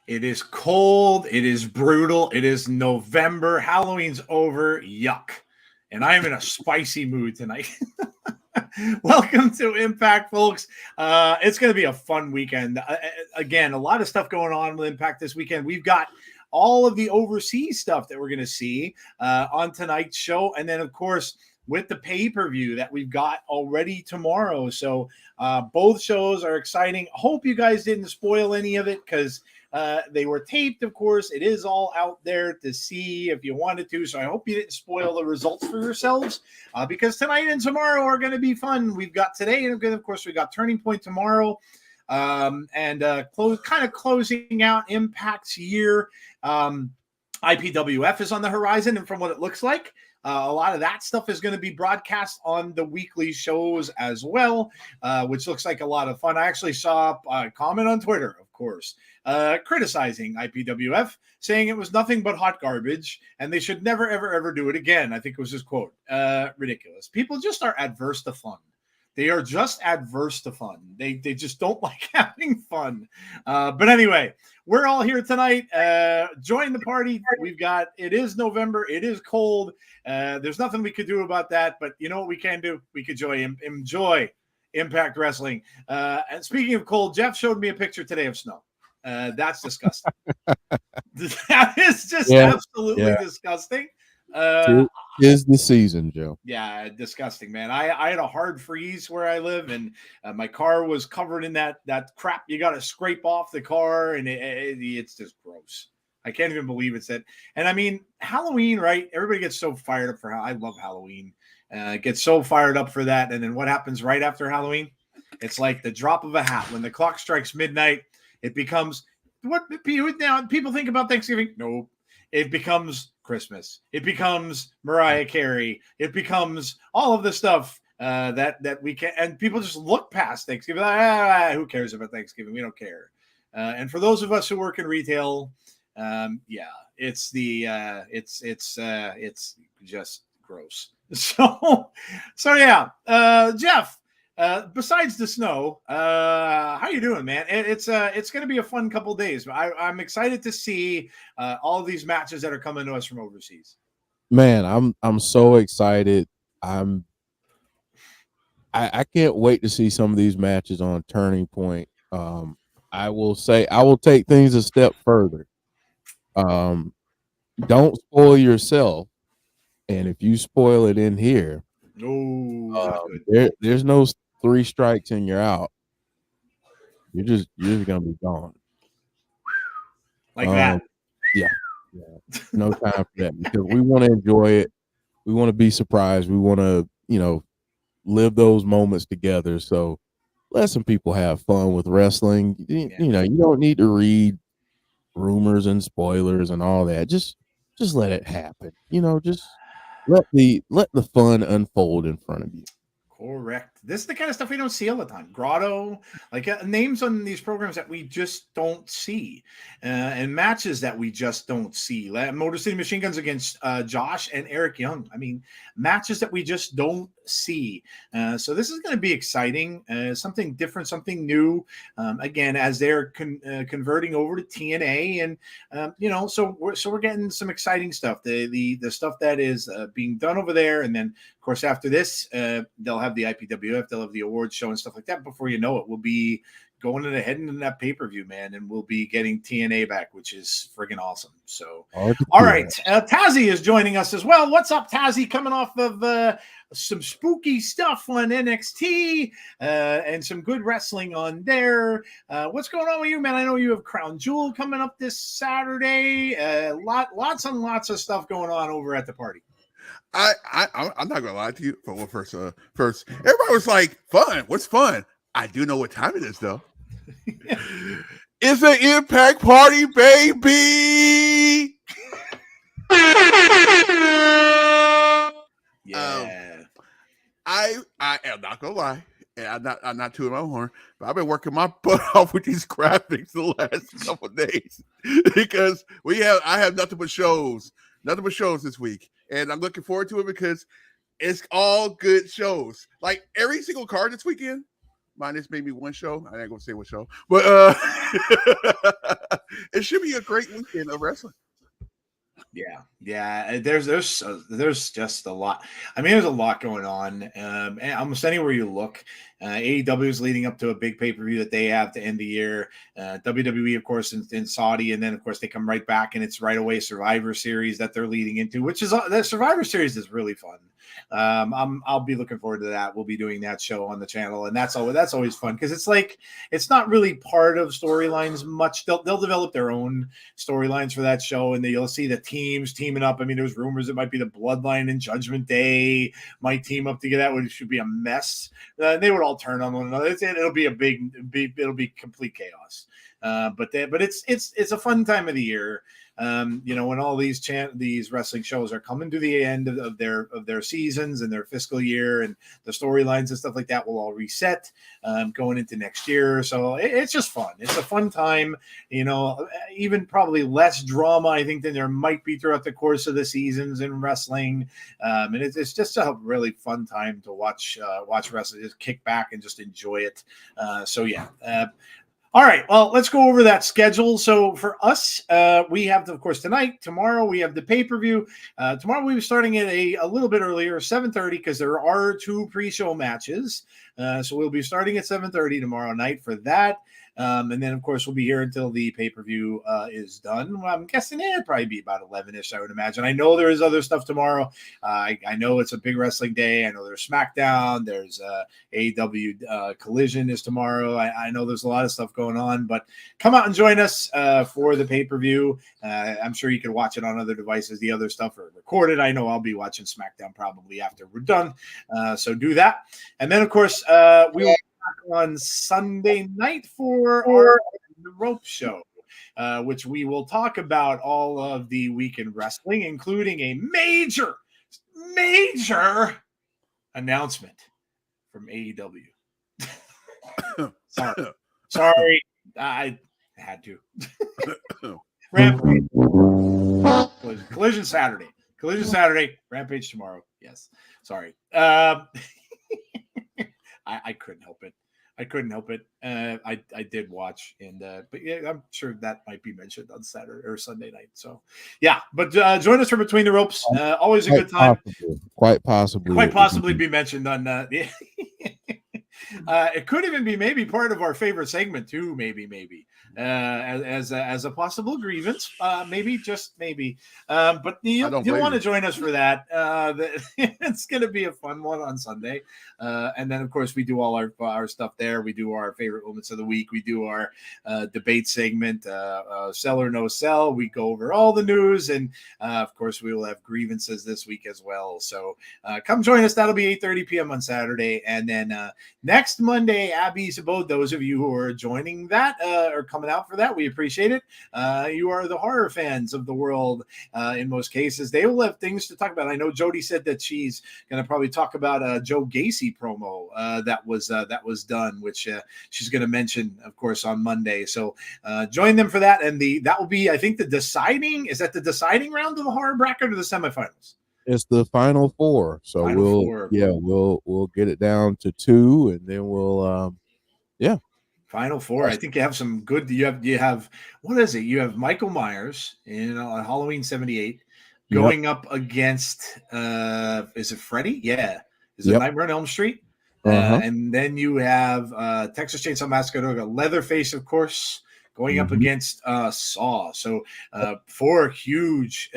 It is cold. It is brutal. It is November. Halloween's over. Yuck. And I am in a spicy mood tonight. Welcome to Impact, folks. It's going to be a fun weekend. Again, a lot of stuff going on with Impact this weekend. We've got all of the overseas stuff that we're going to see on tonight's show. And then, of course, with the pay-per-view that we've got already tomorrow. So both shows are exciting. Hope you guys didn't spoil any of it because they were taped, of course. It is all out there to see if you wanted to. So I hope you didn't spoil the results for yourselves because tonight and tomorrow are going to be fun. We've got today, and of course, we got Turning Point tomorrow. Closing out Impact's year. IPWF is on the horizon, and from what it looks like, a lot of that stuff is going to be broadcast on the weekly shows as well, which looks like a lot of fun. I actually saw a comment on Twitter, of course, criticizing IPWF, saying it was nothing but hot garbage and they should never, ever, ever do it again. I think it was his quote. Ridiculous. People just are adverse to fun. They are just adverse to fun. They just don't like having fun. But anyway, we're all here tonight. Join the party. It is November. It is cold. There's nothing we could do about that. But you know what we can do? We could enjoy Impact Wrestling. And speaking of cold, Jeff showed me a picture today of snow. That's disgusting. That is just absolutely disgusting. Is the season, Joe? Yeah, disgusting, man. I had a hard freeze where I live, and my car was covered in that crap you got to scrape off the car, and it's just gross. I can't even believe it's it. And I mean, Halloween, right? Everybody gets so fired up for I love Halloween. Gets so fired up for that, and then what happens right after Halloween? It's like the drop of a hat. When the clock strikes midnight, it becomes what now people think about Thanksgiving. Nope. It becomes Christmas. It becomes Mariah Carey. It becomes all of the stuff that we can, and people just look past Thanksgiving. Like, who cares about Thanksgiving? We don't care. And for those of us who work in retail, it's just gross. So yeah, Jeff. Besides the snow, how you doing, man? It's going to be a fun couple days. I'm excited to see all of these matches that are coming to us from overseas. Man, I'm so excited. I can't wait to see some of these matches on Turning Point. I will take things a step further. Don't spoil yourself, and if you spoil it in here, there's no 3 strikes and you're out. You're just gonna be gone. Like that. Yeah. Yeah. No time for that because we want to enjoy it. We want to be surprised. We want to, live those moments together. So let some people have fun with wrestling. You don't need to read rumors and spoilers and all that. Just let it happen. Just let the fun unfold in front of you. Correct. This is the kind of stuff we don't see all the time. Grado, like names on these programs that we just don't see, and matches that we just don't see. Motor City Machine Guns against Josh and Eric Young. I mean, matches that we just don't see. So this is going to be exciting. Something different, something new. Again, as they're converting over to TNA, and so we're getting some exciting stuff. The stuff that is being done over there, and then of course after this, they'll have the IPWF, they'll have the awards show and stuff like that. Before you know it, we'll be going ahead into that pay-per-view, man, and we'll be getting TNA back, which is friggin' awesome. So, all right, Tazzy is joining us as well. What's up, Tazzy? Coming off of some spooky stuff on NXT and some good wrestling on there. What's going on with you, man? I know you have Crown Jewel coming up this Saturday. Lots and lots of stuff going on over at the party. I'm not gonna lie to you. First, everybody was like, "Fun? What's fun?" I do know what time it is, though. It's an Impact party, baby. Yeah. I am not gonna lie, and I'm not tooting my own horn, but I've been working my butt off with these graphics the last couple of days because I have nothing but shows this week. And I'm looking forward to it because it's all good shows. Like every single card this weekend, minus maybe one show. I ain't gonna say what show, but it should be a great weekend of wrestling. Yeah. There's just a lot. I mean, there's a lot going on. Almost anywhere you look, AEW is leading up to a big pay-per-view that they have to end the year. WWE, of course, in Saudi, and then of course they come right back, and it's right away Survivor Series that they're leading into, which is the Survivor Series is really fun. I'll be looking forward to that. We'll be doing that show on the channel, and that's always fun because it's not really part of storylines much. They'll develop their own storylines for that show, and you'll see the teams teaming up. I mean, there's rumors it might be the Bloodline and Judgment Day might team up together. That should be a mess. They would all turn on one another. It'll be it'll be complete chaos. But it's a fun time of the year. When all these wrestling shows are coming to the end of their seasons and their fiscal year, and the storylines and stuff like that will all reset going into next year. So it's just fun. It's a fun time, even probably less drama, I think, than there might be throughout the course of the seasons in wrestling. And it's just a really fun time to watch wrestling, just kick back and just enjoy it. All right, well, let's go over that schedule. So for us, we have, of course, tomorrow we have the pay-per-view. Tomorrow we'll be starting at a little bit earlier, 7:30, because there are 2 pre-show matches. So we'll be starting at 7:30 tomorrow night for that. And then, of course, we'll be here until the pay-per-view is done. Well, I'm guessing it'll probably be about 11-ish, I would imagine. I know there is other stuff tomorrow. I know it's a big wrestling day. I know there's SmackDown. There's AEW Collision is tomorrow. I know there's a lot of stuff going on. But come out and join us for the pay-per-view. I'm sure you can watch it on other devices. The other stuff are recorded. I know I'll be watching SmackDown probably after we're done. So do that. And then, of course, we will on Sunday night for our The Rope show, which we will talk about all of the weekend wrestling, including a major announcement from AEW. Sorry, I had to. Rampage. Collision Saturday. Rampage tomorrow. Yes. Sorry. I couldn't help it. I did watch, but yeah, I'm sure that might be mentioned on Saturday or Sunday night. So, yeah, but join us for Between the Ropes. Always a good time. Quite possibly be mentioned on. It could even be maybe part of our favorite segment too. Maybe. as a possible grievance, maybe, just maybe. But you'll want to join us for that. It's going to be a fun one on Sunday, and then of course we do all our stuff there. We do our favorite moments of the week. We do our debate segment, sell or no sell. We go over all the news, and of course we will have grievances this week as well. So come join us. That'll be 8:30 p.m. on Saturday, and then next Monday, Abby's Abode. Those of you who are joining that or coming out for that, we appreciate it. You are the horror fans of the world. In most cases, they will have things to talk about. I know Jody said that she's going to probably talk about Joe Gacy promo that was done, which she's going to mention, of course, on Monday. So join them for that, and that will be, I think, the deciding round of the horror bracket or the semifinals. It's the final four, so we'll get it down to 2, and then we'll final four. I think you have some good. You have what is it? You have Michael Myers in Halloween '78 going up against is it Freddy? Yeah, is it Nightmare on Elm Street? And then you have Texas Chainsaw Massacre, Leatherface, of course, going up against Saw. So 4 huge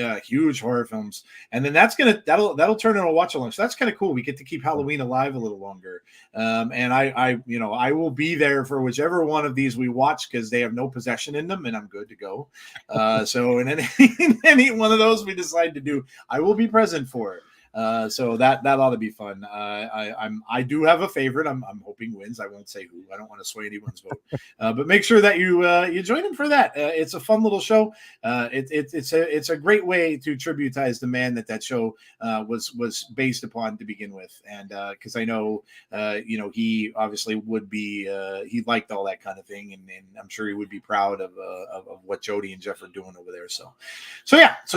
horror films, and then that'll turn into a watch along. So that's kind of cool. We get to keep Halloween alive a little longer. And I will be there for whichever one of these we watch, because they have no possession in them, and I'm good to go. So in any one of those we decide to do, I will be present for it. So that ought to be fun. I do have a favorite. I'm hoping wins. I won't say who. I don't want to sway anyone's vote. But make sure that you join in for that. It's a fun little show. It's a great way to tributize the man that show was based upon to begin with. And because I know he obviously would be he liked all that kind of thing, and I'm sure he would be proud of what Jody and Jeff are doing over there. So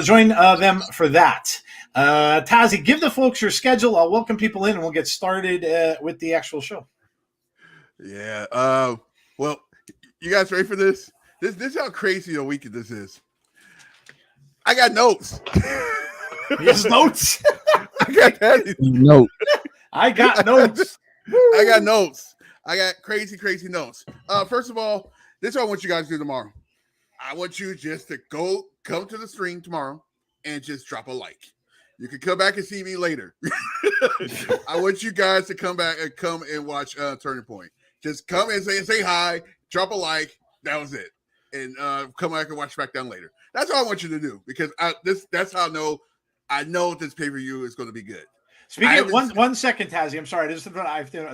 join them for that. Tazi, give the folks your schedule. I'll welcome people in, and we'll get started with the actual show. Yeah. Well, you guys ready for this? This is how crazy a week this is. I got notes. Yes, notes. I got notes. I got notes. I got notes. I got crazy notes. First of all, this is what I want you guys to do tomorrow. I want you just to come to the stream tomorrow and just drop a like. You can come back and see me later. I want you guys to come and watch Turning Point. Just come and say hi, drop a like. That was it. And come back and watch SmackDown later. That's all I want you to do, because that's how I know this pay-per-view is going to be good. Speaking of one second, Tazzy, I'm sorry.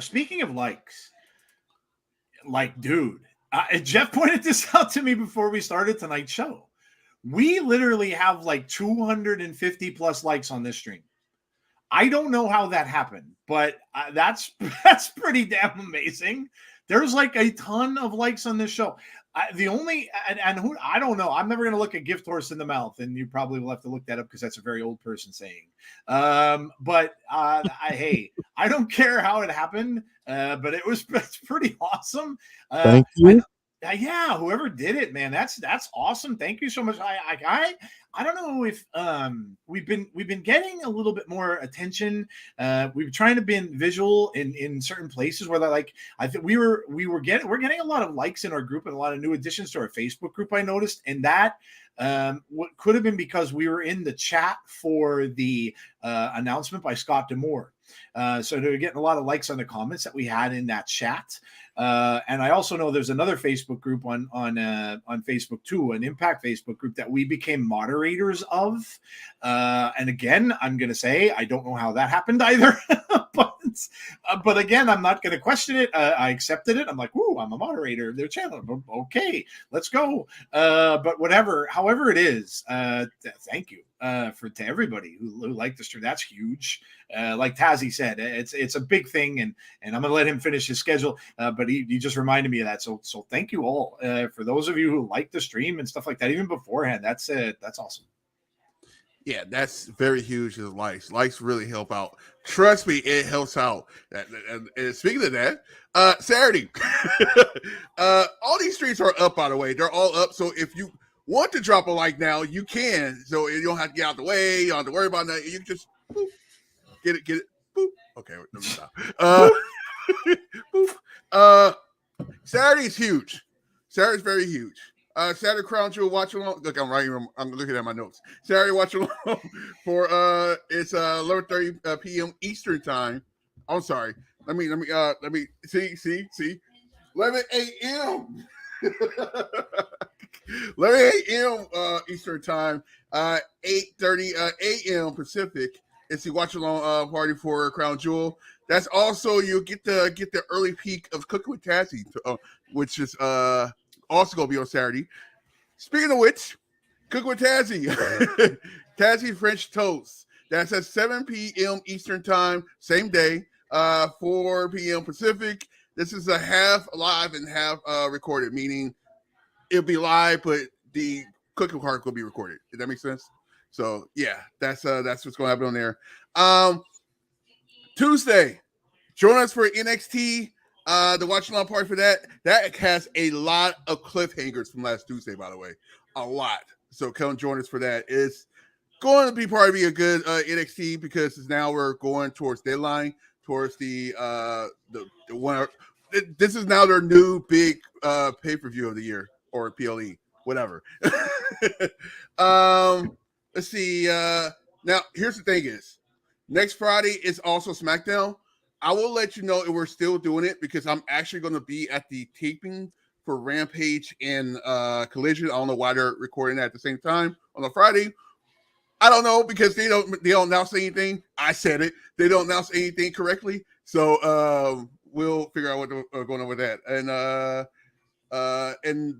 Speaking of likes, dude, Jeff pointed this out to me before we started tonight's show. We literally have 250 plus likes on this stream. I don't know how that happened, but that's pretty damn amazing. There's a ton of likes on this show. I don't know. I'm never going to look a gift horse in the mouth, and you probably will have to look that up because that's a very old person saying. But hey, I don't care how it happened, but it's pretty awesome. Thank you. Yeah, whoever did it, man, that's awesome. Thank you so much. I don't know if we've been getting a little bit more attention. We've been trying to be visual in certain places where I think we're getting a lot of likes in our group and a lot of new additions to our Facebook group. I noticed, and that what could have been because we were in the chat for the announcement by Scott D'Amore. So they're getting a lot of likes on the comments that we had in that chat. And I also know there's another Facebook group on Facebook too, an Impact Facebook group that we became moderators of. And again, I'm going to say I don't know how that happened either, but again, I'm not going to question it. I accepted it. I'm like, ooh, I'm a moderator of their channel. Okay, let's go. But however it is, thank you to everybody who liked the stream. That's huge. Like Tazzy said, it's a big thing, and I'm going to let him finish his schedule. But he just reminded me of that. So thank you all for those of you who like the stream and stuff like that, even beforehand. That's awesome. Yeah, that's very huge. Likes really help out. Trust me, it helps out. And speaking of that, Saturday, all these streams are up, by the way. They're all up. So if you want to drop a like now, you can. So you don't have to get out the way. You don't have to worry about that. You can just boop, get it. Boop. Okay, let me stop. Boop. Saturday is huge. Saturday's very huge. Saturday Crown Jewel watch along. Look, I'm looking at my notes. Saturday watch along for it's 11:30 p.m. Eastern time. I'm sorry. Let me see 11 a.m. 11 a.m. Eastern time. 8:30 a.m. Pacific. It's the watch along party for Crown Jewel. That's also you get the early peak of Cooking with Tazzy, which is also gonna be on Saturday. Speaking of which, Cooking with Tazzy, Tazzy French Toast. That's at 7 p.m. Eastern time, same day, 4 p.m. Pacific. This is a half live and half recorded, meaning it'll be live, but the cooking part will be recorded. Does that make sense? So yeah, that's what's going to happen on there. Tuesday, join us for NXT. The watch along party for that. That has a lot of cliffhangers from last Tuesday, by the way, a lot. So come join us for that. It's going to be probably a good NXT because now we're going towards deadline, towards the one. This is now their new big pay-per-view of the year or PLE, whatever. Let's see. Now, here's the thing is, next Friday is also SmackDown. I will let you know if we're still doing it because I'm actually going to be at the taping for Rampage and Collision. I don't know why they're recording that at the same time on a Friday. I don't know because they don't announce anything. I said it. They don't announce anything correctly. So we'll figure out what's going on with that. And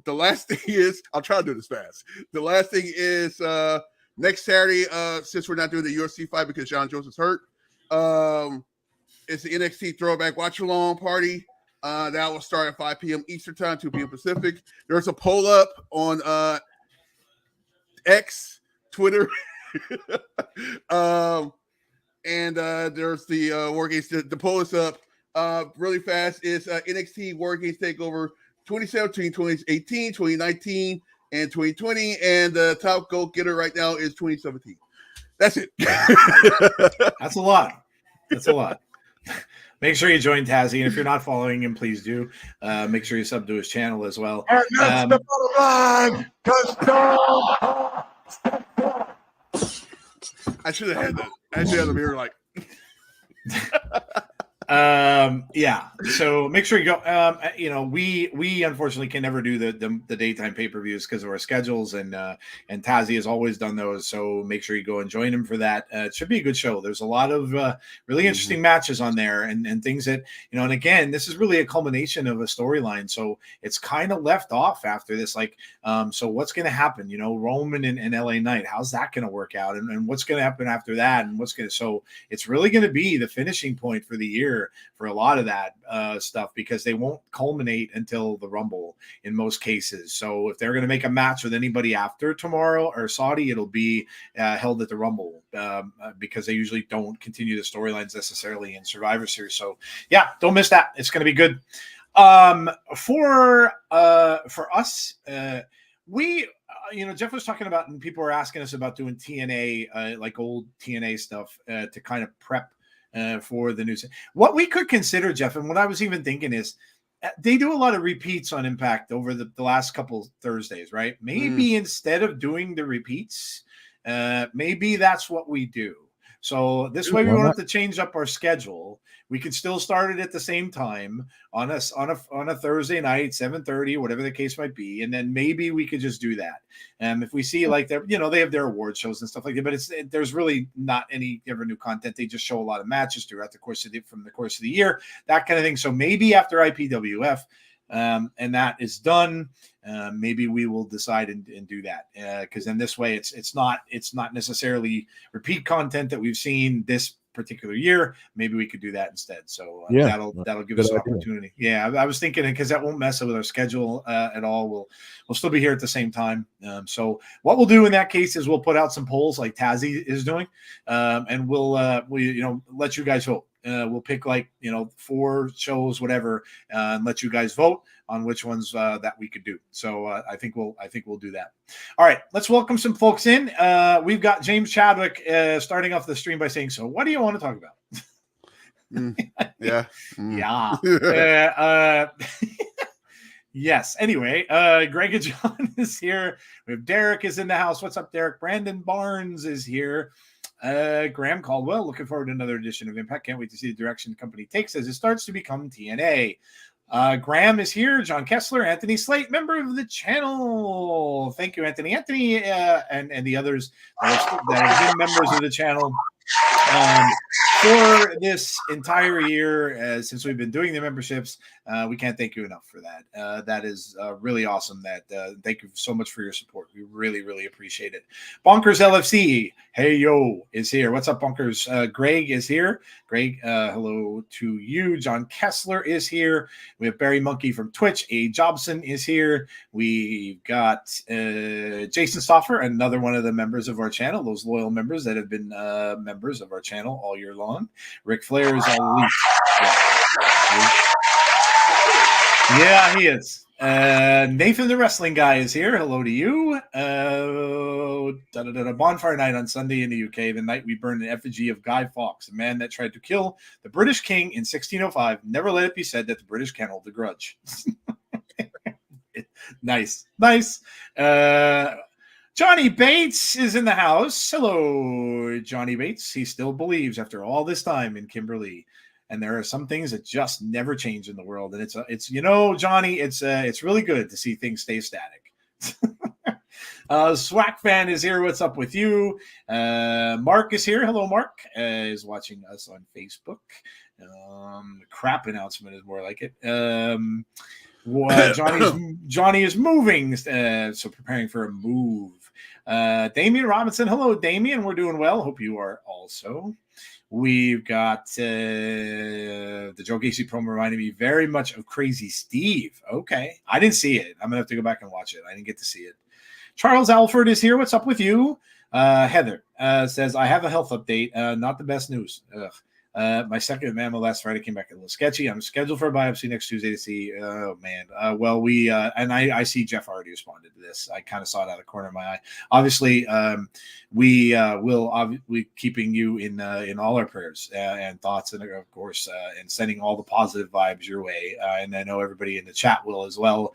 the last thing is, I'll try to do this fast. The last thing is next Saturday, since we're not doing the UFC fight because John Jones is hurt, it's the NXT Throwback Watch Along Party. That will start at 5 p.m. Eastern Time, 2 p.m. Pacific. There's a poll up on X, Twitter, and there's the War Games. The poll is up really fast. It's NXT War Games Takeover 2017, 2018, 2019, and 2020. And the top goal getter right now is 2017. That's it. That's a lot. That's a lot. Make sure you join Tazzy, and if you're not following him, please do. Make sure you sub to his channel as well. And that's the bottom line. I should have had that. I should have the mirror like. Yeah. So make sure you go. We unfortunately can never do the daytime pay-per-views because of our schedules, and Tazzy has always done those. So make sure you go and join him for that. It should be a good show. There's a lot of really interesting matches on there, and things that and again, this is really a culmination of a storyline. So it's kind of left off after this. Like, so what's going to happen? Roman and LA Knight. How's that going to work out? And what's going to happen after that? And so it's really going to be the finishing point for the year for a lot of that stuff because they won't culminate until the Rumble in most cases. So if they're going to make a match with anybody after tomorrow or Saudi, it'll be held at the Rumble because they usually don't continue the storylines necessarily in Survivor Series. So yeah, don't miss that. It's going to be good. For us, we Jeff was talking about, and people were asking us about doing TNA, like old TNA stuff to kind of prep for the news. What we could consider, Jeff, and what I was even thinking is they do a lot of repeats on Impact over the last couple Thursdays, right? Maybe instead of doing the repeats, maybe that's what we do. So this way we won't have to change up our schedule. We could still start it at the same time on a Thursday night, 7:30, whatever the case might be, and then maybe we could just do that. If we see like they have their award shows and stuff like that, but there's really not any ever new content. They just show a lot of matches throughout the course of the year, that kind of thing. So maybe after IPWF, and that is done, maybe we will decide and do that because then this way it's not necessarily repeat content that we've seen this particular year. Maybe we could do that instead. So that'll give us an opportunity. Yeah, I was thinking because that won't mess with our schedule at all. We'll still be here at the same time. So what we'll do in that case is we'll put out some polls like Tazzy is doing, and we'll let you guys vote. We'll pick 4 shows, whatever, and let you guys vote on which ones that we could do. So I think we'll do that. All right, let's welcome some folks in. We've got James Chadwick starting off the stream by saying, "So, what do you want to talk about?" Yeah. Yeah. Yes. Anyway, Greg and John is here. We have Derek is in the house. What's up, Derek? Brandon Barnes is here. Graham Caldwell, looking forward to another edition of Impact. Can't wait to see the direction the company takes as it starts to become TNA. Graham is here. John Kessler, Anthony Slate, member of the channel. Thank you, Anthony. Anthony and the others that have been members of the channel for this entire year since we've been doing the memberships. We can't thank you enough for that. That is really awesome. Thank you so much for your support. We really, really appreciate it. Bonkers LFC, hey yo, is here. What's up, Bonkers? Greg is here. Greg, hello to you. John Kessler is here. We have Barry Monkey from Twitch. A. Jobson is here. We've got Jason Stoffer, another one of the members of our channel, those loyal members that have been members of our channel all year long. Ric Flair is elite. Yeah, he is. Nathan the Wrestling Guy is here. Hello to you. Bonfire night on Sunday in the UK, the night we burned an effigy of Guy Fawkes, the man that tried to kill the British king in 1605. Never let it be said that the British can't hold a grudge. Nice. Johnny Bates is in the house. Hello, Johnny Bates. He still believes after all this time in Kimberly. And there are some things that just never change in the world. And it's Johnny, it's really good to see things stay static. Swack fan is here. What's up with you? Mark is here. Hello, Mark. Is watching us on Facebook. Crap announcement is more like it. Johnny is moving, so preparing for a move. Damian Robinson. Hello, Damian. We're doing well. Hope you are also. We've got the Joe Gacy promo reminding me very much of Crazy Steve. Okay. I didn't see it. I'm going to have to go back and watch it. I didn't get to see it. Charles Alford is here. What's up with you? Heather says, I have a health update. Not the best news. My second mammo last Friday came back a little sketchy. I'm scheduled for a biopsy next Tuesday to see. Oh man. I see Jeff already responded to this. I kind of saw it out of the corner of my eye. Obviously, we will be keeping you in all our prayers and thoughts, and of course, and sending all the positive vibes your way. And I know everybody in the chat will as well.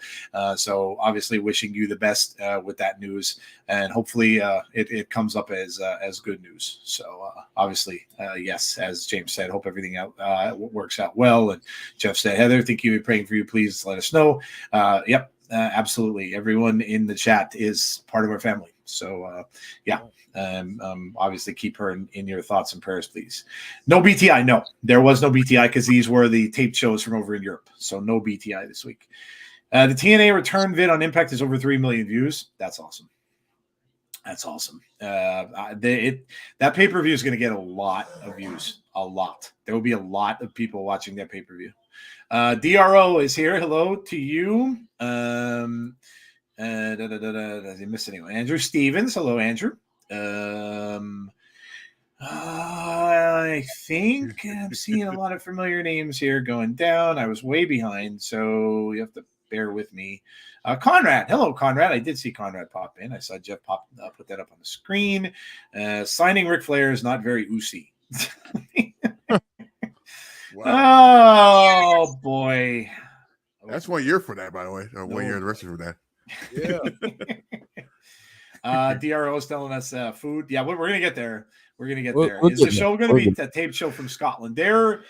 So obviously, wishing you the best with that news, and hopefully, it comes up as good news. So obviously, yes, as James said, hope everything works out well. And Jeff said, Heather, thank you. We're praying for you. Please let us know. Yep, absolutely. Everyone in the chat is part of our family. So obviously keep her in your thoughts and prayers, please. No BTI. No, there was no BTI because these were the taped shows from over in Europe. So no BTI this week. The TNA return vid on Impact is over 3 million views. That's awesome. That's awesome. That pay-per-view is going to get a lot of views. A lot. There will be a lot of people watching that pay-per-view. DRO is here. Hello to you. Did I miss anyone? Andrew Stevens. Hello, Andrew. I think I'm seeing a lot of familiar names here going down. I was way behind, so you have to bear with me. Conrad. Hello, Conrad. I did see Conrad pop in. I saw Jeff put that up on the screen. Signing Ric Flair is not very oozy. Wow. Oh, boy. That's 1 year for that, by the way. 1 year anniversary for that. Yeah. DRO is telling us food. Yeah, we're going to get there. We're going to get there. Is the show going to be a tape show from Scotland? They're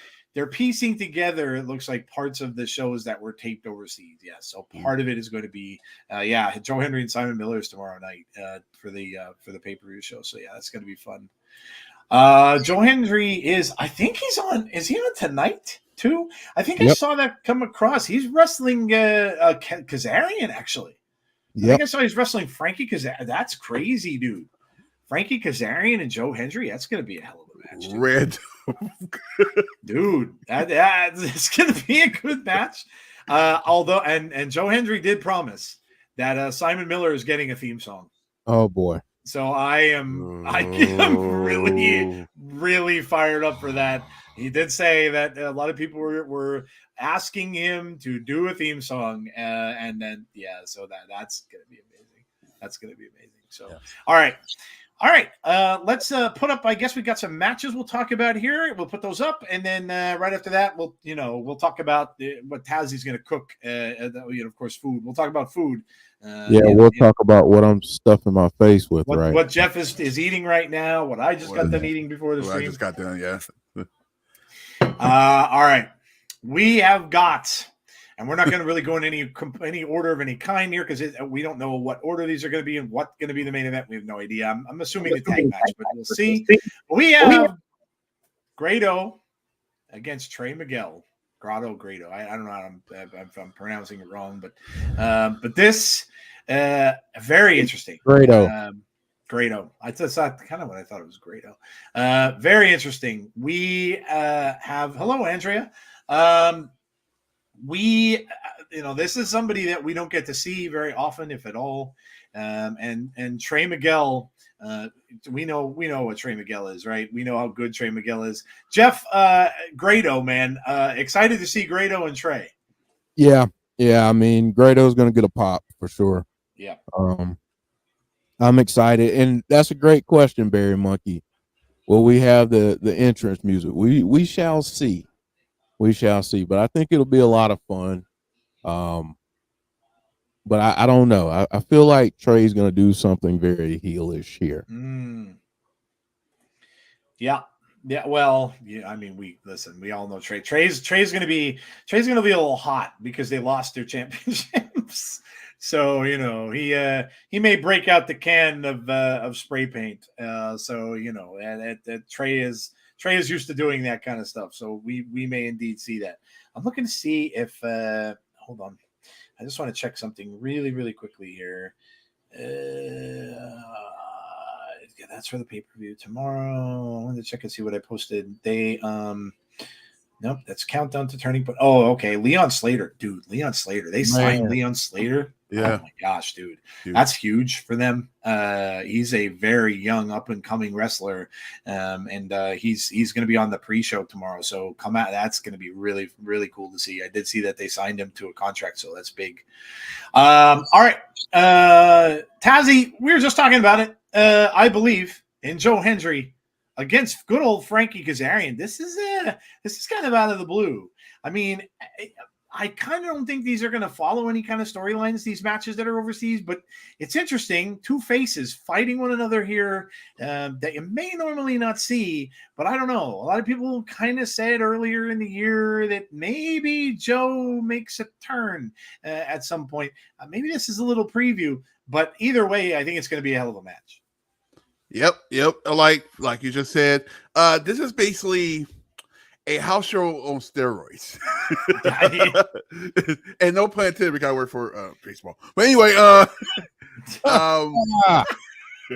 piecing together, it looks like, parts of the shows that were taped overseas. Yeah, so part of it is going to be, Joe Hendry and Simon Miller is tomorrow night for the pay-per-view show. So, yeah, that's going to be fun. Joe Hendry is he on tonight, too? I think I saw that come across. He's wrestling Kazarian, actually. I think I saw he's wrestling Frankie Kazarian. That's crazy, dude. Frankie Kazarian and Joe Hendry, that's going to be a hell of a match. Red. Dude, it's going to be a good match. Although, and Joe Hendry did promise that Simon Miller is getting a theme song. Oh, boy. So I am really, really fired up for that. He did say that a lot of people were asking him to do a theme song, and then so that's going to be amazing. That's going to be amazing. So, all right. All right, let's put up. I guess we got some matches we'll talk about here. We'll put those up, and then right after that, we'll talk about what Tazzy's going to cook. Of course, food. We'll talk about food. We'll talk about what I'm stuffing my face with. What Jeff is eating right now. What I just got done eating before the stream. I just got done. Yeah. All right, we have got. And we're not going to really go in any order of any kind here because we don't know what order these are going to be and what's going to be the main event. We have no idea. I'm assuming a tag match, but we'll see. We have Grado against Trey Miguel. Grado. I don't know if I'm pronouncing it wrong, but this very interesting. Grado. That's kind of what I thought it was. Grado. Very interesting. We have hello, Andrea. This is somebody that we don't get to see very often, if at all. And Trey Miguel, we know what Trey Miguel is, right? We know how good Trey Miguel is. Jeff, Grado, man, excited to see Grado and Trey. Yeah. I mean, Grado's going to get a pop for sure. Yeah. I'm excited, and that's a great question, Barry Monkey. Will we have the entrance music? We shall see. We shall see, but I think it'll be a lot of fun. But I don't know. I feel like Trey's going to do something very heelish here. Yeah. Well, I mean, we all know Trey. Trey's going to be a little hot because they lost their championships. So he may break out the can of spray paint. Trey is used to doing that kind of stuff. So we may indeed see that. I'm looking to see if hold on. I just want to check something really, really quickly here. That's for the pay-per-view tomorrow. I wanted to check and see what I posted. They nope, that's Countdown to Turning Point. Oh, okay. Leon Slater. Dude, Leon Slater. They signed Leon Slater. Yeah. Oh my gosh, dude. That's huge for them. He's a very young, up-and-coming wrestler. And he's going to be on the pre-show tomorrow. So come out. That's going to be really, really cool to see. I did see that they signed him to a contract, so that's big. All right. Tazzy, we were just talking about it. I believe in Joe Hendry against good old Frankie Kazarian. This is kind of out of the blue. I mean, I kind of don't think these are going to follow any kind of storylines, these matches that are overseas, but it's interesting. Two faces fighting one another here that you may normally not see, but I don't know. A lot of people kind of said earlier in the year that maybe Joe makes a turn at some point. Maybe this is a little preview, but either way, I think it's going to be a hell of a match. Yep. Like you just said, this is basically a house show on steroids. And no pun intended because I work for baseball. But anyway,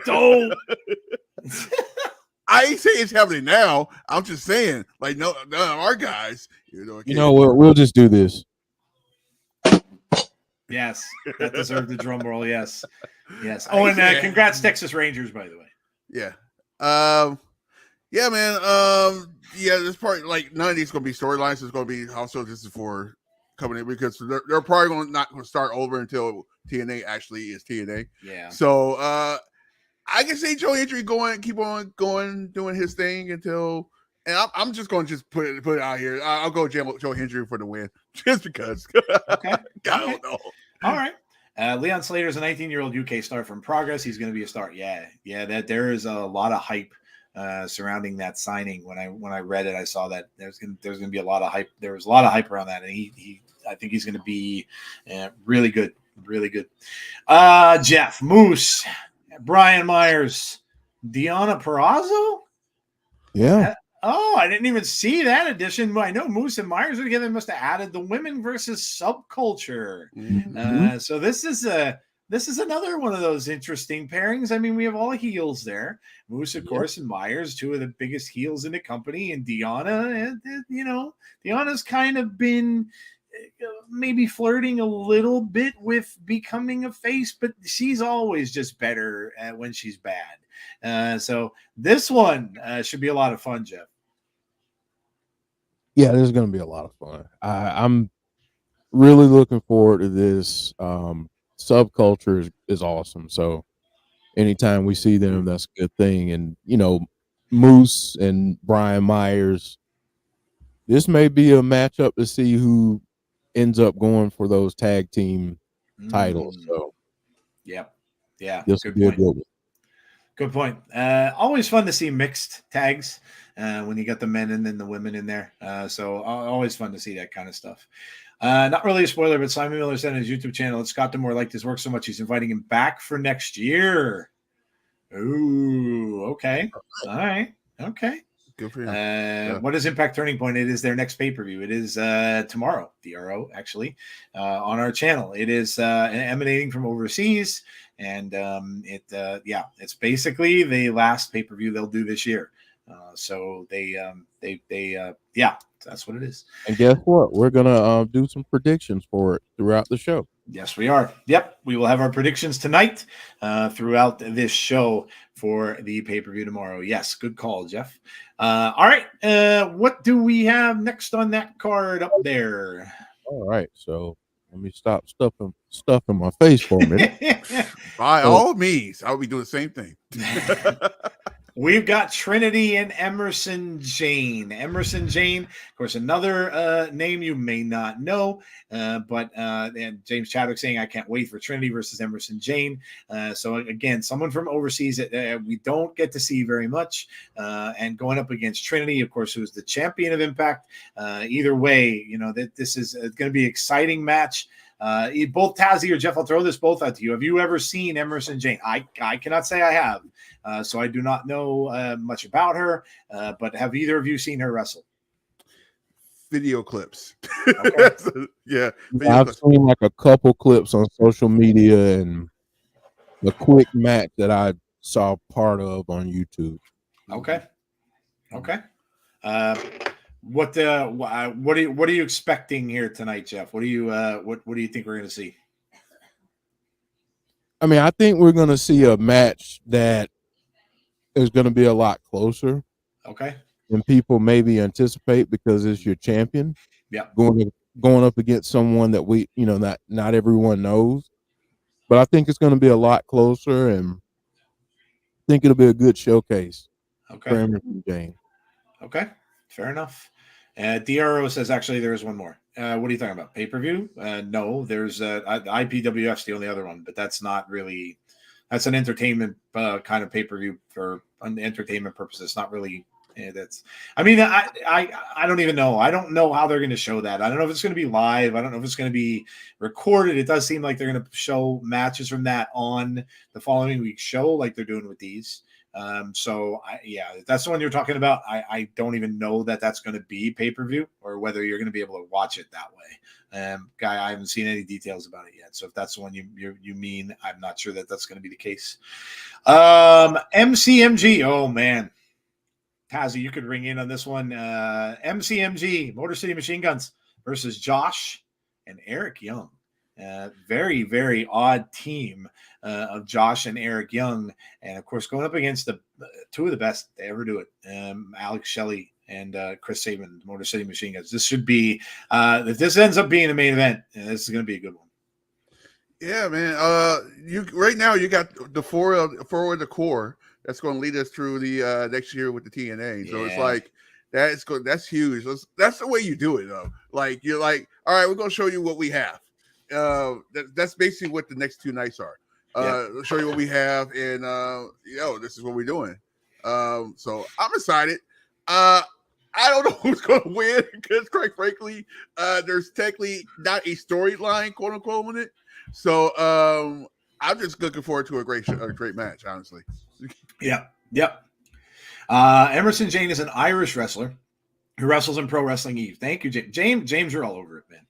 Don't. I ain't saying it's happening now. I'm just saying, like, none of our guys, we'll just do this. Yes, that deserved the drum roll. Yes. Oh, and congrats, Texas Rangers, by the way. Yeah. Yeah, man. This part, like, none of these going to be storylines. It's going to be also this is for coming in because they're probably not going to start over until TNA actually is TNA. Yeah. So I can say Joe Hendry keep on going, doing his thing until, and I'm just going to put it out here. I'll go Joe Hendry for the win just because. Okay. I don't know. All right. Leon Slater is a 19-year-old UK star from Progress. He's going to be a star. Yeah. That there is a lot of hype surrounding that signing. When I read it, I saw that there's going to be a lot of hype. There was a lot of hype around that, and I think he's going to be really good, really good. Jeff Moose, Brian Myers, Deonna Purrazzo. Yeah. I didn't even see that addition. I know Moose and Myers are together. Must have added the women versus Subculture. Mm-hmm. So this is another one of those interesting pairings. I mean, we have all heels there. Moose, of course, and Myers, two of the biggest heels in the company, and Deonna. Deonna's kind of been maybe flirting a little bit with becoming a face, but she's always just better when she's bad. So this one should be a lot of fun, Jeff. Yeah, this is going to be a lot of fun. I'm really looking forward to this. Subculture is awesome. So anytime we see them, that's a good thing. And Moose and Brian Myers, this may be a matchup to see who ends up going for those tag team titles. So yeah, this will be a good one. Good point. Always fun to see mixed tags when you got the men and then the women in there. So always fun to see that kind of stuff. Not really a spoiler, but Simon Miller said on his YouTube channel that Scott D'Amore liked his work so much he's inviting him back for next year. Ooh, okay. All right. Okay. Good for him. What is Impact Turning Point? It is their next pay-per-view. It is tomorrow, DRO, actually, on our channel. It is emanating from overseas, and it's basically the last pay-per-view they'll do this year. So that's what it is. And guess what? We're gonna do some predictions for it throughout the show. Yes, we are. Yep, we will have our predictions tonight throughout this show for the pay-per-view tomorrow. Yes, good call, Jeff. All right, what do we have next on that card up there? All right, so let me stop stuffing my face for a minute. By all means, I'll be doing the same thing. We've got Trinity and Emersyn Jayne. Emersyn Jayne, of course, another name you may not know, but and James Chadwick saying, I can't wait for Trinity versus Emersyn Jayne. So again, someone from overseas that we don't get to see very much, and going up against Trinity, of course, who's the champion of Impact. Either way, this is going to be an exciting match. Both Tazzy or Jeff, I'll throw this both out to you. Have you ever seen Emersyn Jayne? I cannot say I have, so I do not know much about her. But have either of you seen her wrestle? Video clips. Okay. Yeah, I've seen like a couple clips on social media and the quick match that I saw part of on YouTube. Okay. What are you expecting here tonight, Jeff? What do you think we're going to see? I mean, I think we're going to see a match that is going to be a lot closer. Okay. Than people maybe anticipate because it's your champion. Yeah. Going up against someone that we, not everyone knows. But I think it's going to be a lot closer, and I think it'll be a good showcase. Okay. For Emersyn Jayne. Okay. Fair enough. DRO says actually there is one more. What are you talking about? Pay-per-view? No, there's IPWF's the only other one, but that's not really. That's an entertainment kind of pay-per-view for entertainment purposes. Not really. I don't even know. I don't know how they're going to show that. I don't know if it's going to be live. I don't know if it's going to be recorded. It does seem like they're going to show matches from that on the following week's show, like they're doing with these. If that's the one you're talking about. I don't even know that that's going to be pay-per-view or whether you're going to be able to watch it that way. I haven't seen any details about it yet. So if that's the one you mean, I'm not sure that that's going to be the case. MCMG. Oh man. Tazzy, you could ring in on this one. MCMG, Motor City Machine Guns versus Josh and Eric Young. Very, very odd team of Josh and Eric Young. And, of course, going up against the two of the best to ever do it, Alex Shelley and Chris Sabin, Motor City Machine Guns. This should be if this ends up being the main event, this is going to be a good one. Yeah, man. You right now you got the forward the core. That's going to lead us through the next year with the TNA. So it's like that's huge. That's the way you do it, though. Like you're like, all right, we're going to show you what we have. That's basically what the next two nights are. Show you what we have, and this is what we're doing. So I'm excited. I don't know who's going to win because, quite frankly, there's technically not a storyline, quote unquote, in it. So I'm just looking forward to a great match, honestly. Yep. Emersyn Jayne is an Irish wrestler who wrestles in Pro Wrestling Eve. Thank you, James. James, you're all over it, man.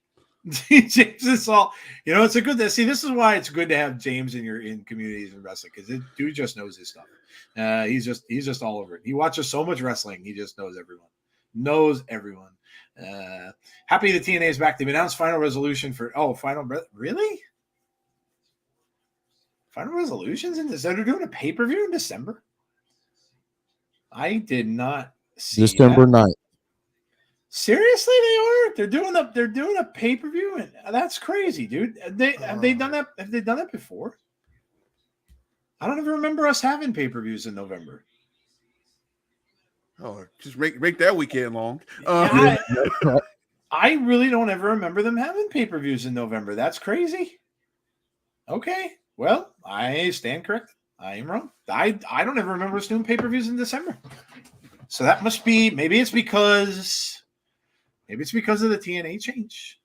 James is all, it's a good to see. This is why it's good to have James in communities and wrestling, because the dude just knows his stuff. He's just all over it. He watches so much wrestling, he just knows everyone. Happy the TNA is back. They've announced Final Resolution for really? Final Resolutions in December? They're doing a pay-per-view in December? I did not see December 9th. Seriously, they are? They're doing a pay-per-view, and that's crazy, dude. Have they done that? Have they done that before? I don't ever remember us having pay-per-views in November. Oh, just make that weekend long. I really don't ever remember them having pay-per-views in November. That's crazy. Okay, well, I stand corrected. I am wrong. I don't ever remember us doing pay-per-views in December. So that must be, maybe it's because of the TNA change.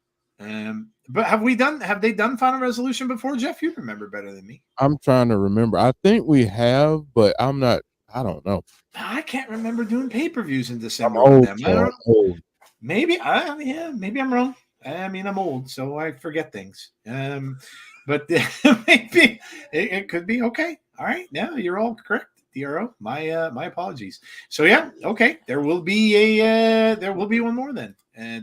But have they done Final Resolution before, Jeff? You remember better than me. I'm trying to remember. I think we have, but I don't know. I can't remember doing pay-per-views in December I'm with old, them. I don't I'm old. maybe I'm wrong. I mean, I'm old, so I forget things. But maybe it could be okay. All right, yeah, you're all correct, DRO. My apologies. So yeah, okay, there will be one more then,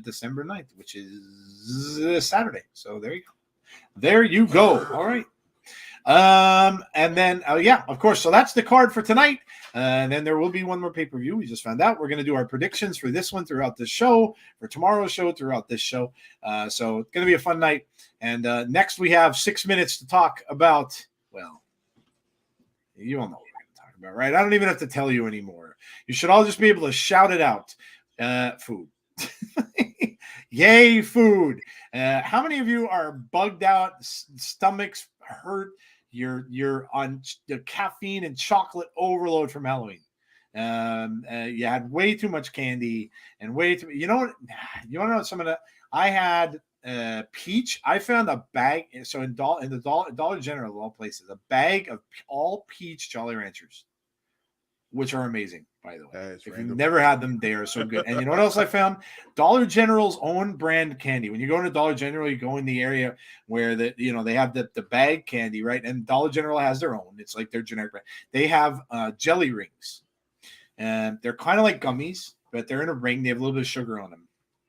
December 9th, which is Saturday. So there you go. All right. And then yeah, of course. So that's the card for tonight. And then there will be one more pay-per-view. We just found out. We're going to do our predictions for this one throughout this show, for tomorrow's show throughout this show. So it's going to be a fun night. And next we have 6 minutes to talk about, well, you all know what we're going to talk about, right? I don't even have to tell you anymore. You should all just be able to shout it out. Food. Yay, food. How many of you are bugged out, stomachs hurt? You're on the caffeine and chocolate overload from Halloween. You had way too much candy and way too. You know what? You want to know some of that? I had peach. I found a bag. So in the Dollar General of all places, a bag of all peach Jolly Ranchers, which are amazing, by the way. If you've never had them, they are so good. And you know what else I found? Dollar General's own brand candy. When you go into Dollar General, you go in the area where they have the bag candy, right? And Dollar General has their own. It's like their generic brand. They have jelly rings, and they're kind of like gummies, but they're in a ring. They have a little bit of sugar on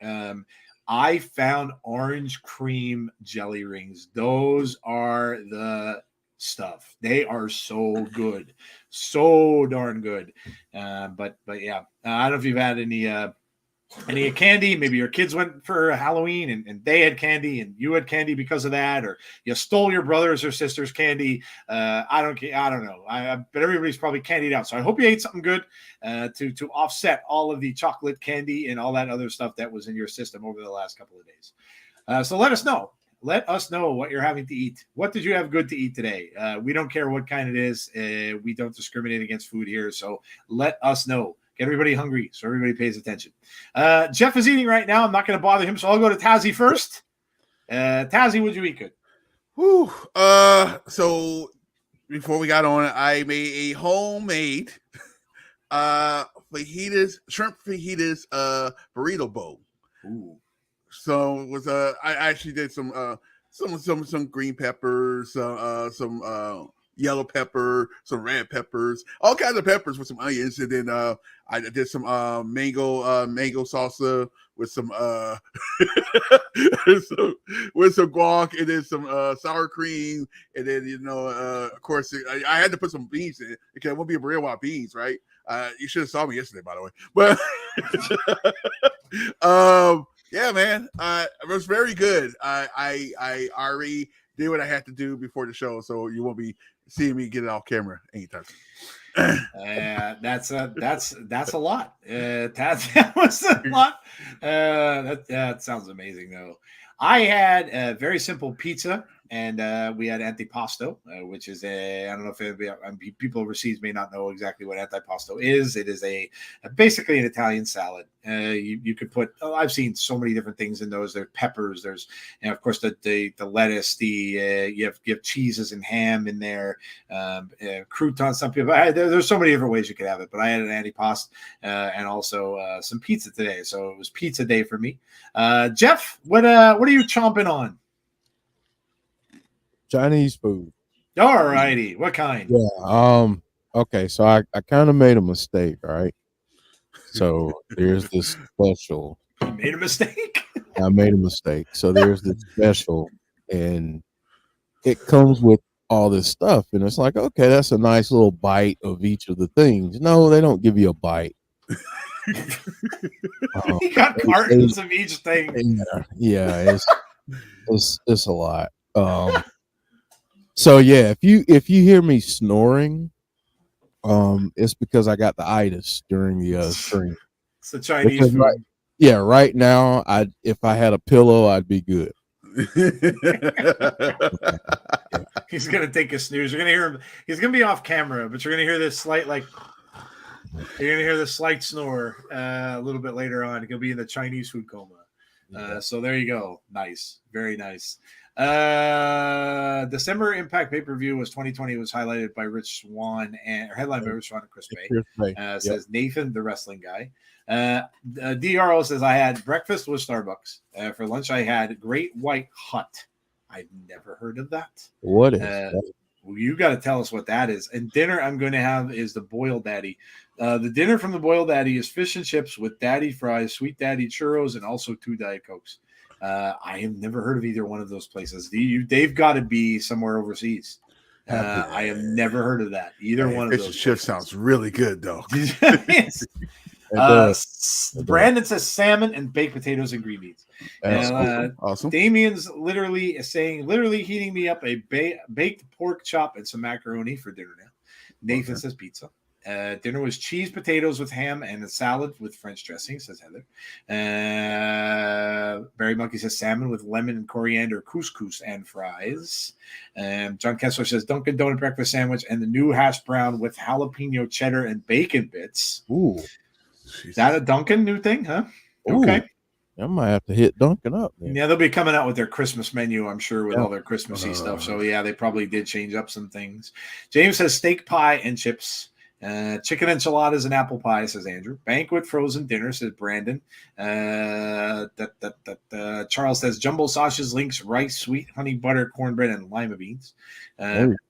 them. I found orange cream jelly rings. Those are the stuff. They are so good, so darn good. But yeah, I don't know if you've had any candy. Maybe your kids went for Halloween and they had candy and you had candy because of that, or you stole your brother's or sister's candy. I don't know. But everybody's probably candied out. So I hope you ate something good to offset all of the chocolate candy and all that other stuff that was in your system over the last couple of days. So let us know. Let us know what you're having to eat. What did you have good to eat today? We don't care what kind it is. We don't discriminate against food here. So let us know. Get everybody hungry so everybody pays attention. Jeff is eating right now. I'm not going to bother him, so I'll go to Tazzy first. Tazzy, what'd you eat good? Whew. So before we got on, I made a homemade shrimp fajitas burrito bowl. Ooh. So it was I actually did some green peppers, some yellow pepper, some red peppers, all kinds of peppers with some onions, and then I did some mango salsa with some with some guac, and then some sour cream, and then of course I had to put some beans in it because it won't be a burrito without beans, right? You should have saw me yesterday, by the way, but yeah, man, it was very good. I already did what I had to do before the show, so you won't be seeing me get it off camera anytime soon. That's a lot. That was a lot. That sounds amazing, though. I had a very simple pizza, and we had antipasto, which is I don't know if people overseas may not know exactly what antipasto is. It is basically an Italian salad. You could put. I've seen so many different things in those. There's peppers. There's of course the lettuce. You have cheeses and ham in there. Croutons. Some people. There's so many different ways you could have it. But I had an antipasto and also some pizza today. So it was pizza day for me. Jeff, what are you chomping on? Chinese food. All righty. What kind? Yeah. Okay. So I kind of made a mistake. Right. So there's this special. You made a mistake. I made a mistake. So there's this special, and it comes with all this stuff, and it's like, okay, that's a nice little bite of each of the things. No, they don't give you a bite. You got cartons of each thing. Yeah, it's a lot. So yeah, if you hear me snoring, it's because I got the itis during the stream. It's the Chinese Because food. right now, if I had a pillow, I'd be good. He's gonna take a snooze. You're gonna hear him. He's gonna be off camera, but you're gonna hear this slight You're gonna hear this slight snore a little bit later on. He'll be in the Chinese food coma. So there you go. Nice, very nice. December Impact pay-per-view was 2020. It was highlighted by Rich Swann and headlined by Rich Swann and Chris Bay. Says Nathan, the wrestling guy. DRO says I had breakfast with Starbucks. For lunch, I had Great White Hut. I've never heard of that. What is that? Well, you got to tell us what that is. And dinner I'm going to have is the Boiled Daddy. The dinner from the Boiled Daddy is fish and chips with daddy fries, sweet daddy churros, and also 2 Diet Cokes. I have never heard of either one of those places. They've got to be somewhere overseas. I have never heard of that. Either one of those. Fish and chips sounds really good, though. Brandon says salmon and baked potatoes and green beans. Awesome. Damien's literally heating me up a baked pork chop and some macaroni for dinner now. Nathan says pizza. Dinner was cheese potatoes with ham and a salad with French dressing, says Heather. Barry Monkey says salmon with lemon and coriander, couscous, and fries. John Kessler says Dunkin' Donut breakfast sandwich and the new hash brown with jalapeno cheddar and bacon bits. Ooh. Is that a Dunkin' new thing, huh? Ooh. Okay. I might have to hit Dunkin' up. Man. Yeah, they'll be coming out with their Christmas menu, I'm sure, with all their Christmassy stuff. So, yeah, they probably did change up some things. James says steak pie and chips. Chicken enchiladas and apple pie, says Andrew. Banquet frozen dinner, says Brandon. Charles says jumbo sausages, links, rice, sweet honey butter, cornbread, and lima beans.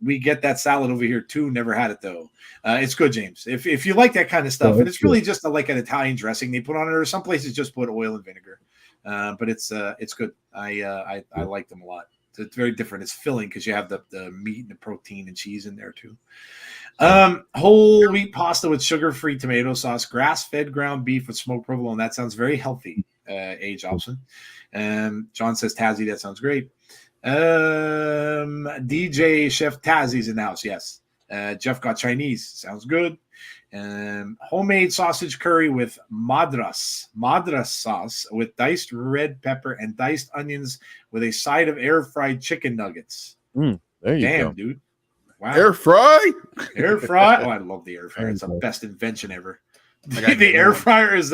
We get that salad over here too. Never had it though. It's good, James. If you like that kind of stuff, and it's really just like an Italian dressing they put on it, or some places just put oil and vinegar. But it's good. I like them a lot. It's very different. It's filling because you have the meat and the protein and cheese in there too. Whole wheat pasta with sugar-free tomato sauce, grass-fed ground beef with smoked provolone. That sounds very healthy, A. Jobson. John says Tazzy, that sounds great. DJ Chef Tazzy's in the house, yes. Jeff got Chinese, sounds good. Homemade sausage curry with madras sauce with diced red pepper and diced onions with a side of air-fried chicken nuggets. There you go. Dude. Wow. Air fry? Air fry? Oh, I love the air fryer. It's the best invention ever. The air fryer is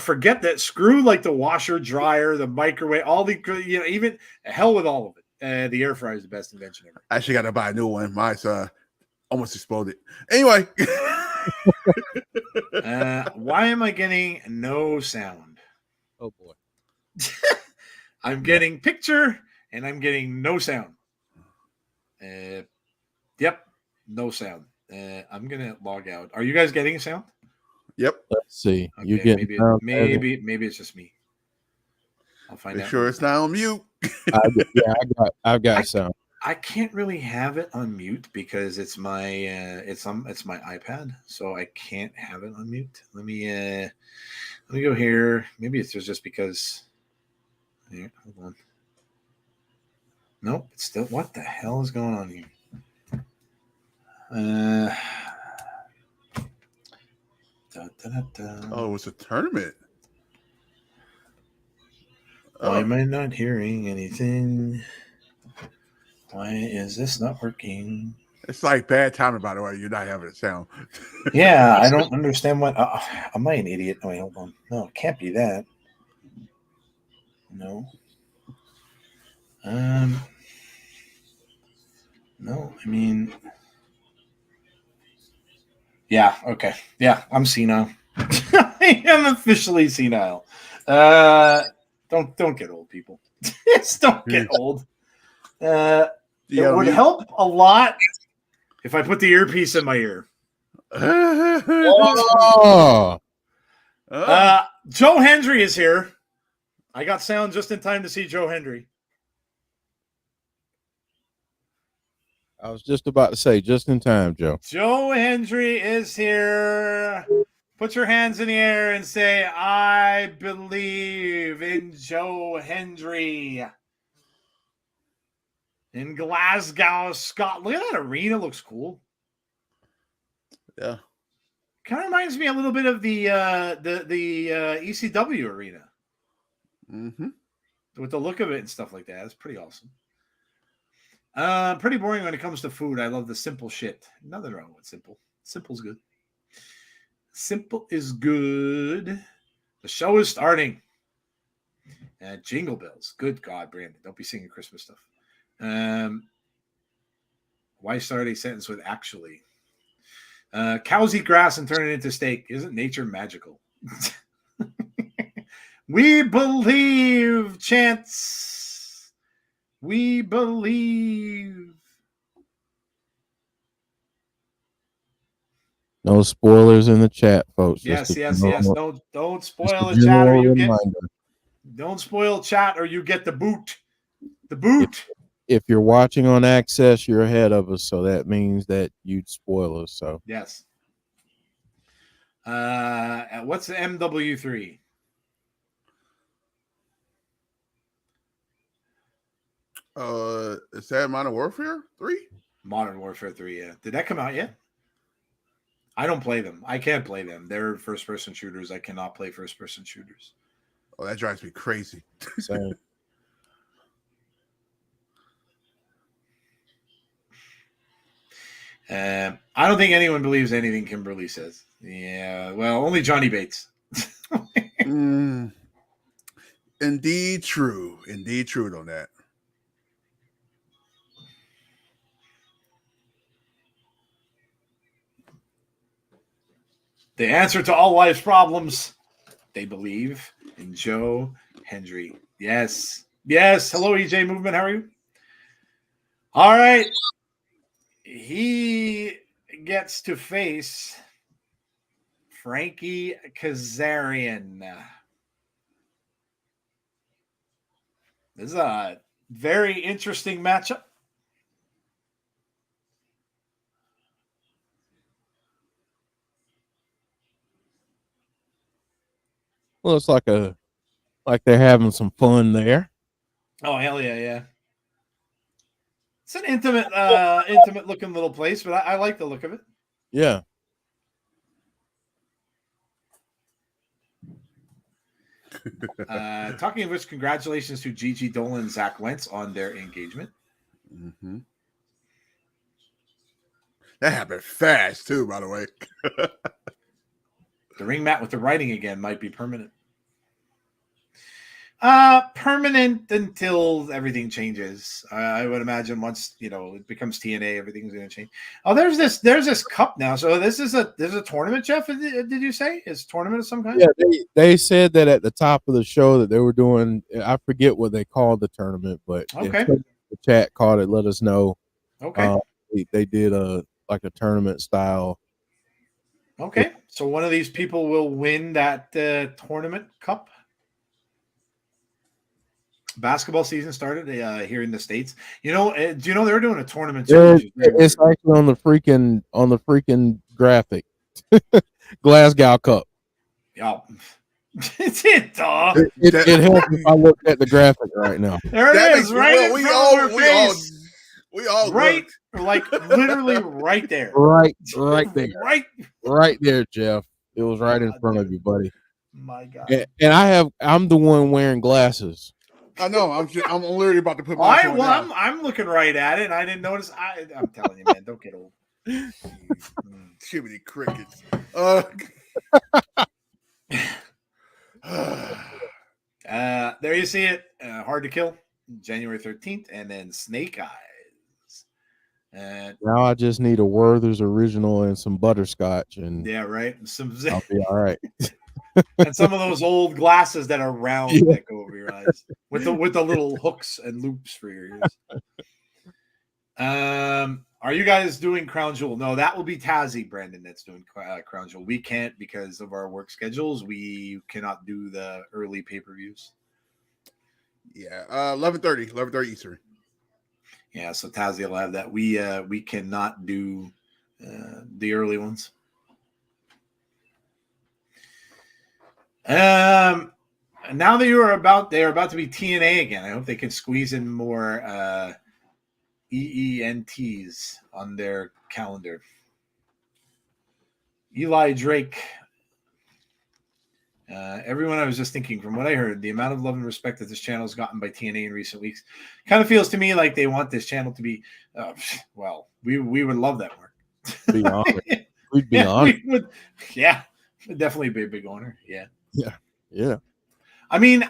forget that. Screw like the washer, dryer, the microwave, all the, even hell with all of it. The air fryer is the best invention ever. I actually got to buy a new one. Mine's almost exploded. Anyway. Why am I getting no sound? Oh, boy. I'm getting picture and I'm getting no sound. Yep, no sound. I'm gonna log out. Are you guys getting a sound? Yep. Let's see. Okay, You get maybe it's just me. I'll find out. Sure, it's not on mute. I've got sound. I can't really have it on mute because it's my it's my iPad, so I can't have it on mute. Let me go here. Maybe it's just because. Here, hold on. Nope, it's still. What the hell is going on here? Oh, it's a tournament. Why am I not hearing anything? Why is this not working? It's like bad timing, by the way. You're not having a sound. Yeah, I don't understand what. Am I an idiot? Oh, wait, hold on. No, it can't be that. No. No, I mean. Yeah, okay. Yeah, I'm senile. I am officially senile. Don't get old, people. Just don't get old. It would help a lot if I put the earpiece in my ear. Joe Hendry is here. I got sound just in time to see Joe Hendry. I was just about to say, just in time, Joe. Joe Hendry is here. Put your hands in the air and say, I believe in Joe Hendry. in Glasgow, Scotland. Look at that arena; looks cool. Yeah. Kind of reminds me a little bit of the ECW arena. Mm-hmm. With the look of it and stuff like that. It's pretty awesome. Pretty boring when it comes to food. I love the simple shit. Nothing wrong with simple. Simple's good. Simple is good. The show is starting. Jingle bells. Good God, Brandon. Don't be singing Christmas stuff. Why start a sentence with actually? Cows eat grass and turn it into steak. Isn't nature magical? We believe, chants. We believe. No spoilers in the chat, folks. Yes. Don't spoil the just a chat or general you get. reminder. Don't spoil chat or you get the boot. The boot. If you're watching on Access, you're ahead of us, so that means that you'd spoil us. So Yes. What's the MW3? Is that Modern Warfare 3? Modern Warfare 3, yeah. Did that come out yet? I don't play them. I can't play them. They're first-person shooters. I cannot play first-person shooters. Oh, that drives me crazy. same. I don't think anyone believes anything Kimberly says. Yeah, well, only Johnny Bates. Indeed true. Indeed true on that. The answer to all life's problems, they believe in Joe Hendry. Yes. Yes. Hello, EJ Movement. How are you? All right. He gets to face Frankie Kazarian. This is a very interesting matchup. Well, it's like they're having some fun there. Oh, hell yeah, yeah. It's an intimate looking little place, but I like the look of it. Yeah. Talking of which, congratulations to Gigi Dolan and Zach Wentz on their engagement. Mm-hmm. That happened fast, too, by the way. The ring mat with the writing again might be permanent. Permanent until everything changes. I would imagine once it becomes TNA, everything's going to change. Oh, there's this cup now. So there's a tournament, Jeff. Did you say it's a tournament of some kind? Yeah, they said that at the top of the show that they were doing. I forget what they called the tournament, but okay, the chat called it. Let us know. Okay, they did a tournament style. Okay, so one of these people will win that tournament cup. Basketball season started here in the States. Do you know they're doing a tournament? It's actually on the freaking graphic. Glasgow Cup. Oh, it's it, dog. It helps if I look at the graphic right now. There it is, right? We all right, like literally right there. Right there. Right there, Jeff. It was right in front of you, buddy. My God. And I'm the one wearing glasses. I know. I'm literally about to put my. I'm looking right at it, and I didn't notice. I'm telling you, man, don't get old. Jiminy crickets. There you see it. Hard to Kill, January 13th, and then Snake Eyes. Now I just need a Werther's original and some butterscotch, and yeah, right. I'll be all right. And some of those old glasses that are round that go over your eyes with the little hooks and loops for your ears. Are you guys doing Crown Jewel? No, that will be Tazzy, Brandon, that's doing Crown Jewel. We can't because of our work schedules. We cannot do the early pay-per-views. Yeah, 11:30 Eastern. Yeah, so Tazzy will have that. We cannot do the early ones. Now that they're about to be TNA again, I hope they can squeeze in more EENTs on their calendar. Eli Drake. Everyone, I was just thinking, from what I heard, the amount of love and respect that this channel has gotten by TNA in recent weeks kind of feels to me like they want this channel to be, well, we would love that, Mark. Be honored. We'd be honored. We would, yeah, definitely be a big honor. Yeah. Yeah. I mean,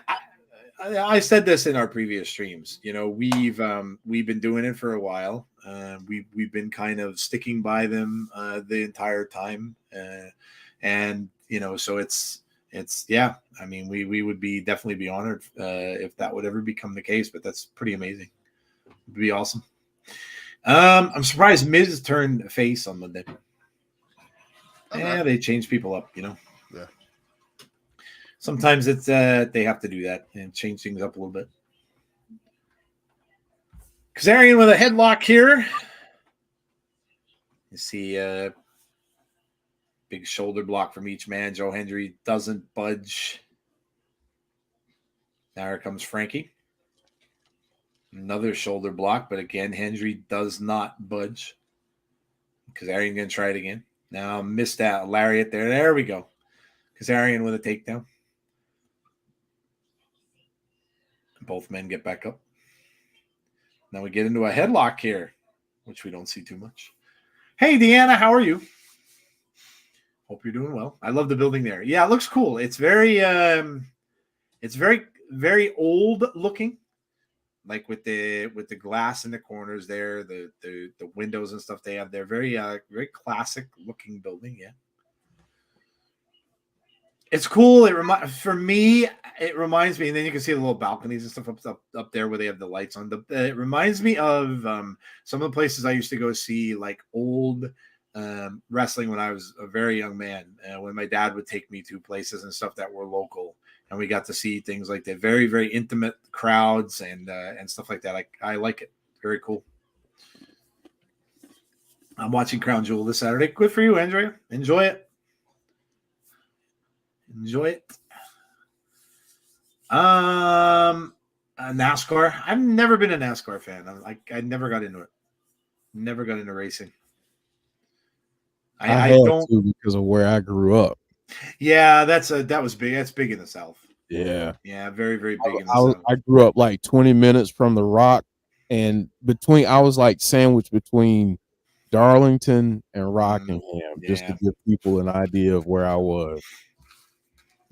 I said this in our previous streams. You know, we've been doing it for a while. We've been kind of sticking by them the entire time, and you know, so it's yeah. I mean, we would definitely be honored if that would ever become the case. But that's pretty amazing. It'd be awesome. I'm surprised Miz turned face on Monday. Okay. Yeah, they change people up, you know. Yeah. Sometimes it's they have to do that and change things up a little bit. Kazarian with a headlock here. You see big shoulder block from each man. Joe Hendry doesn't budge. Now here comes Frankie. Another shoulder block, but again, Hendry does not budge. Kazarian going to try it again. Now missed that lariat there. There we go. Kazarian with a takedown. Both men get back up. Now we get into a headlock here, which we don't see too much. Hey, Deonna, how are you? Hope you're doing well. I love the building there. Yeah, it looks cool. It's very very old looking, like with the glass in the corners there, the windows and stuff they have. They're very classic looking building. Yeah. It's cool. For me, it reminds me, and then you can see the little balconies and stuff up there where they have the lights on. It reminds me of some of the places I used to go see, like old wrestling when I was a very young man. When my dad would take me to places and stuff that were local, and we got to see things like that. Very, very intimate crowds and stuff like that. I like it. Very cool. I'm watching Crown Jewel this Saturday. Good for you, Andrea. Enjoy it. Enjoy it. NASCAR. I've never been a NASCAR fan. I never got into it. Never got into racing. I don't because of where I grew up. Yeah, that was big. That's big in the South. Yeah. Yeah, very, very big in the South. I grew up like 20 minutes from the Rock, and I was like sandwiched between Darlington and Rockingham, just to give people an idea of where I was.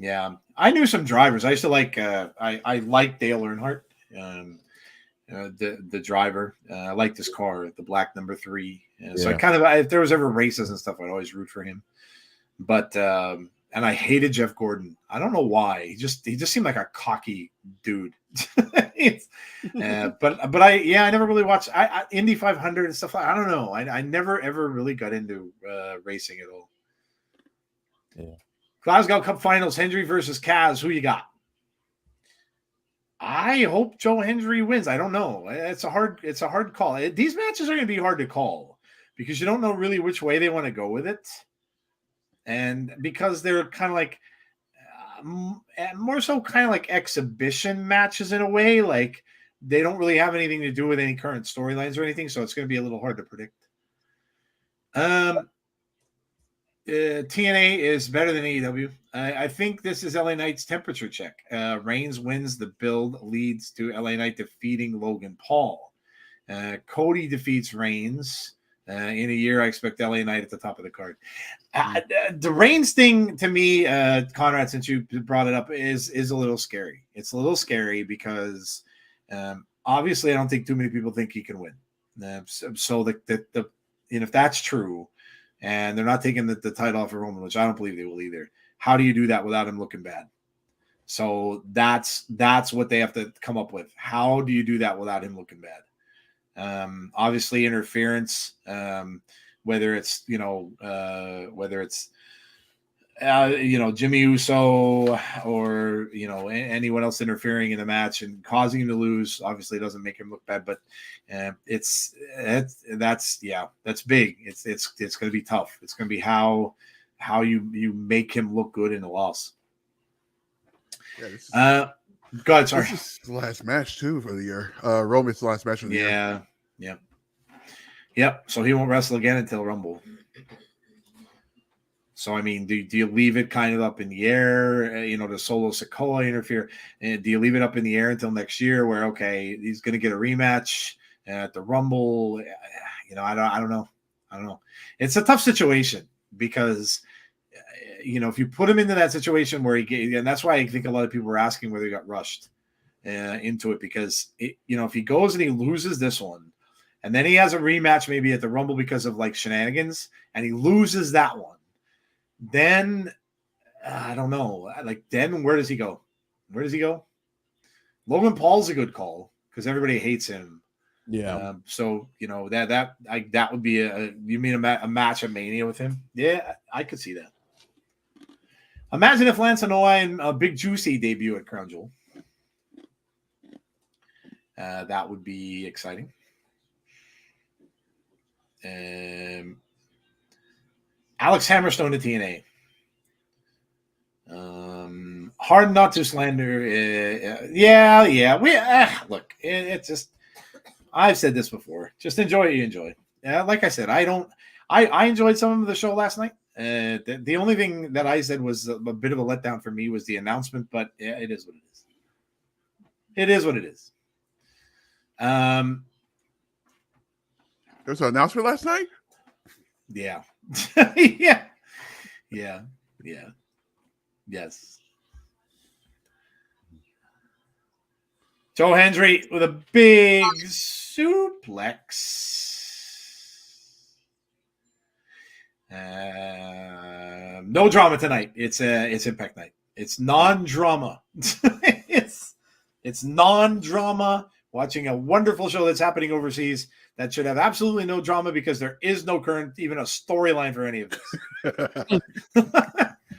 Yeah, I knew some drivers. I used to like. I liked Dale Earnhardt, the driver. I liked his car, the black number 3. So I kind of, if there was ever races and stuff, I'd always root for him. But and I hated Jeff Gordon. I don't know why. He just seemed like a cocky dude. But I never really watched Indy 500 and stuff. I don't know. I never ever really got into racing at all. Yeah. Glasgow Cup Finals, Hendry versus Kaz. Who you got? I hope Joe Hendry wins. I don't know. It's a hard call. These matches are going to be hard to call because you don't know really which way they want to go with it. And because they're kind of like more so kind of like exhibition matches in a way, like they don't really have anything to do with any current storylines or anything. So it's going to be a little hard to predict. TNA is better than AEW. I think this is LA Knight's temperature check. Reigns wins. The build leads to LA Knight defeating Logan Paul. Cody defeats Reigns. In a year, I expect LA Knight at the top of the card. The Reigns thing to me, Conrad, since you brought it up, is a little scary. It's a little scary because obviously I don't think too many people think he can win. So if that's true, and they're not taking the title off of Roman, which I don't believe they will either. How do you do that without him looking bad? So that's what they have to come up with. How do you do that without him looking bad? Obviously interference, whether it's Jimmy Uso or anyone else interfering in the match and causing him to lose, obviously doesn't make him look bad, but that's big. It's going to be tough. It's going to be how you make him look good in the loss. Go ahead, sorry. This is the last match too for the year. Roman's the last match of the year. Yeah. Yep. So he won't wrestle again until Rumble. So, I mean, do you leave it kind of up in the air, does Solo Sikoa interfere? And do you leave it up in the air until next year where, okay, he's going to get a rematch at the Rumble? I don't know. I don't know. It's a tough situation because, if you put him into that situation where and that's why I think a lot of people were asking whether he got rushed into it because, if he goes and he loses this one and then he has a rematch maybe at the Rumble because of like shenanigans and he loses that one, then I don't know. Like, then where does he go? Where does he go? Logan Paul's a good call because everybody hates him. Yeah. So that would be you mean a match at Mania with him? Yeah, I could see that. Imagine if Lance Anoa'i and a Big Juicy debut at Crown Jewel. That would be exciting. Alex Hammerstone to TNA. Hard not to slander. Look, it's just. I've said this before. Just enjoy what you enjoy. Like I said, I enjoyed some of the show last night. The only thing that I said was a bit of a letdown for me was the announcement, but it is what it is. It is what it is. There was an announcement last night? Yeah. Yeah. Yes. Joe Hendry with a big suplex. No drama tonight. It's Impact night. It's non-drama. it's non-drama. Watching a wonderful show that's happening overseas that should have absolutely no drama because there is no current even a storyline for any of this.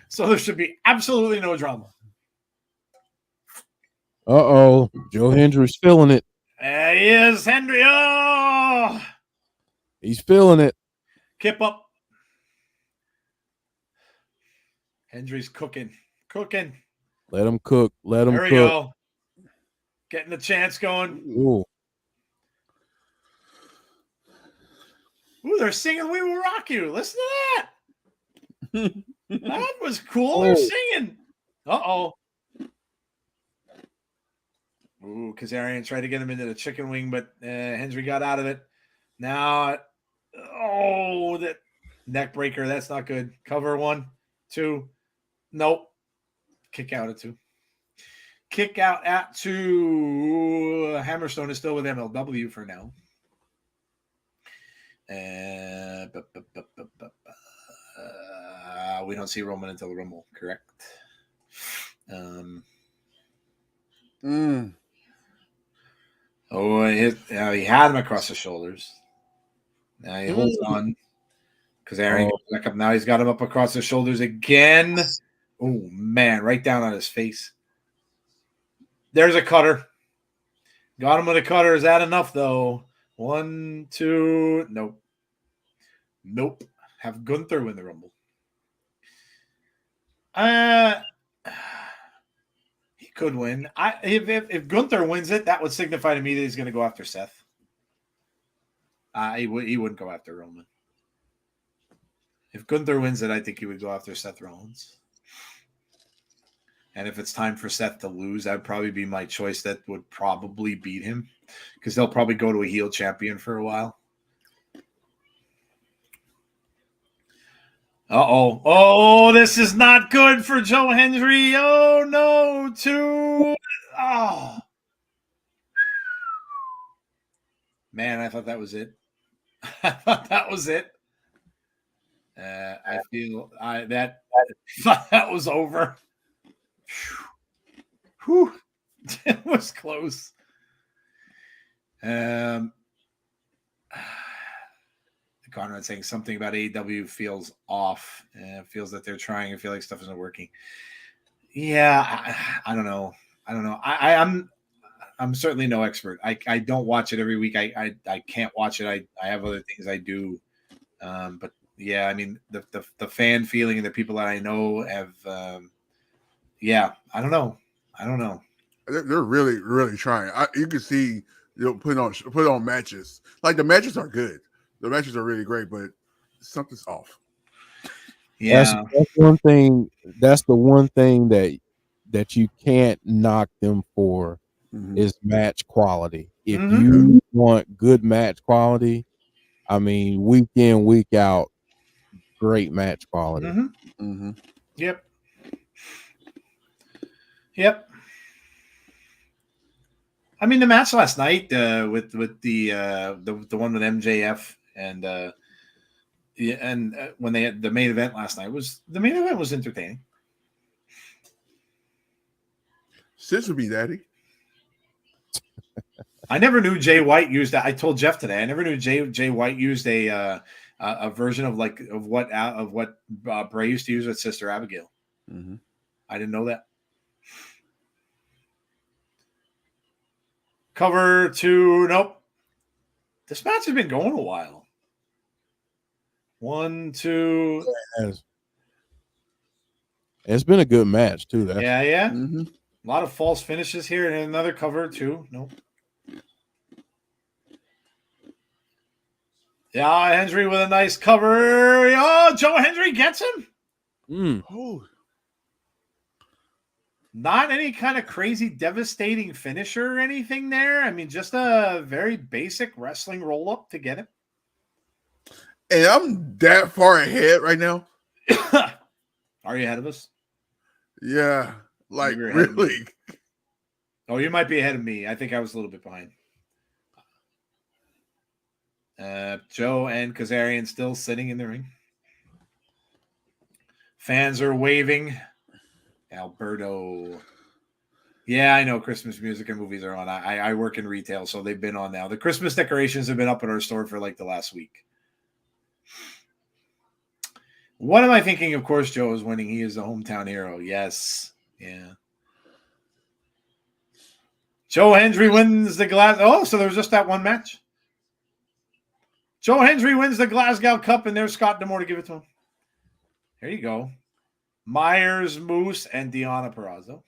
So there should be absolutely no drama. Uh-oh. Joe Hendry's feeling it. There he is, Hendry. Oh! He's feeling it. Kip up. Hendry's cooking. Let him cook. Let him cook. There we go. Getting the chance going. Ooh. Ooh, they're singing We Will Rock You. Listen to that. That was cool. They're singing. Uh-oh. Ooh, Kazarian tried to get him into the chicken wing, but Hendry got out of it. Now, that neck breaker. That's not good. Cover 1, 2. Nope. Kick out at 2. Kick out at 2. Hammerstone is still with MLW for now. We don't see Roman until the Rumble, correct? Oh, he had him across the shoulders. Now he holds on. Kazarian goes back up. Now he's got him up across the shoulders again. Oh, man, right down on his face. There's a cutter. Got him with a cutter. Is that enough, though? 1, 2. Nope. Have Gunther win the Rumble. He could win. If Gunther wins it, that would signify to me that he's going to go after Seth. He wouldn't go after Roman. If Gunther wins it, I think he would go after Seth Rollins. And if it's time for Seth to lose, that would probably be my choice. That would probably beat him because they'll probably go to a heel champion for a while. Uh-oh. Oh, this is not good for Joe Hendry. Oh, no. 2. Oh. Man, I thought that was it. I feel that thought that was over. Whew. It was close. Conrad saying something about AEW feels off. Feels that they're trying. I feel like stuff isn't working. Yeah, I don't know. I'm certainly no expert. I don't watch it every week. I can't watch it. I have other things I do. But yeah, I mean the fan feeling and the people that I know have. Yeah, I don't know. They're really, really trying. You can see put on matches. Like the matches are good. The matches are really great, but something's off. Yeah. That's one thing. That's the one thing that you can't knock them for is match quality. If you want good match quality, I mean, week in, week out, great match quality. Yep. Yep. I mean, the match last night with the one with MJF and when they had the main event last night was entertaining. Scissor me, daddy. I never knew Jay White used that. I told Jeff today. I never knew Jay White used a version of what Bray used to use with Sister Abigail. I didn't know that. Cover 2. Nope. This match has been going a while. 1, 2. It's been a good match too. Yeah. A lot of false finishes here, and another cover 2. Nope. Yeah, Hendry with a nice cover. Oh, Joe Hendry gets him. Oh. Not any kind of crazy, devastating finisher or anything there. I mean, just a very basic wrestling roll-up to get him. And I'm that far ahead right now. Are you ahead of us? Yeah. Like, really? Oh, you might be ahead of me. I think I was a little bit behind. Joe and Kazarian still sitting in the ring. Fans are waving. Alberto. Yeah, I know Christmas music and movies are on. I work in retail, so they've been on now. The Christmas decorations have been up in our store for like the last week. What am I thinking? Of course, Joe is winning. He is the hometown hero. Yes. Yeah. Joe Hendry wins the Oh, so there was just that one match. Joe Hendry wins the Glasgow Cup, and there's Scott D'Amore to give it to him. There you go. Myers, Moose, and Deonna Purrazzo.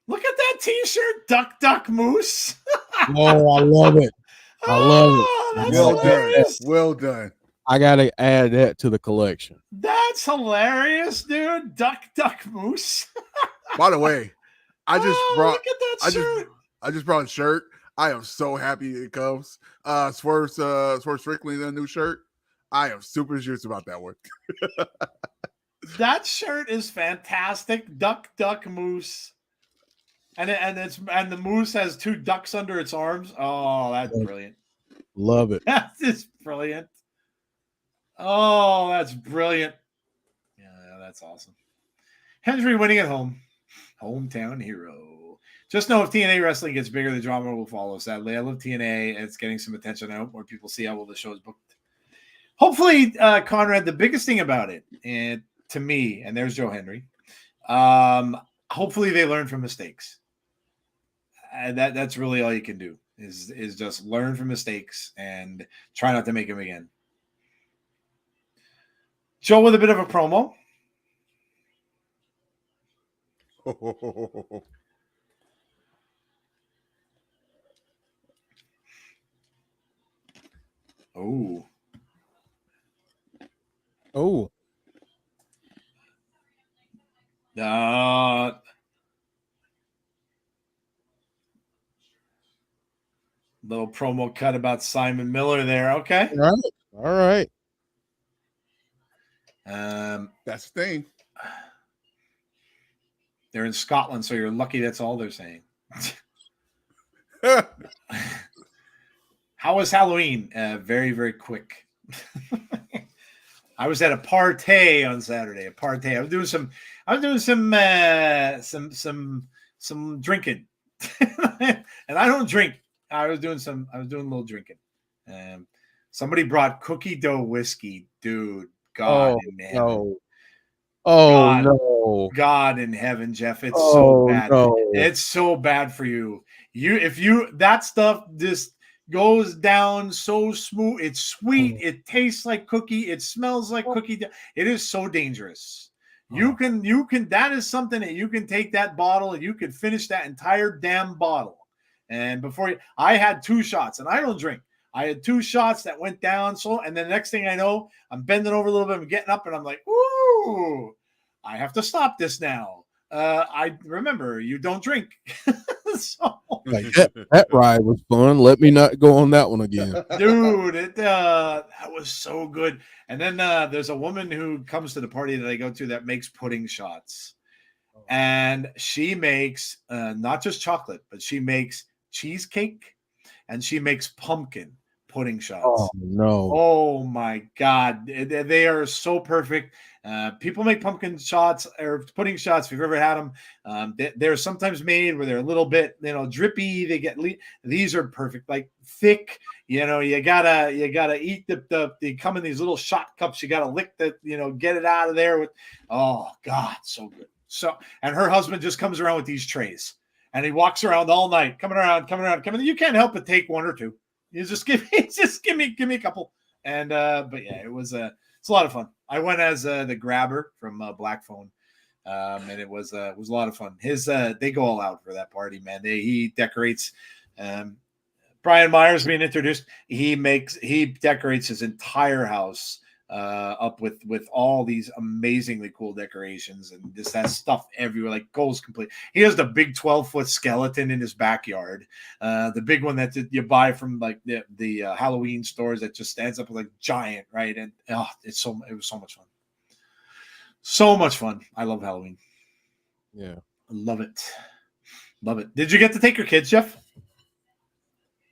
Look at that T-shirt, Duck Duck Moose. Oh, I love it. I love it. That's Well hilarious. done. Well done. I gotta add that to the collection. That's hilarious, dude. Duck Duck Moose. By the way, I just brought. Look at that shirt. I just brought a shirt. I am so happy it comes. Swerve Strickland, a new shirt. I am super juiced about that one. That shirt is fantastic. Duck Duck Moose. And the moose has 2 ducks under its arms. Oh, that's brilliant. Love it. That is brilliant. Oh, that's brilliant. Yeah, that's awesome. Hendry winning at home. Hometown hero. Just know if TNA wrestling gets bigger, the drama will follow. Sadly, I love TNA. It's getting some attention. I hope more people see how well the show is booked. Hopefully, Conrad, the biggest thing about it, and to me, and there's Joe Hendry, hopefully they learn from mistakes. And that's really all you can do is just learn from mistakes and try not to make them again. Joe with a bit of a promo. Oh. Little promo cut about Simon Miller there. Okay. All right. That's the thing. They're in Scotland, so you're lucky that's all they're saying. How was Halloween? Very, very quick. I was at a party on Saturday. A party. I was doing some drinking. And I don't drink. I was doing a little drinking. Somebody brought cookie dough whiskey, dude. God in heaven. No. God in heaven, Jeff. It's so bad. No. It's so bad for you. That stuff just goes down so smooth. It's sweet. It tastes like cookie. It smells like cookie. It is so dangerous. You can that is something that you can take that bottle and you can finish that entire damn bottle. And I had 2 shots, and I don't drink. I had 2 shots that went down. So, and then the next thing I know, I'm bending over a little bit, I'm getting up, and I'm like, ooh, I have to stop this now. I remember you don't drink. So, like that ride was fun. Let me not go on that one again. Dude, that was so good. And then there's a woman who comes to the party that I go to that makes pudding shots. And she makes not just chocolate, but she makes cheesecake and she makes pumpkin pudding shots. Oh no! Oh my God, they are so perfect. People make pumpkin shots or pudding shots. If you've ever had them, they're sometimes made where they're a little bit, drippy. They get these are perfect, like thick. You gotta eat they come in these little shot cups. You gotta lick get it out of there with. Oh God, so good. So, and her husband just comes around with these trays, and he walks around all night, coming around. You can't help but take 1 or 2. You just give me a couple. And but yeah, it's a lot of fun. I went as the grabber from Black Phone, and it was a lot of fun. They go all out for that party, man. He decorates. Brian Myers being introduced. He decorates his entire house up with all these amazingly cool decorations, and just has stuff everywhere, like goes complete. He has the big 12-foot skeleton in his backyard, the big one that you buy from like the Halloween stores that just stands up like giant, right? And it was so much fun. I love Halloween. Yeah, love it. Did you get to take your kids, Jeff?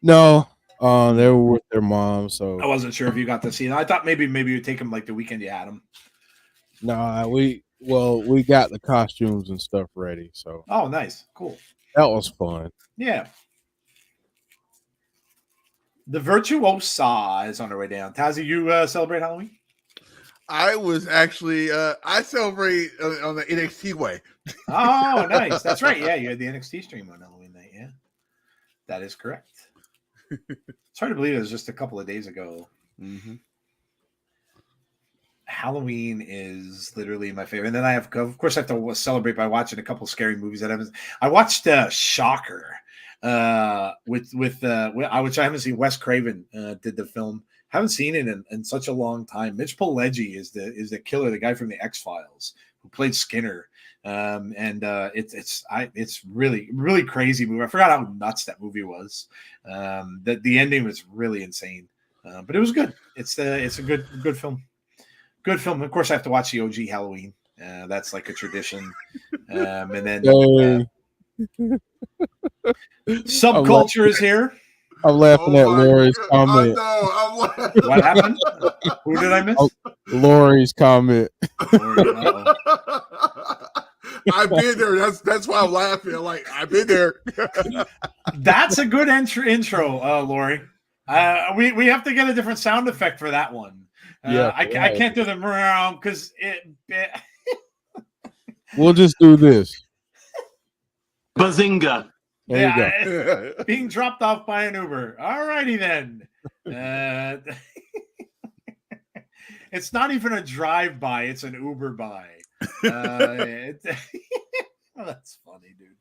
No. They were with their mom, so I wasn't sure if you got to see them. I thought maybe you'd take them like the weekend you had them. Nah, we got the costumes and stuff ready, so. Oh, nice, cool. That was fun. Yeah. The Virtuosa is on her way down. Tazzy, you celebrate Halloween? I was actually I celebrate on the NXT way. Oh, nice. That's right. Yeah, you had the NXT stream on Halloween night. Yeah, that is correct. It's hard to believe it was just a couple of days ago. Mm-hmm. Halloween is literally my favorite. And then I have to celebrate by watching a couple of scary movies that I watched Shocker which I haven't seen. Wes Craven did the film. Haven't seen it in such a long time. Mitch Pileggi is the killer, the guy from the X-Files who played Skinner. It's really, really crazy movie. I forgot how nuts that movie was. The ending was really insane, but it was good. It's a good film. Good film. Of course, I have to watch the OG Halloween. That's like a tradition. And then Subculture is here. I'm laughing at Lori's comment. What happened? Who did I miss? Lori's comment. I've been there. That's why I'm laughing. Like, I've been there. That's a good intro, Lori. We have to get a different sound effect for that one. I can't do the because it. We'll just do this. Bazinga. There you go. Being dropped off by an Uber. All righty then. It's not even a drive-by. It's an Uber by. That's funny, dude.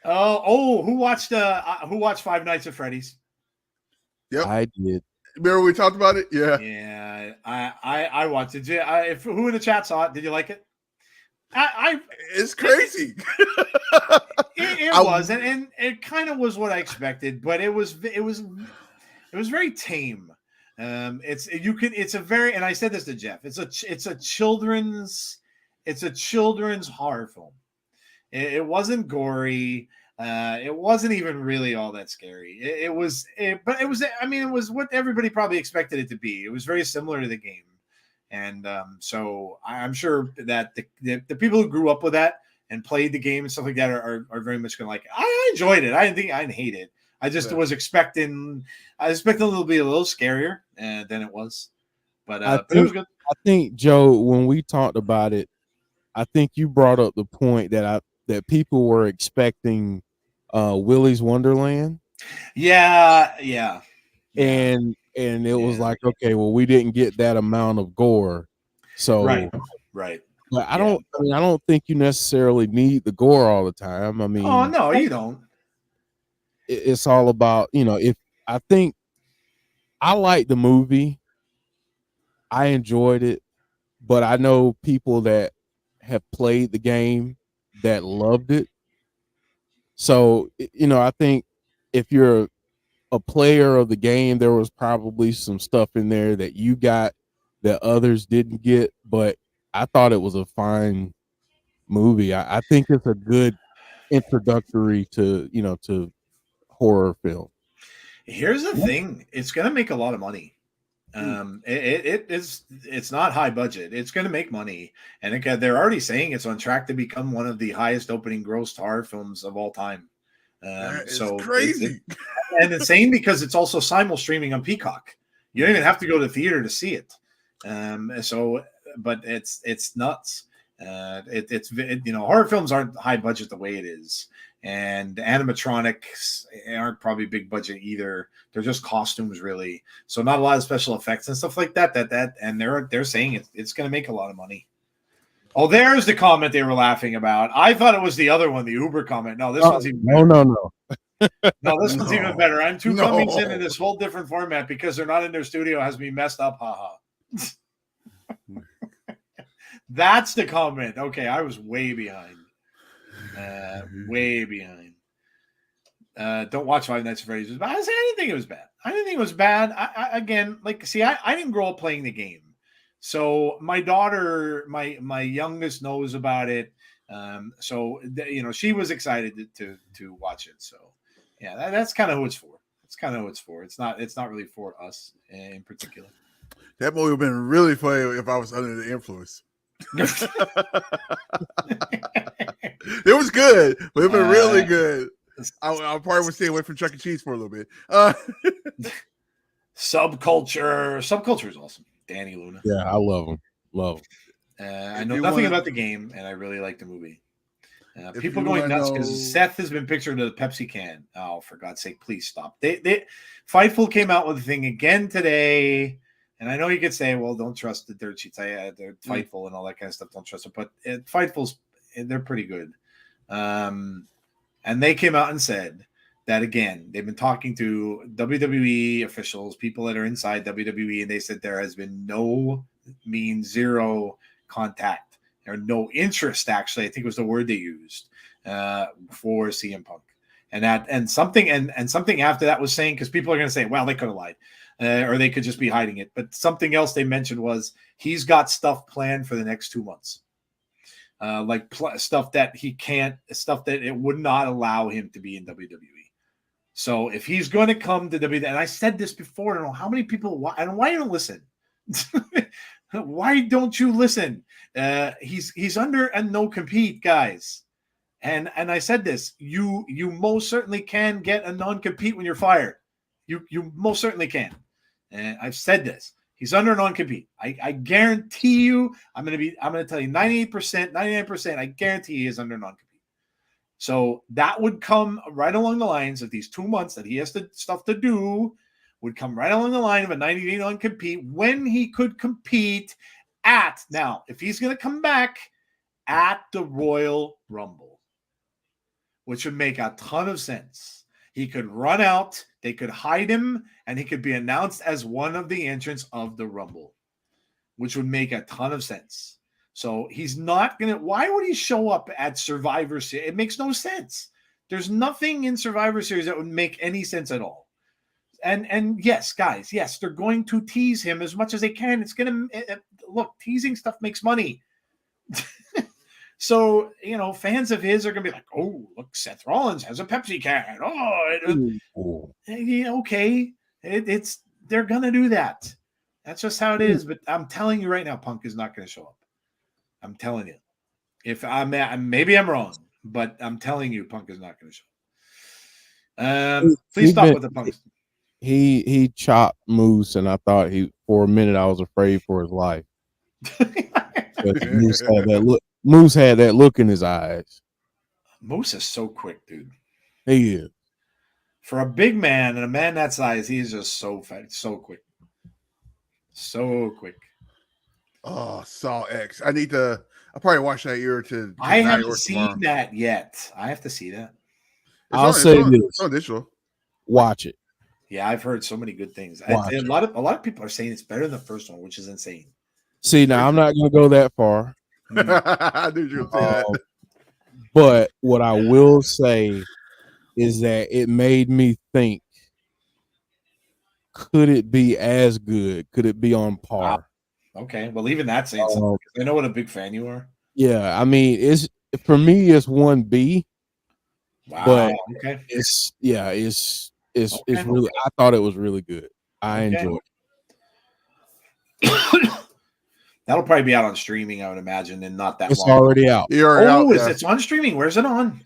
Who watched Five Nights at Freddy's? Yep, I did. Remember we talked about it? Yeah. I watched it. Who in the chat saw it? Did you like it? It's crazy. It was, and it kind of was what I expected, but it was very tame. It's a very, and I said this to Jeff. It's a children's horror film. It wasn't gory. It wasn't even really all that scary. It was what everybody probably expected it to be. It was very similar to the game. And so I'm sure that the people who grew up with that and played the game and stuff like that are very much going to like it. I enjoyed it. I didn't hate it. I just was expecting a little scarier than it was. But it was good. I think, Joe, when we talked about it, I think you brought up the point that people were expecting Willy's Wonderland. Yeah. And it was like, okay, well, we didn't get that amount of gore. So right. But I don't think you necessarily need the gore all the time. I mean, Oh no, you don't. It's all about, if I think I like the movie, I enjoyed it, but I know people that have played the game that loved it. So, I think if you're a player of the game, there was probably some stuff in there that you got that others didn't get, but I thought it was a fine movie. I think it's a good introductory to horror film. Here's the thing: it's going to make a lot of money. It's not high budget. It's going to make money, and again, they're already saying it's on track to become one of the highest opening gross horror films of all time. So crazy and insane because it's also simul streaming on Peacock. You don't even have to go to the theater to see it. But it's nuts. Horror films aren't high budget the way it is, and animatronics aren't probably big budget either. They're just costumes, really. So not a lot of special effects and stuff like that. And they're saying it's going to make a lot of money. Oh, there's the comment they were laughing about. I thought it was the other one, the Uber comment. No, this one's even better. No. No, this one's even better. I'm two comings into this whole different format because they're not in their studio has me messed up. Haha. That's the comment. Okay, I was way behind. Way behind. Don't watch Five Nights at Freddy's. I didn't think it was bad. I didn't grow up playing the game. So my daughter, my youngest knows about it. She was excited to watch it. So yeah, that's kind of who it's for. It's not really for us in particular. That movie would have been really funny if I was under the influence. It was good, but it would been really good. I probably would stay away from Chuck E. Cheese for a little bit. Subculture is awesome. Danny Luna. Yeah, I love him. I know nothing about the game, and I really like the movie. People going nuts because Seth has been pictured with a Pepsi can. Oh, for God's sake, please stop. Fightful came out with a thing again today, and I know you could say, well, don't trust the dirt sheets. They're Fightful and all that kind of stuff. Don't trust it, but Fightful's, they're pretty good. And they came out and said that, again, they've been talking to WWE officials, people that are inside WWE, and they said there has been zero contact or no interest, actually, I think was the word they used, for CM Punk. And something after that was saying, because people are going to say, well, they could have lied, or they could just be hiding it. But something else they mentioned was he's got stuff planned for the next 2 months. Stuff that it would not allow him to be in WWE. So if he's going to come to WWE, and I said this before, I don't know how many people, why you don't listen? Why don't you listen? He's under a no compete, guys. And I said this, you most certainly can get a non-compete when you're fired. You most certainly can. And I've said this. He's under non-compete. I guarantee you, I'm going to tell you 98%, 99%, I guarantee he is under non-compete. So that would come right along the lines of these 2 months that he has stuff to do, would come right along the line of a 90-day non-compete when he could compete now, if he's going to come back at the Royal Rumble, which would make a ton of sense. He could run out, they could hide him, and he could be announced as one of the entrants of the Rumble, which would make a ton of sense. So he's not going to, why would he show up at Survivor Series? It makes no sense. There's nothing in Survivor Series that would make any sense at all. And yes, guys, yes, they're going to tease him as much as they can. It's going to, look, teasing stuff makes money. So, fans of his are going to be like, oh, look, Seth Rollins has a Pepsi can. Okay. They're going to do that. That's just how it is. But I'm telling you right now, Punk is not going to show up. I'm telling you. Maybe I'm wrong, but I'm telling you, Punk is not going to show up. Please stop with the Punk. He chopped Moose, and I thought for a minute I was afraid for his life. Moose had that look in his eyes. Moose is so quick, dude. He is. For a big man and a man that size, he's just so fast, so quick. So quick. Oh, Saw X. I need to. I'll probably watch that year to. I haven't seen that yet. I have to see that. I'll say this. It's on digital. Watch it. Yeah, I've heard so many good things. A lot of people are saying it's better than the first one, which is insane. See, now I'm not going to go that far. I knew you were going to say that. But what I will say is that it made me think, could it be as good? Could it be on par? Okay, well, even that's saying something. I know what a big fan you are. Yeah, I mean, it's for me, it's 1B. Wow. But okay. It's really. I thought it was really good. I enjoyed it. That'll probably be out on streaming, I would imagine, and not that. It's long. already out. It's on streaming. Where's it on?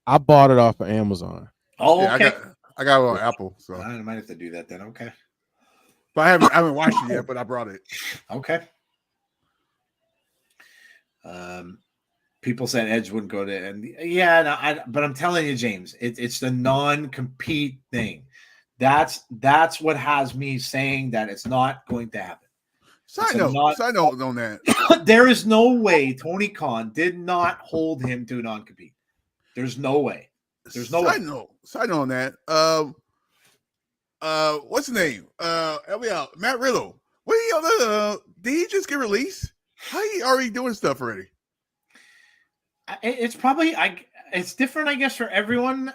I bought it off of Amazon. Oh, okay. Yeah, I got it on Apple, so I might have to do that then. Okay. But I haven't watched it yet, but I brought it. Okay. People said Edge wouldn't go to, and but I'm telling you, James, it's the non-compete thing. That's what has me saying that it's not going to happen. Side note on that. There is no way Tony Khan did not hold him to non-compete. There's no way. There's no way. Side note on that. What's his name? Help me out. Matt Riddle. Did he just get released? How he already doing stuff already? It's probably it's different, I guess, for everyone.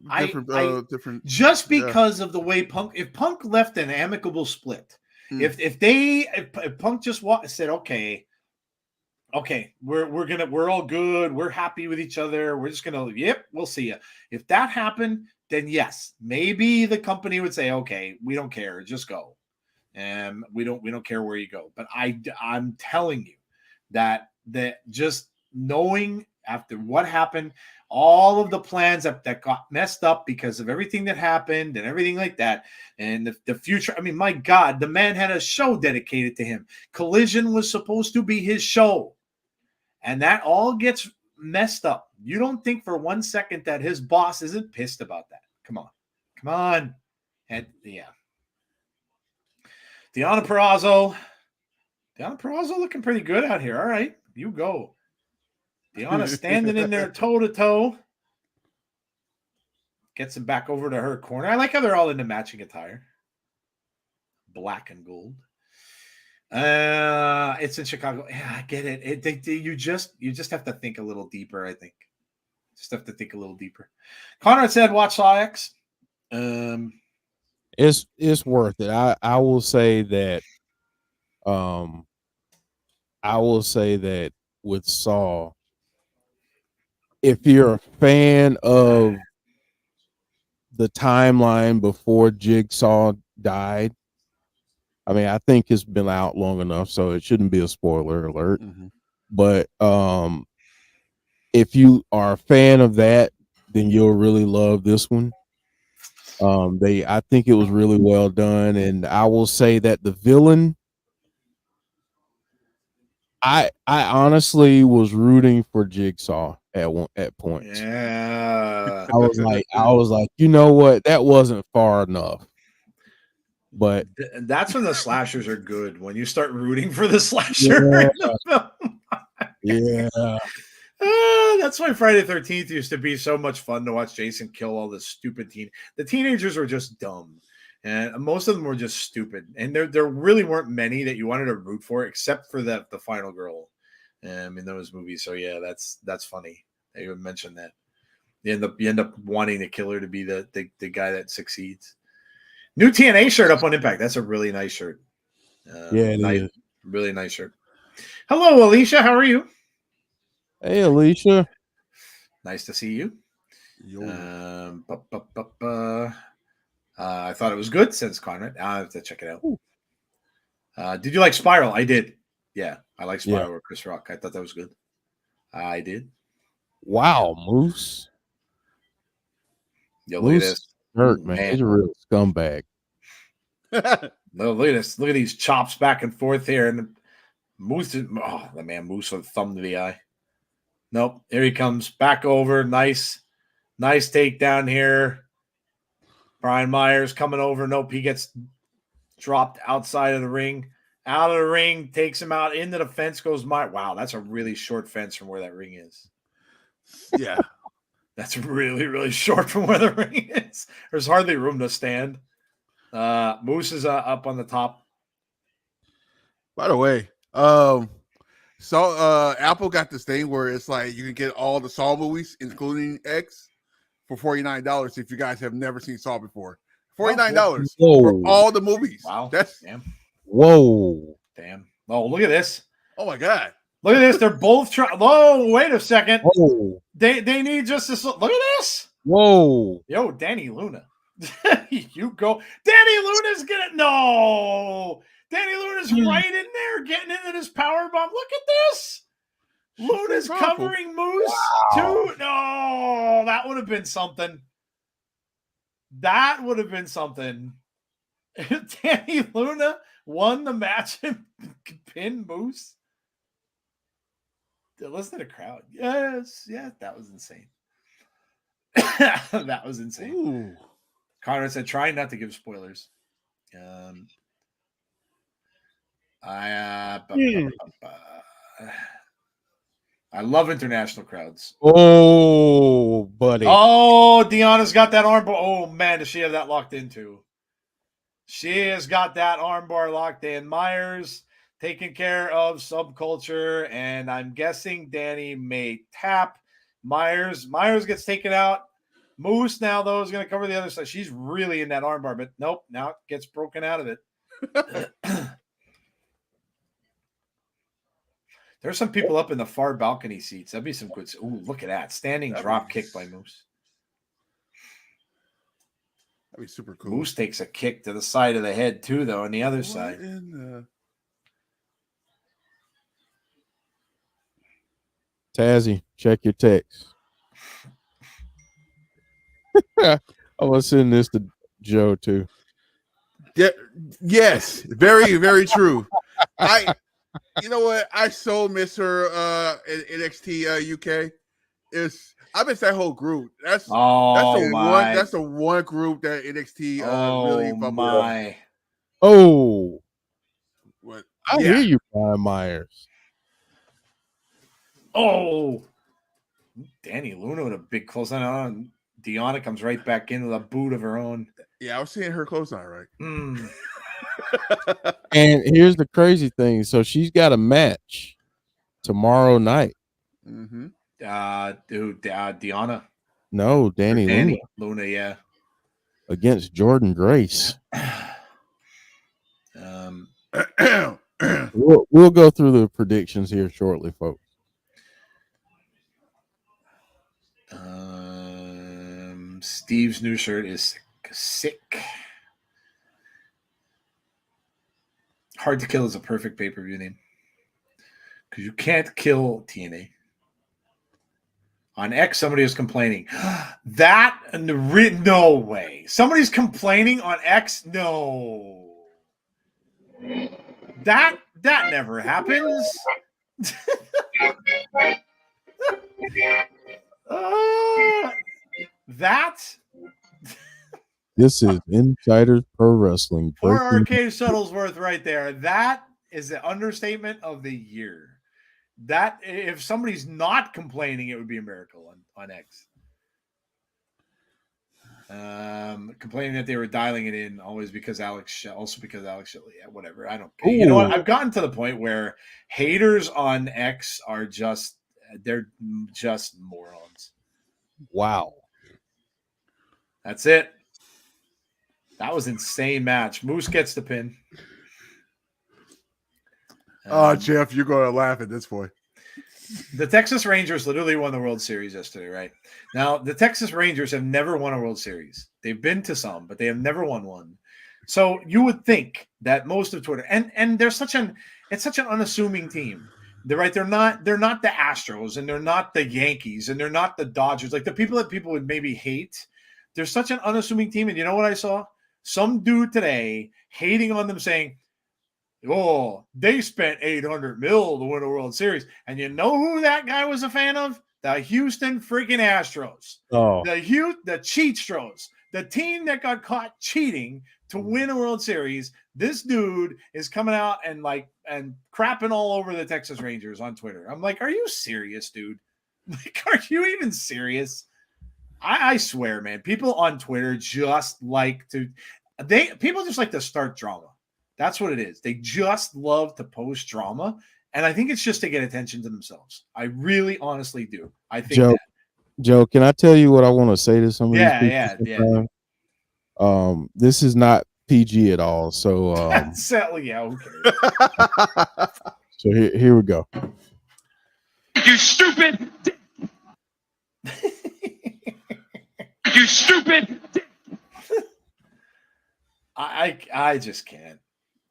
Different. Just because of the way Punk, if Punk left an amicable split, if Punk just said, okay, we're all good, we're happy with each other, we're just gonna, we'll see you. If that happened, then yes, maybe the company would say, okay, we don't care, just go, and we don't care where you go. But I'm telling you that just knowing after what happened, all of the plans that got messed up because of everything that happened and everything like that, and the future. I mean, my God, the man had a show dedicated to him. Collision was supposed to be his show, and that all gets messed up. You don't think for 1 second that his boss isn't pissed about that? Come on. And Deonna Purrazzo looking pretty good out here. All right, you go. Deonna standing in there toe-to-toe. Gets him back over to her corner. I like how they're all in the matching attire. Black and gold. It's in Chicago. Yeah, I get it. You just have to think a little deeper, I think. Just have to think a little deeper. Conrad said, watch Saw X. It's worth it. I will say that with Saw, if you're a fan of the timeline before Jigsaw died, I mean, I think it's been out long enough, so it shouldn't be a spoiler alert. Mm-hmm. But if you are a fan of that, then you'll really love this one. I think it was really well done, and I will say that the villain, I honestly was rooting for Jigsaw at points. Yeah, I was like, you know what? That wasn't far enough. But that's when the slashers are good. When you start rooting for the slasher. Yeah. That's why Friday the 13th used to be so much fun to watch Jason kill all the stupid The teenagers were just dumb. And most of them were just stupid. And there really weren't many that you wanted to root for, except for the final girl in those movies. So yeah, that's funny that you would mention that. You end up wanting the killer to be the guy that succeeds. New TNA shirt up on Impact. That's a really nice shirt. Really nice shirt. Hello, Alicia. How are you? Hey, Alicia. Nice to see you. I thought it was good since Conrad. I have to check it out. Did you like Spiral? I did. Yeah, I like Spiral with Chris Rock. I thought that was good. I did. Wow, Moose. Yo, look at this. Hurt, man. He's a real scumbag. Look at this. Look at these chops back and forth here. And Moose the man Moose with a thumb to the eye. Nope. Here he comes. Back over. Nice takedown here. Brian Myers coming over. Nope. He gets dropped outside of the ring. Out of the ring, takes him out into the fence, goes wow, that's a really short fence from where that ring is. Yeah. That's really, really short from where the ring is. There's hardly room to stand. Moose is up on the top. By the way, Apple got this thing where it's like you can get all the Saw movies, including X, for $49 if you guys have never seen Saw before. $49 for all the movies. Wow. That's damn. Whoa. Damn. Oh, look at this. Oh my God. Look at this. They're both trying. Oh, wait a second. Whoa. They need just this. Look at this. Whoa. Yo, Danny Luna. You go. Danny Luna's getting no. Danny Luna's right in there getting into this power bomb. Look at this. Luna's covering Moose too. No, that would have been something. That would have been something. Danny Luna won the match and pinned Moose. Listen to the crowd. Yes, that was insane. That was insane. Ooh. Connor said, "Try not to give spoilers." I love international crowds. Oh, buddy. Oh, Deonna's got that armbar. Oh man, does she have that locked in too? She has got that armbar locked in. Myers taking care of Subculture, and I'm guessing Danny may tap. Myers gets taken out. Moose now, though, is going to cover the other side. She's really in that armbar, but nope, now it gets broken out of it. There's some people up in the far balcony seats. That'd be some good. Ooh, look at that. Standing drop kick by Moose. That'd be super cool. Moose takes a kick to the side of the head, too, though, on the other side. Tazzy, check your text. I was sending this to Joe too. Yeah, yes, very, very true. You know what? I so miss her in NXT UK. I miss that whole group. That's the one group that NXT really my. Oh, what? I hear you, Brian Myers. Oh, Danny Luna with a big close on. Deonna comes right back in with a boot of her own. Yeah, I was seeing her close on right. And here's the crazy thing. So she's got a match tomorrow night. Mm-hmm. Deonna. No, Danny Luna, yeah. Against Jordan Grace. We'll go through the predictions here shortly, folks. Steve's new shirt is sick. Hard to Kill is a perfect pay-per-view name because you can't kill TNA. On X, somebody was complaining. No way. Somebody's complaining on X? No. That never happens. This is Insiders Pro Wrestling. Poor Arcade Shuttlesworth right there. That is the understatement of the year. That if somebody's not complaining, it would be a miracle on X. Complaining that they were dialing it in always because Alex Shelley. Yeah, whatever. I don't care. You know what? I've gotten to the point where haters on X are just morons. Wow. That's it. That was an insane match. Moose gets the pin. Jeff, you're going to laugh at this point. The Texas Rangers literally won the World Series yesterday, right? Now, the Texas Rangers have never won a World Series. They've been to some, but they have never won one. So you would think that most of Twitter, and it's such an unassuming team. They're not the Astros, and they're not the Yankees, and they're not the Dodgers. Like the people that people would maybe hate. They're such an unassuming team. And you know what I saw? Some dude today hating on them saying, "Oh, they spent $800 million to win a World Series." And you know who that guy was a fan of? The Houston freaking Astros. Oh, the Cheatstros. the team that got caught cheating to win a World Series, this dude is coming out and crapping all over the Texas Rangers on Twitter. I'm like, are you serious, dude? Like, are you even serious? I swear, man, people on Twitter just like to start drama. That's what it is. They just love to post drama. And I think it's just to get attention to themselves. I really honestly do. I think Joe, can I tell you what I want to say to some of these people? Yeah. This is not PG at all. So yeah, okay. So here we go. You stupid. You stupid. I just can't.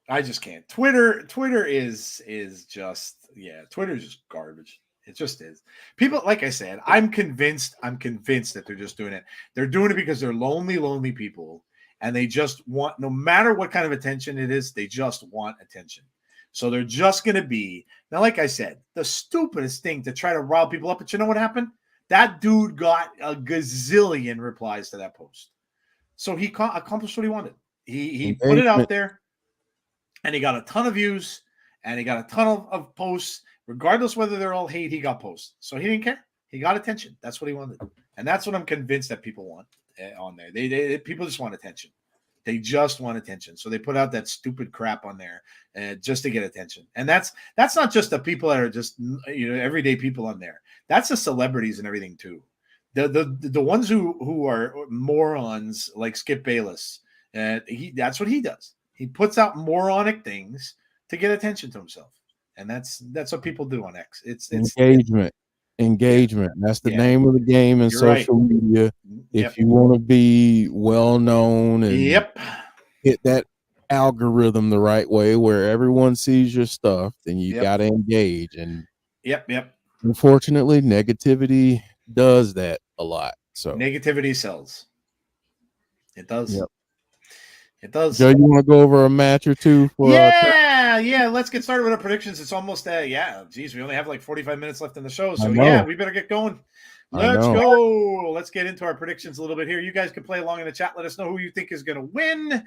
I just can't. Twitter is just, Twitter's just garbage. It just is. People, like I said, I'm convinced that they're just doing it. They're doing it because they're lonely people, and they just want, no matter what kind of attention it is, they just want attention. So they're just going to be, now, like I said, the stupidest thing to try to rile people up. But you know what happened? That dude got a gazillion replies to that post. So he accomplished what he wanted. He put it out there, and he got a ton of views, and he got a ton of posts. Regardless whether they're all hate, he got posts. So he didn't care. He got attention. That's what he wanted. And that's what I'm convinced that people want on there. People just want attention. They just want attention. So they put out that stupid crap on there just to get attention. And that's not just the people that are just, everyday people on there. That's the celebrities and everything too. The ones who are morons like Skip Bayless, that's what he does. He puts out moronic things to get attention to himself. And that's what people do on X. It's engagement. That's the name of the game in social media. If you want to be well known and hit that algorithm the right way where everyone sees your stuff, then you got to engage. And unfortunately, negativity does that a lot. So negativity sells. It does. Yep. It does. Joe, you want to go over a match or two? Let's get started with our predictions. It's almost we only have like 45 minutes left in the show, so we better get going. Let's go. Let's get into our predictions a little bit here. You guys can play along in the chat. Let us know who you think is going to win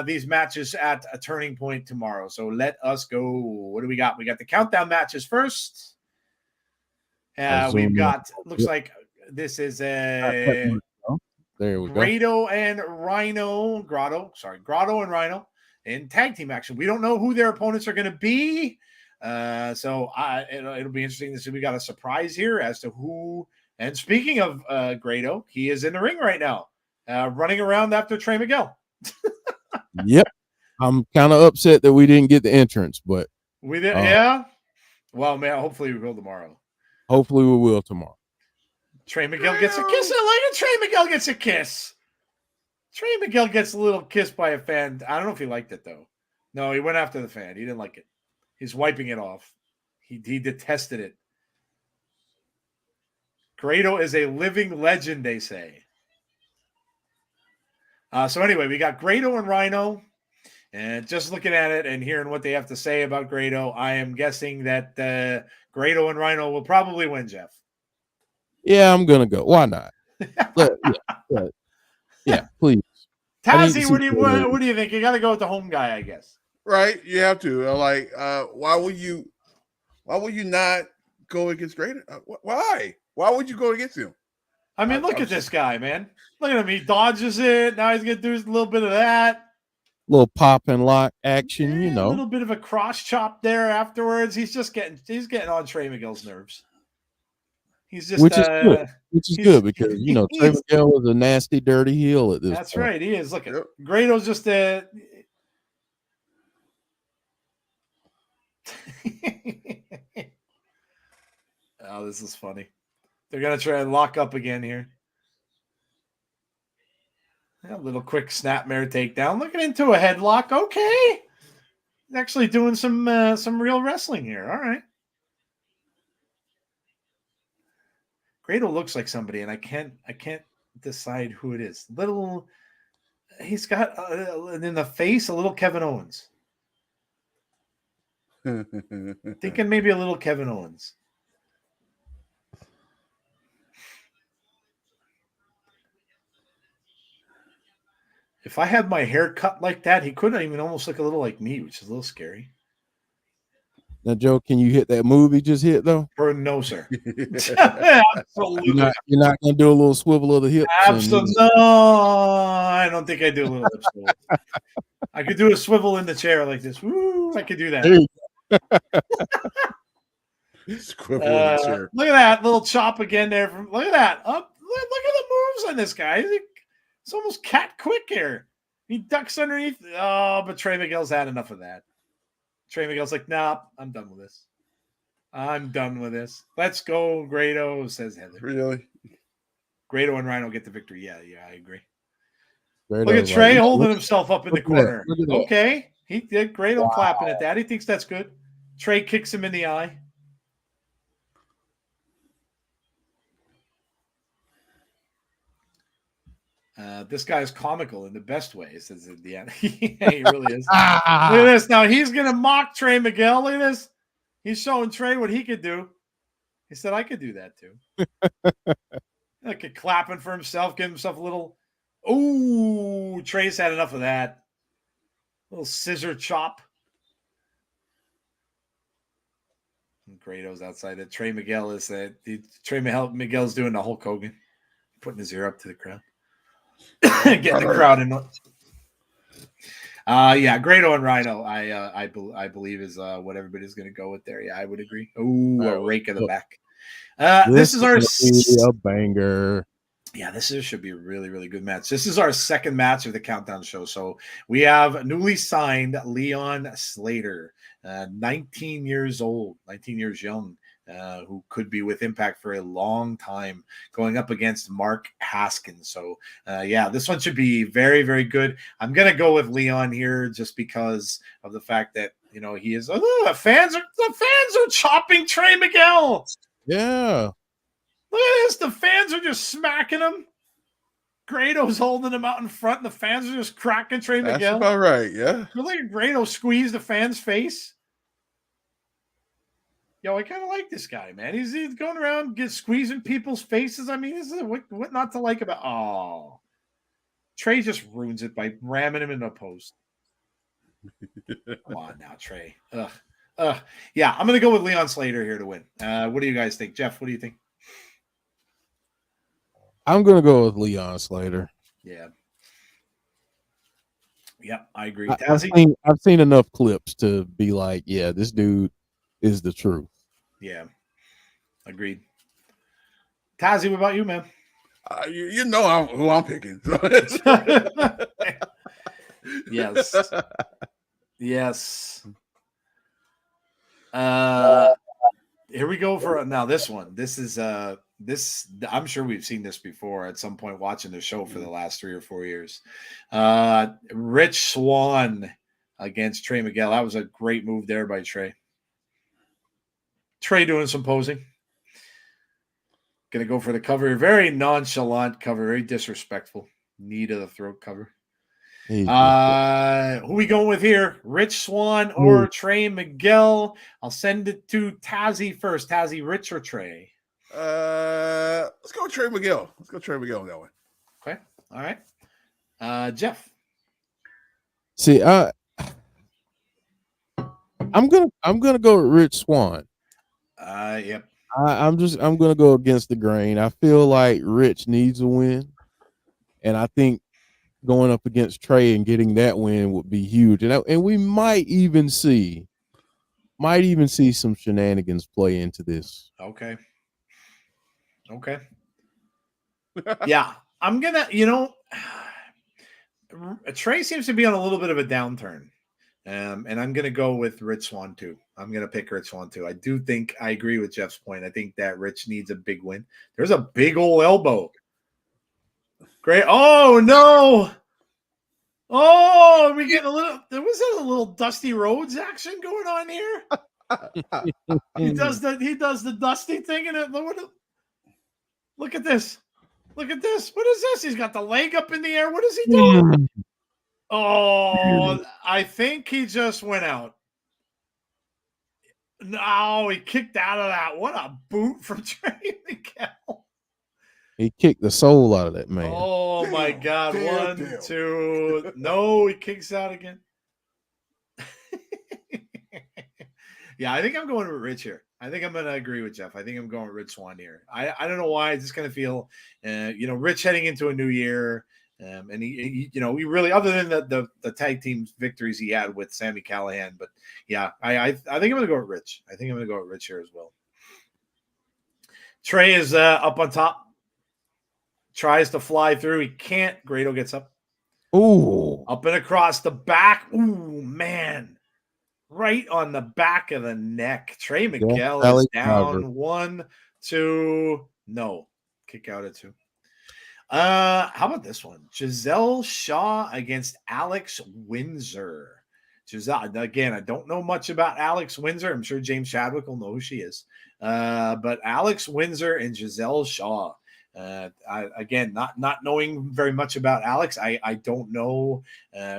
these matches at a turning point tomorrow. So let us go. What do we got? We got the countdown matches first. We've got, looks like this is a there we go. Grado and Rhino in tag team action. We don't know who their opponents are going to be. So it'll be interesting to see. We got a surprise here as to who. And speaking of Grado, he is in the ring right now, running around after Trey Miguel. Yep. I'm kind of upset that we didn't get the entrance, but we did. Yeah. Well, man, hopefully we will tomorrow. Hopefully we will tomorrow. Trey Miguel gets a kiss. I like it. Trey Miguel gets a kiss. Trey Miguel gets a little kiss by a fan. I don't know if he liked it, though. No, he went after the fan. He didn't like it. He's wiping it off. He detested it. Grado is a living legend, they say. So anyway, we got Grado and Rhino. And just looking at it and hearing what they have to say about Grado, I am guessing that Grado and Rhino will probably win, Jeff. Yeah, I'm gonna go. Why not? Yeah, please. Tazzy, what do you think? You got to go with the home guy, I guess. Right, you have to. Why would you not go against Grado? Why? Why would you go against him? I mean, look at this guy, man. Look at him. He dodges it. Now he's gonna do a little bit of that. Little pop and lock action, A little bit of a cross chop there afterwards. He's getting on Trey Miguel's nerves. He's just which is good because Trey Miguel was a nasty, dirty heel at this. That's point. Right, he is. Look at Grado's just a. Oh, this is funny. They're gonna try and lock up again here. A little quick snapmare takedown. Looking into a headlock. Okay, he's actually doing some real wrestling here. All right. Grado looks like somebody, and I can't decide who it is. He's got in the face a little Kevin Owens. Thinking maybe a little Kevin Owens. If I had my hair cut like that, he could even almost look a little like me, which is a little scary. Now, Joe, can you hit that move he just hit though? No, sir. Absolutely. You're not gonna do a little swivel of the hips. Absolutely. No, I don't think I do a little hip swivel. I could do a swivel in the chair like this. Woo, I could do that. Squiffle in the chair. Look at that little chop again there. Look at that. Look at the moves on this guy. It's almost cat quick here. He ducks underneath. Oh, but Trey Miguel's had enough of that. Trey Miguel's like, nah, I'm done with this. I'm done with this. Let's go, Grado, says Heather. Really? Grado and Rhino get the victory. Yeah, I agree. Grado, look at Trey holding himself up in the at corner. that. Okay. He did Grado clapping at that. He thinks that's good. Trey kicks him in the eye. This guy is comical in the best way, says Deonna. Yeah, he really is. Look at this. Now he's going to mock Trey Miguel. Look at this. He's showing Trey what he could do. He said, I could do that too. Like clapping for himself, giving himself a little. Oh, Trey's had enough of that. Little scissor chop. And Grado's outside it. Trey Miguel is that. Trey Miguel's doing the Hulk Hogan, putting his ear up to the crowd. Getting the crowd in. Yeah, Grado and Rhino, I believe is what everybody's going to go with there. Yeah, I would agree. Oh, a rake of the back. This is our a banger. Yeah, should be a really, really good match. This is our second match of the countdown show. So we have newly signed Leon Slater, 19 years old, 19 years young. Who could be with Impact for a long time, going up against Mark Haskins. So, yeah, this one should be very, very good. I'm going to go with Leon here just because of the fact that, he is. Oh, the fans are chopping Trey Miguel. Yeah. Look at this. The fans are just smacking him. Grado's holding him out in front, and the fans are just cracking Trey Miguel. That's about right, yeah. Look at Grado squeeze the fan's face. Yo, I kind of like this guy, man. He's going around squeezing people's faces. I mean, this is what not to like about. Oh, Trey just ruins it by ramming him in a post. Come on now, Trey. Yeah, I'm gonna go with Leon Slater here to win. What do you guys think, Jeff? What do you think? I'm gonna go with Leon Slater. Yeah. Yep, I agree. I've seen enough clips to be like, yeah, this dude is the truth. Yeah, agreed. Tazzy, what about you, man? You know who I'm picking. Yes. Here we go for now. This one. This is this. I'm sure we've seen this before at some point watching the show for the last 3 or 4 years. Rich Swann against Trey Miguel. That was a great move there by Trey. Trey doing some posing. Gonna go for the cover. Very nonchalant cover. Very disrespectful. Knee to the throat cover. Who we going with here? Rich Swann or Trey Miguel? I'll send it to Tazzy first. Tazzy, Rich or Trey? Let's go Trey Miguel. Let's go Trey Miguel that way. Okay. All right. Jeff. See, I'm gonna go with Rich Swann. Yep. I'm gonna go against the grain. I feel like Rich needs a win, and I think going up against Trey and getting that win would be huge. And we might even see some shenanigans play into this. Okay. Yeah, I'm gonna. Trey seems to be on a little bit of a downturn. And I'm going to go with Rich Swann too. I'm going to pick Rich Swann too. I do think I agree with Jeff's point. I think that Rich needs a big win. There's a big old elbow. Great. Oh, no. Oh, we getting there was a little Dusty Rhodes action going on here. He does the Dusty thing and look at this. Look at this. What is this? He's got the leg up in the air. What is he doing? Oh, I think he just went out. No, he kicked out of that. What a boot from Trey Miguel. He kicked the soul out of that man. Oh my God. Damn, 1, damn. 2. No, he kicks out again. Yeah, I think I'm going with Rich here. I think I'm going to agree with Jeff. I think I'm going with Rich Swann here. I don't know why. I just kind of feel, Rich heading into a new year. And he really, other than the tag team victories he had with Sami Callihan, but yeah, I think I'm going to go with Rich. I think I'm going to go with Rich here as well. Trey is up on top, tries to fly through. He can't. Grado gets up. Ooh. Up and across the back. Ooh, man. Right on the back of the neck. Trey Miguel is down. 1, 2. No. Kick out at 2. How about this one? Giselle Shaw against Alex Windsor. Giselle, again, I don't know much about Alex Windsor. I'm sure James Chadwick will know who she is. But Alex Windsor and Giselle Shaw. Again, not knowing very much about Alex, I don't know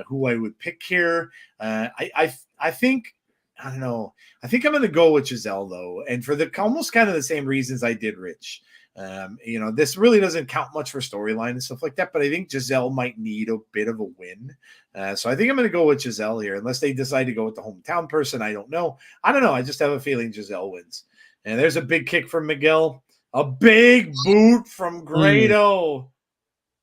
who I would pick here. I think, I don't know. I think I'm going to go with Giselle though, and for the almost kind of the same reasons I did Rich. This really doesn't count much for storyline and stuff like that, but I think Giselle might need a bit of a win. So I think I'm going to go with Giselle here, unless they decide to go with the hometown person. I don't know. I just have a feeling Giselle wins. And there's a big kick from Miguel. A big boot from Grado.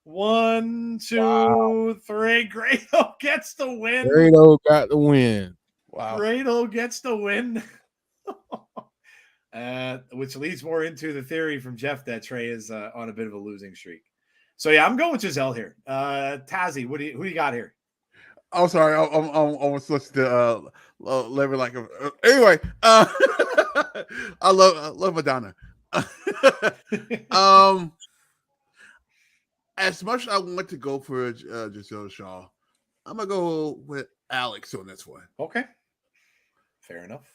1, 2, 3. Grado gets the win. Grado got the win. Wow. Grado gets the win. Which leads more into the theory from Jeff that Trey is on a bit of a losing streak. So yeah, I'm going with Giselle here. Tazzy, who do you got here? I'm sorry. I was listening to Lever like anyway. I love Madonna. As much as I want to go for Giselle Shaw, I'm gonna go with Alex on this one. Okay, fair enough.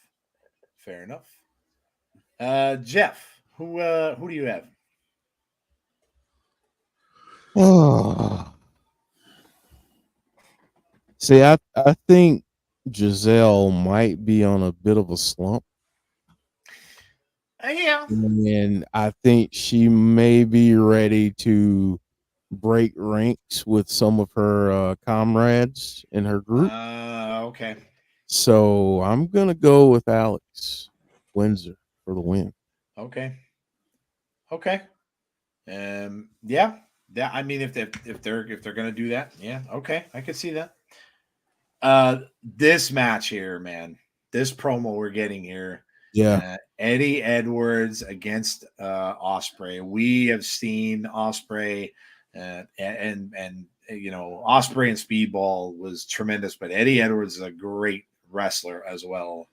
Jeff, who do you have? Oh. See, I think Giselle might be on a bit of a slump. Yeah. And I think she may be ready to break ranks with some of her comrades in her group. Okay. So I'm going to go with Alex Windsor for the win. Okay. Yeah. I mean, if they're going to do that, yeah. Okay. I could see that. This match here, man, this promo we're getting here. Yeah. Eddie Edwards against Ospreay. We have seen Ospreay and Ospreay and Speedball was tremendous, but Eddie Edwards is a great wrestler as well.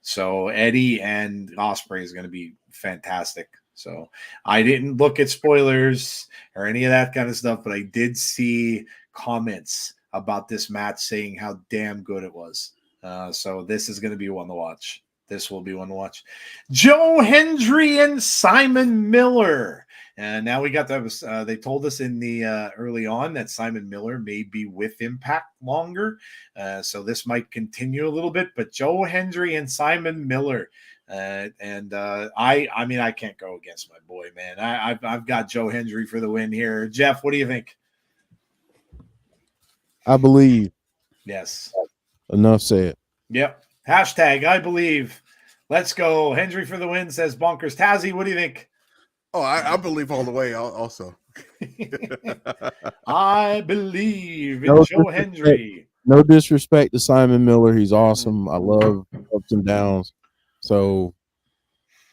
So Eddie and Ospreay is going to be fantastic. So I didn't look at spoilers or any of that kind of stuff, but I did see comments about this match saying how damn good it was. So this is going to be one to watch. This will be one to watch. Joe Hendry and Simon Miller. And now we got that. They told us in the early on that Simon Miller may be with Impact longer. So this might continue a little bit. But Joe Hendry and Simon Miller. I mean, I can't go against my boy, man. I've got Joe Hendry for the win here. Jeff, what do you think? I believe. Yes. Enough said. Yep. Hashtag I believe. Let's go. Hendry for the win, says Bonkers. Tazzy, what do you think? Oh, I believe all the way also. I believe in Joe Hendry. No disrespect to Simon Miller. He's awesome. I love ups and downs. So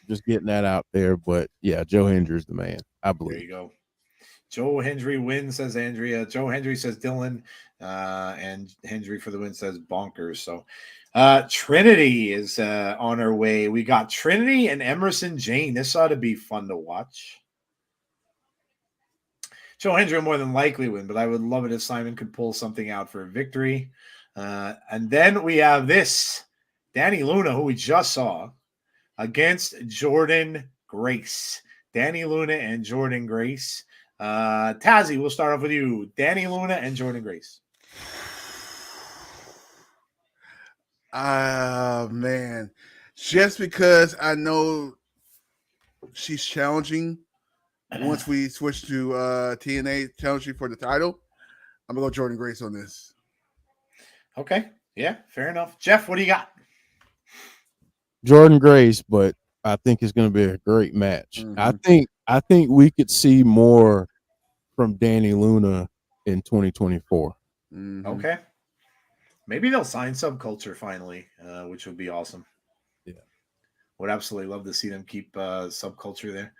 just getting that out there. But yeah, Joe Hendry's the man. I believe. There you go. Joe Hendry wins, says Andrea. Joe Hendry says Dylan. And Hendry for the win says Bonkers. So Trinity is on her way. We got Trinity and Emersyn Jayne. This ought to be fun to watch. Joe Hendry will more than likely win, but I would love it if Simon could pull something out for a victory. And then we have this Danny Luna, who we just saw, against Jordan Grace. Danny Luna and Jordan Grace. Tazzy, we'll start off with you. Danny Luna and Jordan Grace. Man, just because I know she's challenging once we switch to TNA challenging for the title, I'm gonna go Jordan Grace on this. Okay. Yeah, fair enough. Jeff, what do you got? Jordan Grace, but I think it's going to be a great match. Mhm. I think we could see more from Danny Luna in 2024. Mhm. Okay. Maybe they'll sign Subculture finally, which would be awesome. Yeah. Would absolutely love to see them keep Subculture there.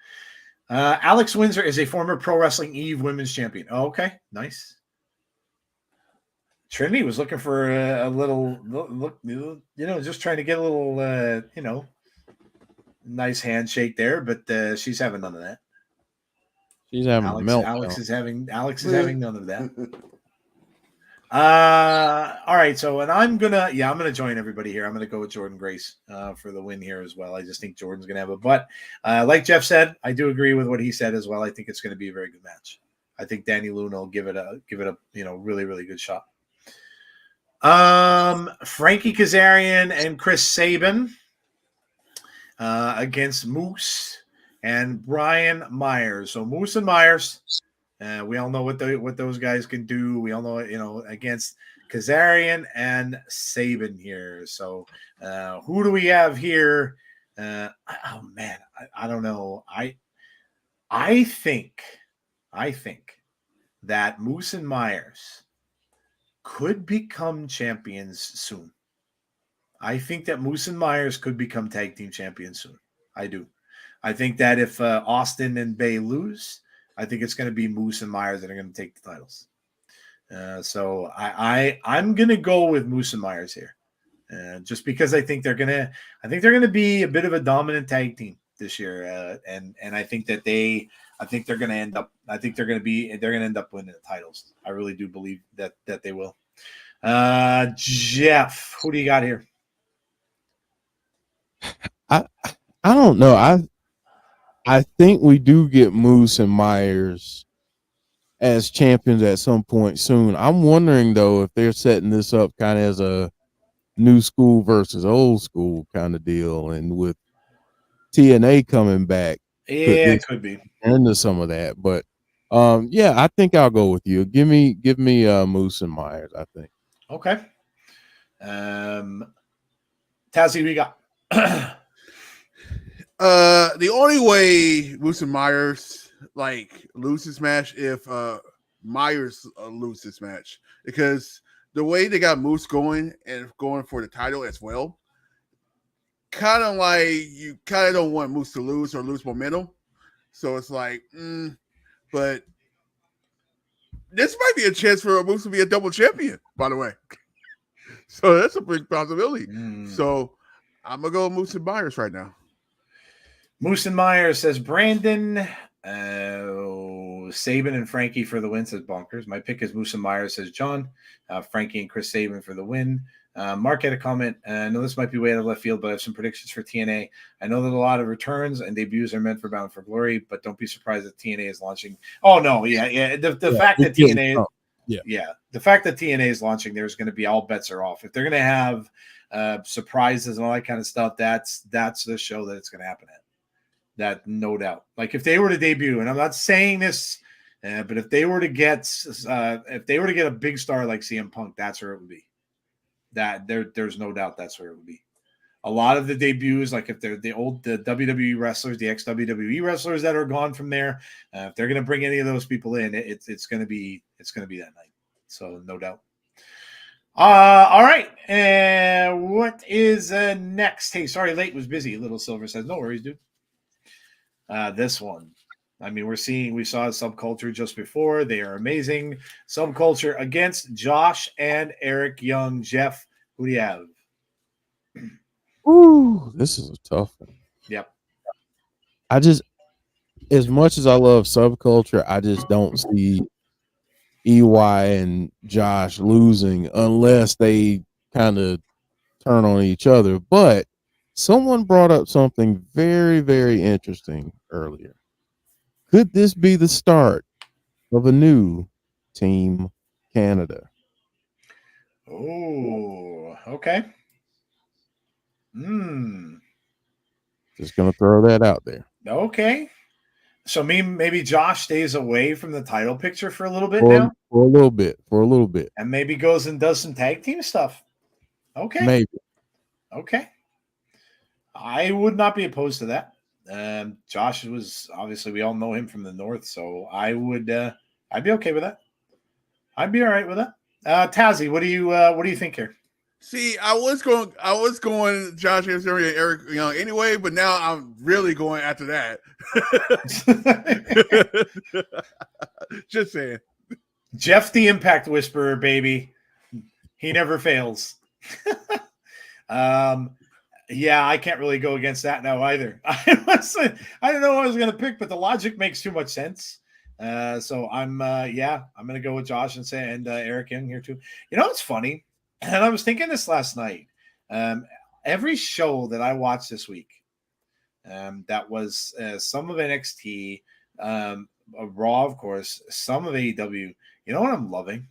Alex Windsor is a former Pro Wrestling Eve Women's Champion. Oh, okay, nice. Trinity was looking for a little look, just trying to get a little, nice handshake there, but she's having none of that. She's having a meltdown. Alex is having none of that. All right, so and I'm gonna join everybody here. I'm gonna go with Jordan Grace for the win here as well. I just think Jordan's gonna have it, but like Jeff said, I do agree with what he said as well. I think it's gonna be a very good match. I think Danny Luna will give it a really, really good shot. Frankie Kazarian and Chris Sabin against Moose and Brian Myers. So Moose and Myers, we all know what those guys can do. We all know, against Kazarian and Sabin here. So who do we have here? Oh man, I don't know. I think that Moose and Myers could become champions soon. I think that Moose and Myers could become tag team champions soon. I do. I think that if Austin and Bay lose, I think it's going to be Moose and Myers that are going to take the titles. So I'm going to go with Moose and Myers here, just because I think they're going to be a bit of a dominant tag team this year, and I think that they're going to end up winning the titles. I really do believe that they will. Jeff, who do you got here? I don't know. I think we do get Moose and Myers as champions at some point soon. I'm wondering though if they're setting this up kind of as a new school versus old school kind of deal, and with TNA coming back, Yeah, it could be into some of that. But yeah, I think I'll go with you. Give me Moose and Myers, I think. Okay. Tazzy, we got the only way Moose and Myers lose this match if Myers lose this match, because the way they got Moose going and going for the title as well, kind of like you kind of don't want Moose to lose or lose momentum. So it's but this might be a chance for Moose to be a double champion, by the way. So that's a big possibility. So I'm gonna go with Moose and Myers right now. Moose and Myers says Brandon. Sabin and Frankie for the win, says Bonkers. My pick is Moose and Myers, says John. Frankie and Chris Sabin for the win. Mark had a comment. I know this might be way out of left field, but I have some predictions for TNA. I know that a lot of returns and debuts are meant for Bound for Glory, but don't be surprised that TNA is launching. Oh, no. Yeah. The fact that TNA. Yeah. The fact that TNA is launching, there's going to be all bets are off. If they're going to have surprises and all that kind of stuff, that's the show that it's going to happen at. That no doubt. Like if they were to debut, and I'm not saying this, but if they were to get a big star like CM Punk, that's where it would be. There's no doubt that's where it would be. A lot of the debuts, like if they're the WWE wrestlers, the ex-WWE wrestlers that are gone from there, if they're going to bring any of those people in, it's going to be that night. So no doubt. All right. What is next? Hey, sorry, late was busy. Little Silver says, no worries, dude. This one. I mean, we saw Subculture just before. They are amazing. Subculture against Josh and Eric Young. Jeff, who do you have? Ooh, this is a tough one. Yep. As much as I love Subculture, I just don't see EY and Josh losing unless they kind of turn on each other. But someone brought up something very, very interesting earlier. Could this be the start of a new Team Canada? Oh, okay. Just gonna throw that out there. Okay. So maybe Josh stays away from the title picture for a little bit for now, a little bit, and maybe goes and does some tag team stuff. Okay, maybe. okay. I would not be opposed to that. Josh was obviously, we all know him from the north, so I would. I'd be okay with that. I'd be all right with that. Tazzy, what do you think here? See, I was going Josh Hendry and Eric Young anyway, but now I'm really going after that. Just saying. Jeff the Impact Whisperer, baby. He never fails. Yeah, I can't really go against that now either. I don't know what I was going to pick, but the logic makes too much sense. So I'm going to go with Josh and Eric Young here too. You know, it's funny. And I was thinking this last night. Every show that I watched this week, that was some of NXT, Raw, of course, some of AEW. You know what I'm loving?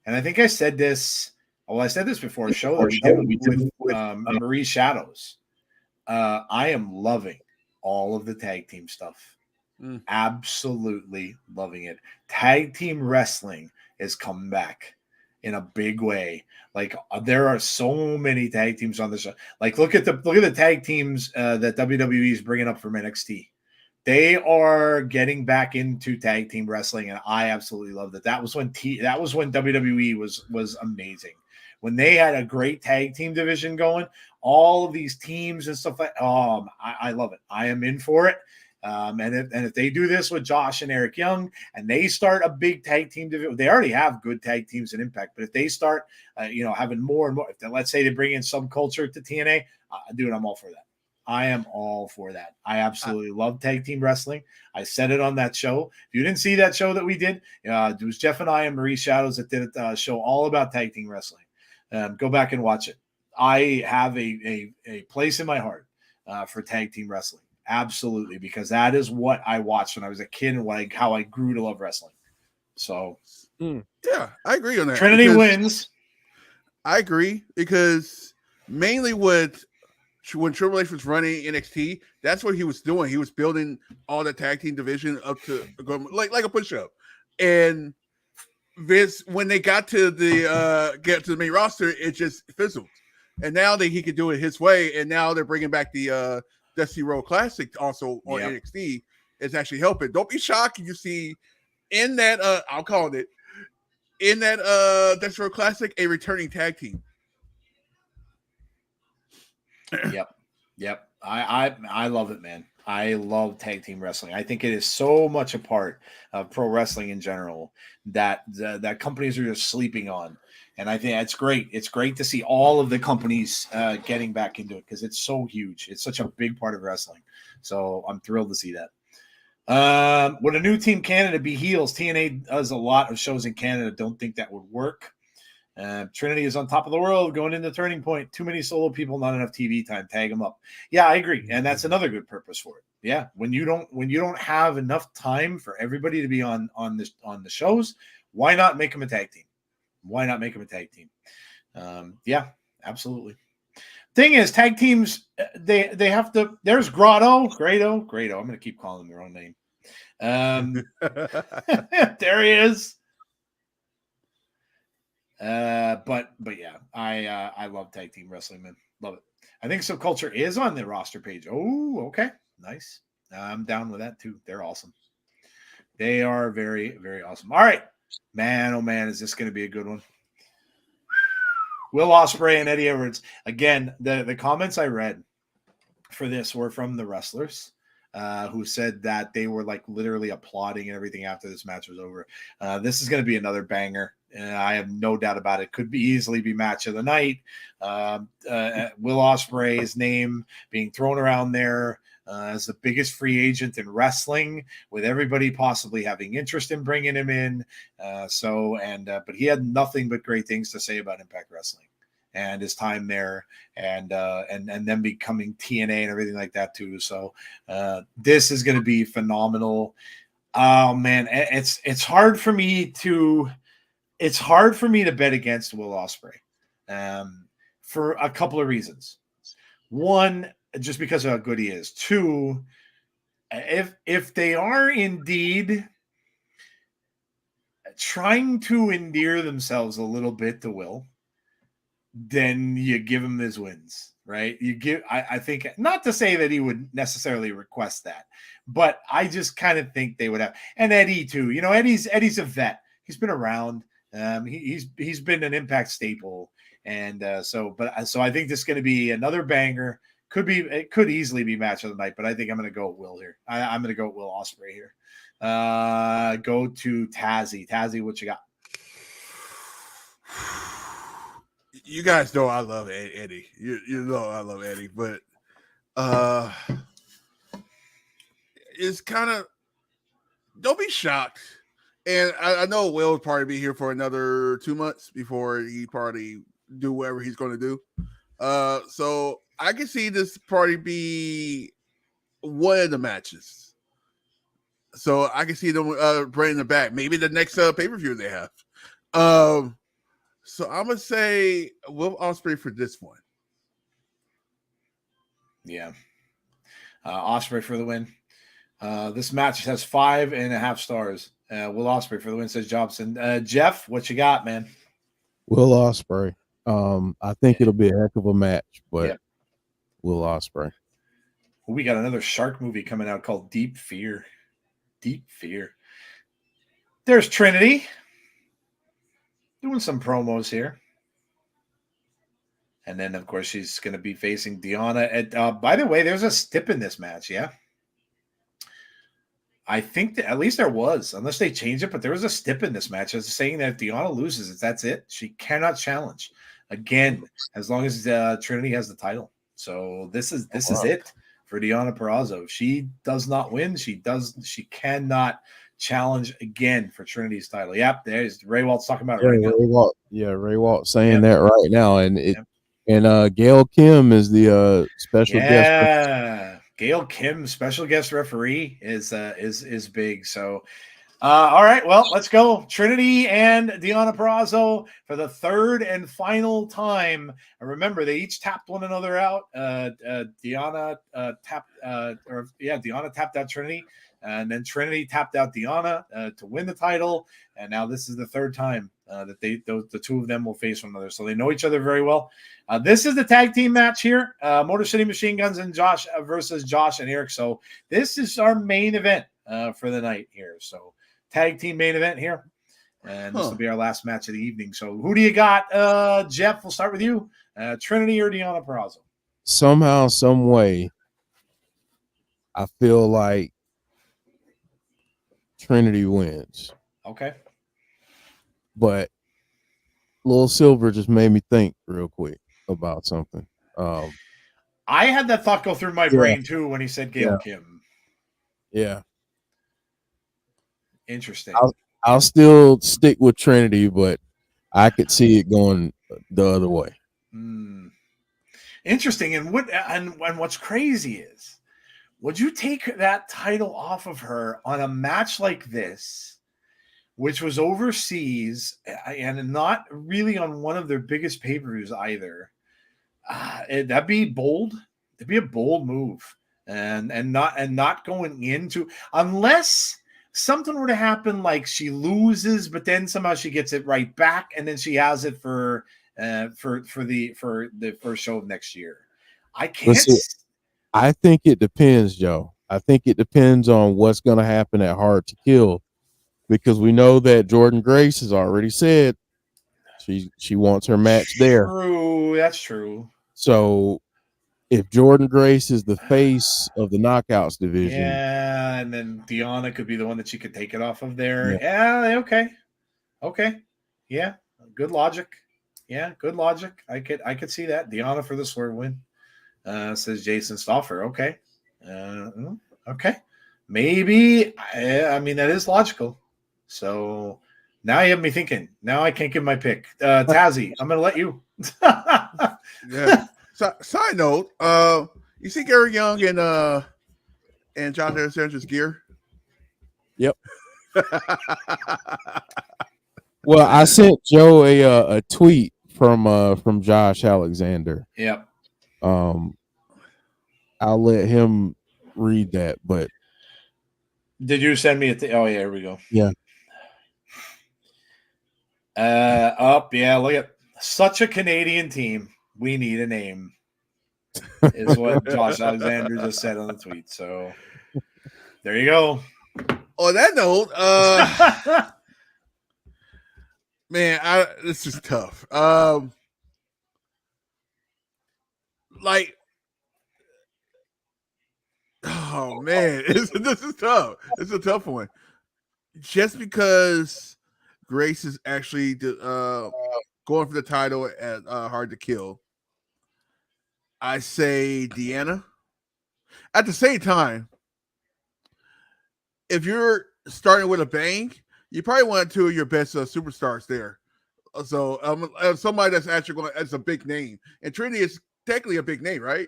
And I think I said this. Well, I said this before a show that we did with Marie Shadows. I am loving all of the tag team stuff. Absolutely loving it. Tag team wrestling is coming back in a big way. Like there are so many tag teams on this show. Like look at the tag teams that WWE is bringing up from NXT. They are getting back into tag team wrestling, and I absolutely love that. That was when WWE was amazing. When they had a great tag team division going, all of these teams and stuff like, I love it. I am in for it. And if they do this with Josh and Eric Young, and they start a big tag team division, they already have good tag teams in Impact. But if they start, having more and more, let's say they bring in Subculture to TNA, dude, I'm all for that. I am all for that. I absolutely love tag team wrestling. I said it on that show. If you didn't see that show that we did, it was Jeff and I and Marie Shadows that did a show all about tag team wrestling. Go back and watch it. I have a place in my heart for tag team wrestling. Absolutely, because that is what I watched when I was a kid and how I grew to love wrestling. So, yeah, I agree on that. Trinity wins. I agree because mainly when Triple H was running NXT, that's what he was doing. He was building all the tag team division up to like a push-up. And Vince, when they got to the main roster, it just fizzled. And now that he could do it his way, and now they're bringing back the Dusty Road Classic also on NXT, it's actually helping. Don't be shocked if you see in that I'll call it in that Dusty Road Classic a returning tag team. Yep. I love it, man. I love tag team wrestling. I think it is so much a part of pro wrestling in general that companies are just sleeping on. And I think that's great. It's great to see all of the companies getting back into it because it's so huge. It's such a big part of wrestling. So I'm thrilled to see that. Would a new Team Canada be heels? TNA does a lot of shows in Canada. Don't think that would work. Trinity is on top of the world going into Turning Point. Too many solo people, not enough TV time. Tag them up. Yeah, I agree, and that's another good purpose for it. Yeah, when you don't have enough time for everybody to be on the shows, why not make them a tag team? Why not make them a tag team? Yeah, absolutely. Thing is, tag teams they have to. There's Grado. I'm going to keep calling him their own name. There he is. But yeah, I love tag team wrestling, man. Love it. I think Subculture is on the roster page. Oh, okay. Nice. I'm down with that too. They're awesome. They are very, very awesome. All right. Man, oh man, is this going to be a good one? Will Ospreay and Eddie Edwards. Again, the comments I read for this were from the wrestlers. Who said that they were like literally applauding and everything after this match was over. This is going to be another banger. I have no doubt about it. Could be easily be match of the night. Will Ospreay's name being thrown around there as the biggest free agent in wrestling, with everybody possibly having interest in bringing him in. But he had nothing but great things to say about Impact Wrestling and his time there, and then becoming TNA and everything like that too. So this is going to be phenomenal. Oh man, it's hard for me to bet against Will Ospreay for a couple of reasons. One, just because of how good he is. Two, if they are indeed trying to endear themselves a little bit to Will, then you give him his wins, right? I think, not to say that he would necessarily request that, but I just kind of think they would have. And Eddie too. You know, Eddie's a vet. He's been around. He's been an Impact staple, and so I think this is going to be another banger. It could easily be match of the night, but I think I'm going to go with Will here. I'm going to go with Will Ospreay here. Go to Tazzy. Tazzy, what you got? You guys know I love Eddie. You know I love Eddie, but it's kind of, don't be shocked. And I know Will will probably be here for another 2 months before he probably do whatever he's going to do. So I can see this probably be one of the matches. So I can see them bringing it back. Maybe the next pay-per-view they have. So I'm going to say Will Ospreay for this one. Yeah. Ospreay for the win. This match has 5.5 stars. Will Ospreay for the win, says Jobson. Jeff, what you got, man? Will Ospreay. I think it'll be a heck of a match, but Will Ospreay. We got another shark movie coming out called Deep Fear. Deep Fear. There's Trinity doing some promos here. And then, of course, she's going to be facing Deonna. By the way, there's a stip in this match, yeah? I think that at least there was, unless they change it, but there was a stip in this match. It's saying that if Deonna loses, that's it. She cannot challenge again, as long as Trinity has the title. So this is it for Deonna Purrazzo. If she does not win, she cannot challenge again for Trinity's title. Yep, there's Ray Walt's talking about it right now. Ray Walt saying that right now, and Gail Kim is the special guest. Yeah, Gail Kim, special guest referee, is big. So, all right, well, let's go. Trinity and Deonna Purrazzo for the third and final time. And remember, they each tapped one another out. Deonna tapped out Trinity, and then Trinity tapped out Deonna to win the title. And now this is the third time that the two of them will face one another. So they know each other very well. This is the tag team match here. Motor City Machine Guns and Josh versus Josh and Eric. So this is our main event for the night here. So tag team main event here. And this will be our last match of the evening. So who do you got? Jeff, we'll start with you. Trinity or Deonna Purrazzo? Somehow, some way, I feel like Trinity wins. Okay. But Lil Silver just made me think real quick about something. I had that thought go through my brain too when he said Gail Kim. Yeah. Interesting. I'll still stick with Trinity, but I could see it going the other way. Interesting. And what's crazy is, would you take that title off of her on a match like this, which was overseas and not really on one of their biggest pay-per-views either? That'd be bold. It'd be a bold move, and not going into, unless something were to happen, like she loses, but then somehow she gets it right back, and then she has it for the first show of next year. I can't. I think it depends, Joe. I think it depends on what's going to happen at Hard to Kill, because we know that Jordan Grace has already said she wants her match there. True, that's true. So if Jordan Grace is the face of the Knockouts division, and then Deonna could be the one that she could take it off of there. Yeah, okay. Yeah, good logic. Yeah, good logic. I could see that. Deonna for the swerve win. Says Jason Stauffer. Okay. Okay. Maybe. I mean, that is logical. So now you have me thinking. Now I can't give my pick. Tazzy, I'm going to let you. Yeah. So, side note, you see Gary Young and John Alexander's gear? Yep. Well, I sent Joe a tweet from Josh Alexander. Yep. I'll let him read that, but Did you send me a thing? Oh, yeah, here we go. Yeah. Yeah, look at such a Canadian team. We need a name, is what Josh Alexander just said on the tweet. So there you go. On that note, man, this is tough. Like, oh man, this is tough. It's a tough one. Just because Grace is actually going for the title at Hard to Kill, I say Deonna. At the same time, if you're starting with a bang, you probably want two of your best superstars there. So somebody that's actually going as a big name, and Trinity is technically a big name, right?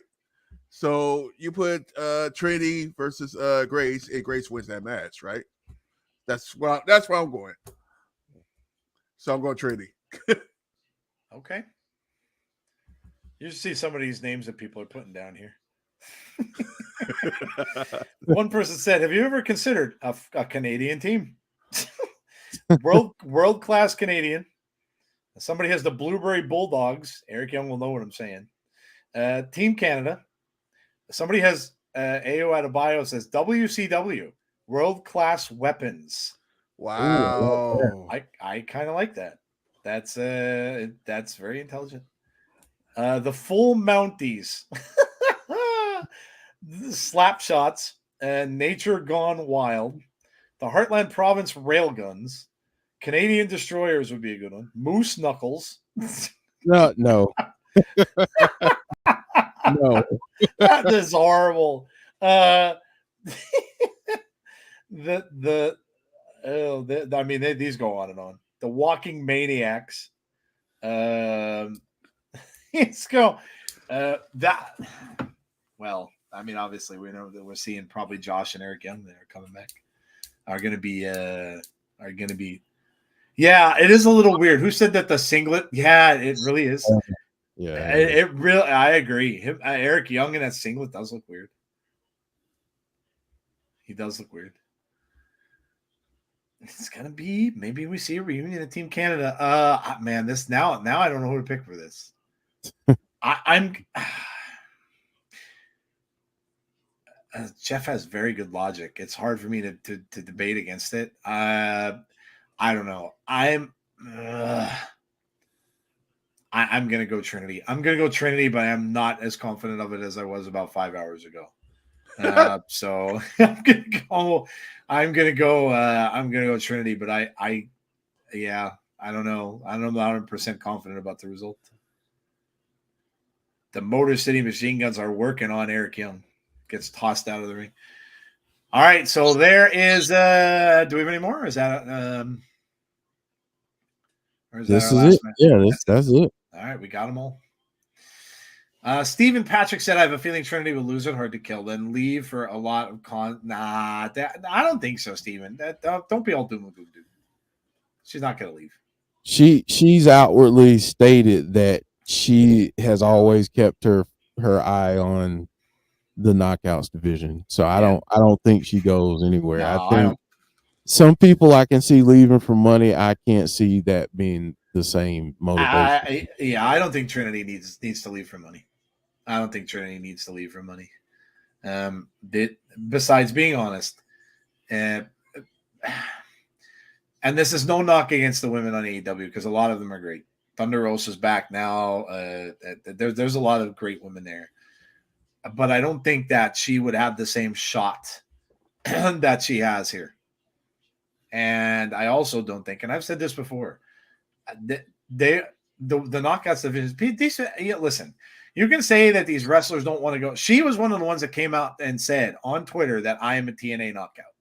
So you put Trinity versus Grace, and Grace wins that match, right? That's where I'm going. So I'm going Trinity. Okay. You should see some of these names that people are putting down here. One person said, "Have you ever considered a Canadian team? world class Canadian." Somebody has the Blueberry Bulldogs. Eric Young will know what I'm saying. Team Canada. Somebody has AO Adebayo says WCW, World Class Weapons. Wow. I kind of like that. That's very intelligent. The Full Mounties. The Slap Shots. Nature Gone Wild. The Heartland Province Railguns. Canadian Destroyers would be a good one. Moose Knuckles. No. No. That is horrible. I mean, these go on and on. The Walking Maniacs. Let's go. That. Well, I mean, obviously, we know that we're seeing probably Josh and Eric Young there coming back. Are going to be. Yeah, it is a little weird. Who said that the singlet? Yeah, it really is. Yeah, it really. I agree. Eric Young in that singlet does look weird. He does look weird. It's gonna be maybe we see a reunion of Team Canada. Man, this now I don't know who to pick for this. I'm. Jeff has very good logic. It's hard for me to debate against it. I don't know. I'm gonna go Trinity. I'm gonna go Trinity, but I'm not as confident of it as I was about 5 hours ago. So I'm gonna go Trinity, but I don't know. I'm not 100% confident about the result. The Motor City Machine Guns are working on Eric Young. Gets tossed out of the ring. All right, so there is. Do we have any more? Or is that? Or is this that our is last it. match? Yeah, that's it. All right, we got them all. Stephen Patrick said, "I have a feeling Trinity will lose it Hard to Kill, then leave for a lot of Nah, I don't think so, Stephen. Don't be all doom and gloom, dude. She's not going to leave. She's outwardly stated that she has always kept her eye on the Knockouts division. So I don't think she goes anywhere. No, I think some people I can see leaving for money. I can't see that being the same motivation. I don't think Trinity needs to leave for money. I don't think Trinity needs to leave for money. Besides being honest, and this is no knock against the women on AEW because a lot of them are great. Thunder Rosa's back now. There's a lot of great women there. But I don't think that she would have the same shot that she has here. And I also don't think, and I've said this before, the Knockouts division, listen, you can say that these wrestlers don't want to go. She was one of the ones that came out and said on Twitter that I am a TNA knockout.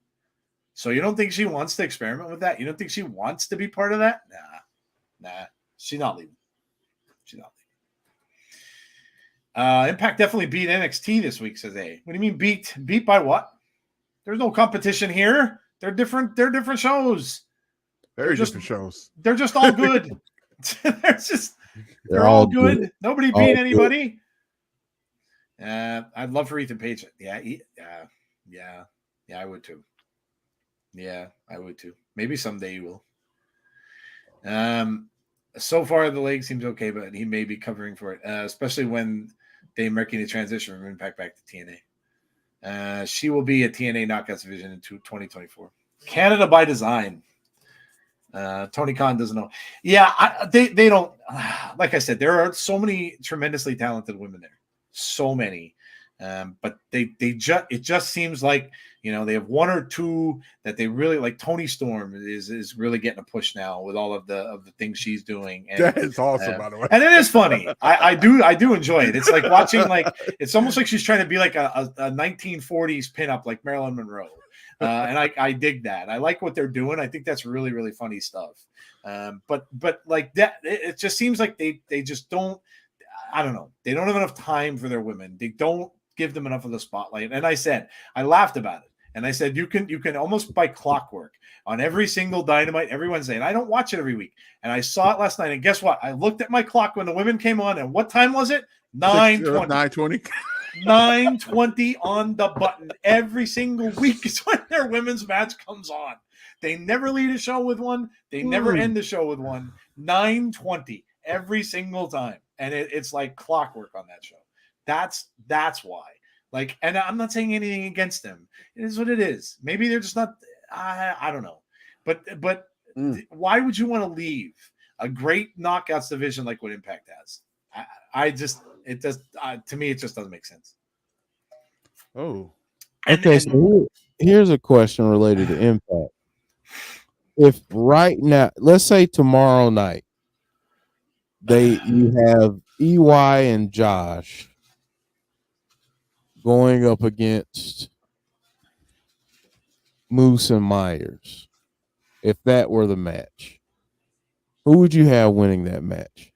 So you don't think she wants to experiment with that? You don't think she wants to be part of that? Nah. She's not leaving. Impact definitely beat NXT this week, says A. What do you mean beat? Beat by what? There's no competition here. They're different shows. Very different shows. They're just all good. they're all good. Nobody beat anybody. I'd love for Ethan Page. Yeah, I would too. Yeah, I would too. Maybe someday you will. So far the leg seems okay, but he may be covering for it, especially when they're making the transition from Impact back to TNA. She will be a TNA Knockouts division in 2024. Canada by design. Tony Khan doesn't know. Yeah, they don't. Like I said, there are so many tremendously talented women there. So many. But it just seems like, you know, they have one or two that they really like. Tony Storm is really getting a push now with all of the things she's doing. And That is awesome, by the way. and it is funny. I do enjoy it. It's like watching, like, it's almost like she's trying to be like a 1940s pinup like Marilyn Monroe. And I dig that. I like what they're doing. I think that's really, really funny stuff. But like that, it just seems like they just don't. I don't know. They don't have enough time for their women. They don't give them enough of the spotlight. And I laughed about it. And I said, you can almost by clockwork on every single Dynamite every Wednesday. And I don't watch it every week. And I saw it last night. And guess what? I looked at my clock when the women came on. And what time was it? 9:20. 9:20. 9:20 on the button. Every single week is when their women's match comes on. They never lead a show with one. They never end the show with one. 9:20 every single time. And it's like clockwork on that show. That's why. Like, and I'm not saying anything against them. It is what it is. Maybe they're just not. I don't know. But why would you want to leave a great knockouts division like what Impact has? It does. To me, it just doesn't make sense. Oh, Okay. So here's a question related to Impact. If right now, let's say tomorrow night, you have EY and Josh going up against Moose and Myers. If that were the match, who would you have winning that match?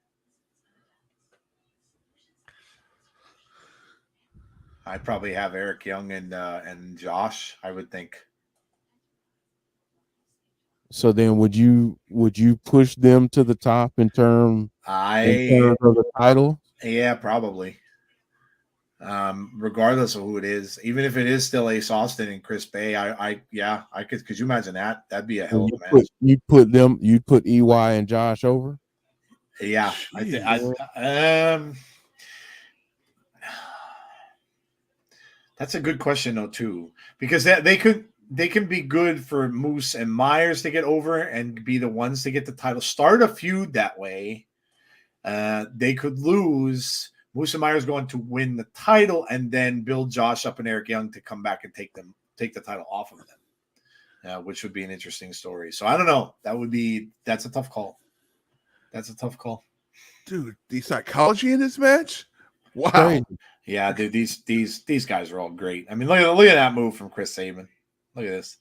I'd probably have Eric Young and Josh, I would think. So then would you push them to the top in terms of the title? Yeah, probably. Regardless of who it is, even if it is still Ace Austin and Chris Bay, I could you imagine that? That'd be a hell of a match. You'd put EY and Josh over? Yeah. That's a good question though too, because they can be good for Moose and Myers to get over and be the ones to get the title. Start a feud that way. They could lose. Moose and Myers going to win the title and then build Josh up and Eric Young to come back and take the title off of them, which would be an interesting story. So I don't know. That's a tough call. dude, the psychology in this match. Wow. Crazy. Yeah, dude, these guys are all great. I mean, look at that move from Chris Sabin. Look at this.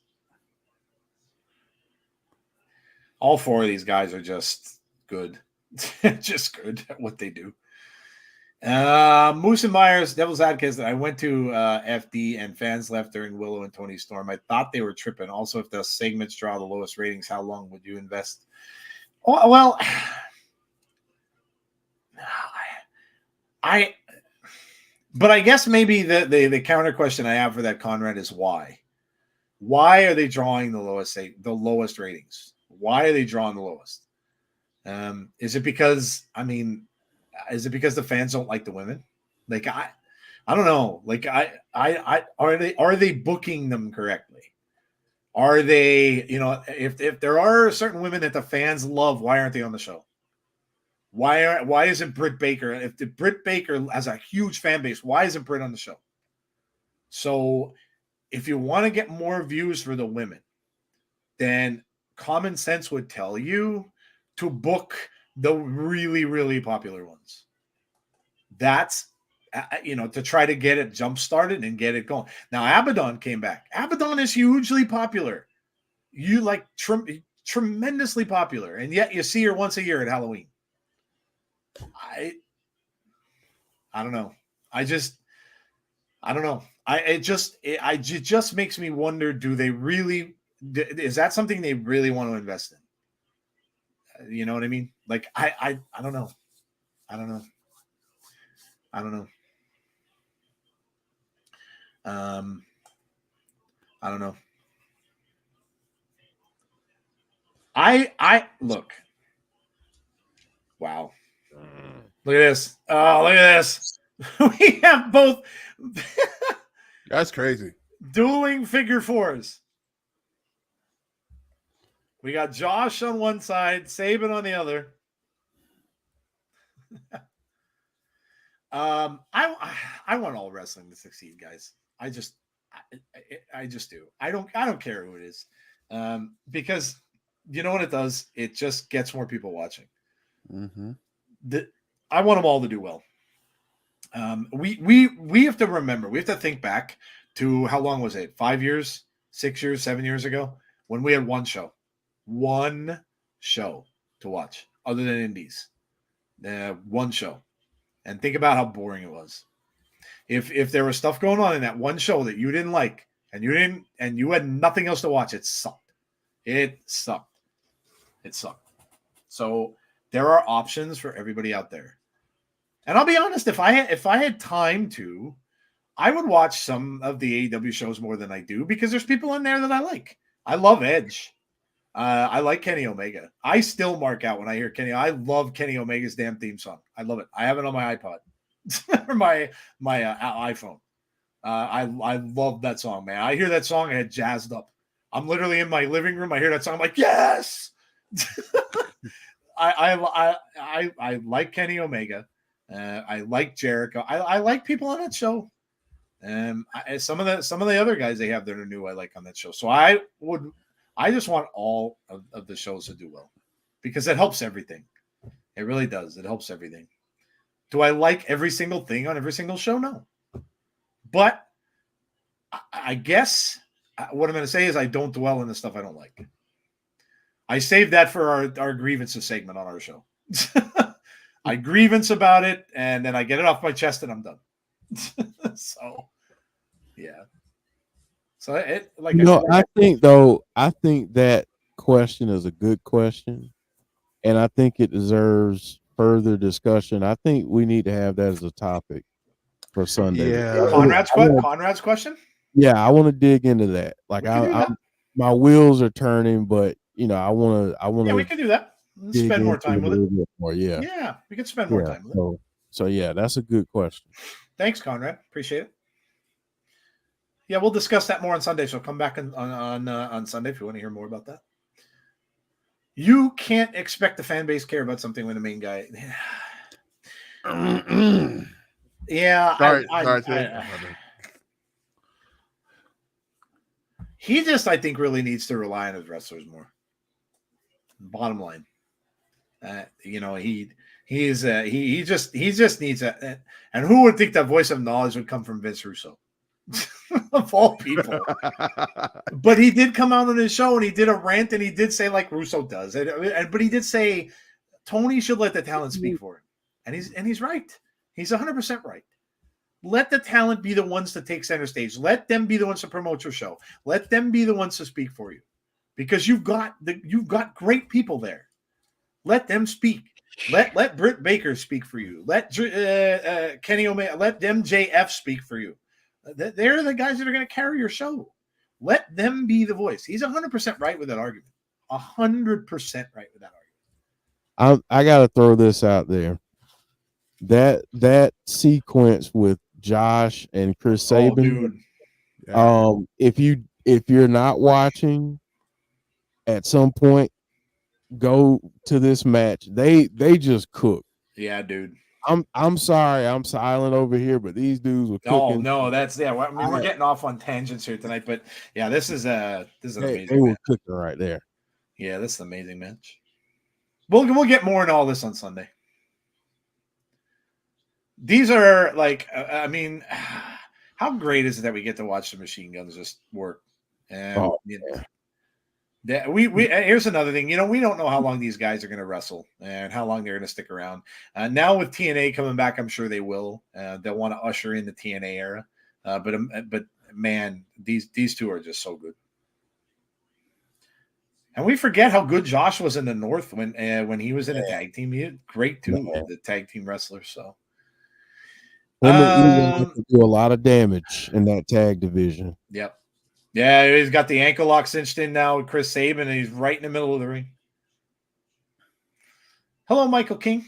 All four of these guys are just good. Just good at what they do. Moose and Myers, Devil's Advocates. I went to FD and fans left during Willow and Tony Storm. I thought they were tripping. Also, if the segments draw the lowest ratings, how long would you invest? Oh, well, but I guess maybe the counter question I have for that, Conrad, is why? Why are they drawing the lowest ratings? Why are they drawing the lowest? Is it because the fans don't like the women? Like I don't know. Like are they booking them correctly? Are they, if there are certain women that the fans love, why aren't they on the show? Why isn't Britt Baker? If Britt Baker has a huge fan base, why isn't Britt on the show? So if you want to get more views for the women, then common sense would tell you to book the really, really popular ones. That's, to try to get it jump started and get it going. Now, Abaddon came back. Abaddon is hugely popular. You like tremendously popular. And yet you see her once a year at Halloween. I don't know. I don't know. It just makes me wonder, do they really, is that something they really want to invest in? You know what I mean? Like, I don't know. I don't know. I don't know. I look. Wow. Look at this. Oh, look at this. We have both That's crazy. dueling figure fours. We got Josh on one side, Saban on the other. I want all wrestling to succeed, guys. I just do. I don't care who it is, because you know what it does. It just gets more people watching. Mm-hmm. I want them all to do well. We have to remember. We have to think back to how long was it? 5 years, 6 years, 7 years ago when we had one show to watch other than indies. One show. And think about how boring it was. If there was stuff going on in that one show that you didn't like and you had nothing else to watch, it sucked. It sucked. So there are options for everybody out there. And I'll be honest, if I had time to, I would watch some of the AEW shows more than I do because there's people in there that I like. I love Edge. I like Kenny Omega. I still mark out when I hear Kenny. I love Kenny Omega's damn theme song. I love it. I have it on my iPod or my iPhone. I love that song, man. I hear that song and it jazzed up. I'm literally in my living room. I hear that song. I'm like, yes. I like Kenny Omega. I like Jericho. I like people on that show. Some of the other guys they have that are new, I like on that show. So I just want all of the shows to do well because it helps everything. It really does. It helps everything. Do I like every single thing on every single show? No. But I guess what I'm going to say is I don't dwell in the stuff I don't like. I save that for our grievances segment on our show. I grievance about it, and then I get it off my chest, and I'm done. So, yeah. So it like I think that question is a good question, and I think it deserves further discussion. I think we need to have that as a topic for Sunday. Yeah. Conrad's question. Yeah, I want to dig into that. Like my wheels are turning, but I want to. Yeah, we can do that. Spend more time with it. More, yeah. Yeah, we could spend more time with it. So yeah, that's a good question. Thanks, Conrad. Appreciate it. Yeah, we'll discuss that more on Sunday. So come back on Sunday if you want to hear more about that. You can't expect the fan base care about something when the main guy. Yeah. Sorry. He just, I think, really needs to rely on his wrestlers more. Bottom line, he just needs a. And who would think that voice of knowledge would come from Vince Russo, of all people? But he did come out on his show and he did a rant and he did say like Russo does, but he did say Tony should let the talent speak for him, and he's right. He's 100% right. Let the talent be the ones to take center stage. Let them be the ones to promote your show. Let them be the ones to speak for you, because you've got great people there. Let them speak. Let Britt Baker speak for you. Let Kenny Omega. Let MJF speak for you. They're the guys that are going to carry your show. Let them be the voice. He's 100% right with that argument. 100% right with that argument. I got to throw this out there. That sequence with Josh and Chris Sabin. If you're not watching, at some point, go to this match. They just cook. Yeah, dude. I'm sorry, I'm silent over here, but these dudes were cooking. No, that's we're getting off on tangents here tonight, but yeah, this is an amazing. They were cooking right there. Yeah, this is an amazing match. We'll get more into all this on Sunday. These are how great is it that we get to watch the machine guns just work? And here's another thing. We don't know how long these guys are going to wrestle and how long they're going to stick around. Now with TNA coming back, I'm sure they will. They'll want to usher in the TNA era. But man, these two are just so good. And we forget how good Josh was in the North when he was in a tag team. He was great too, the tag team wrestler. So. Do a lot of damage in that tag division. Yep. Yeah, he's got the ankle lock cinched in now with Chris Sabin, and he's right in the middle of the ring. Hello, Michael King.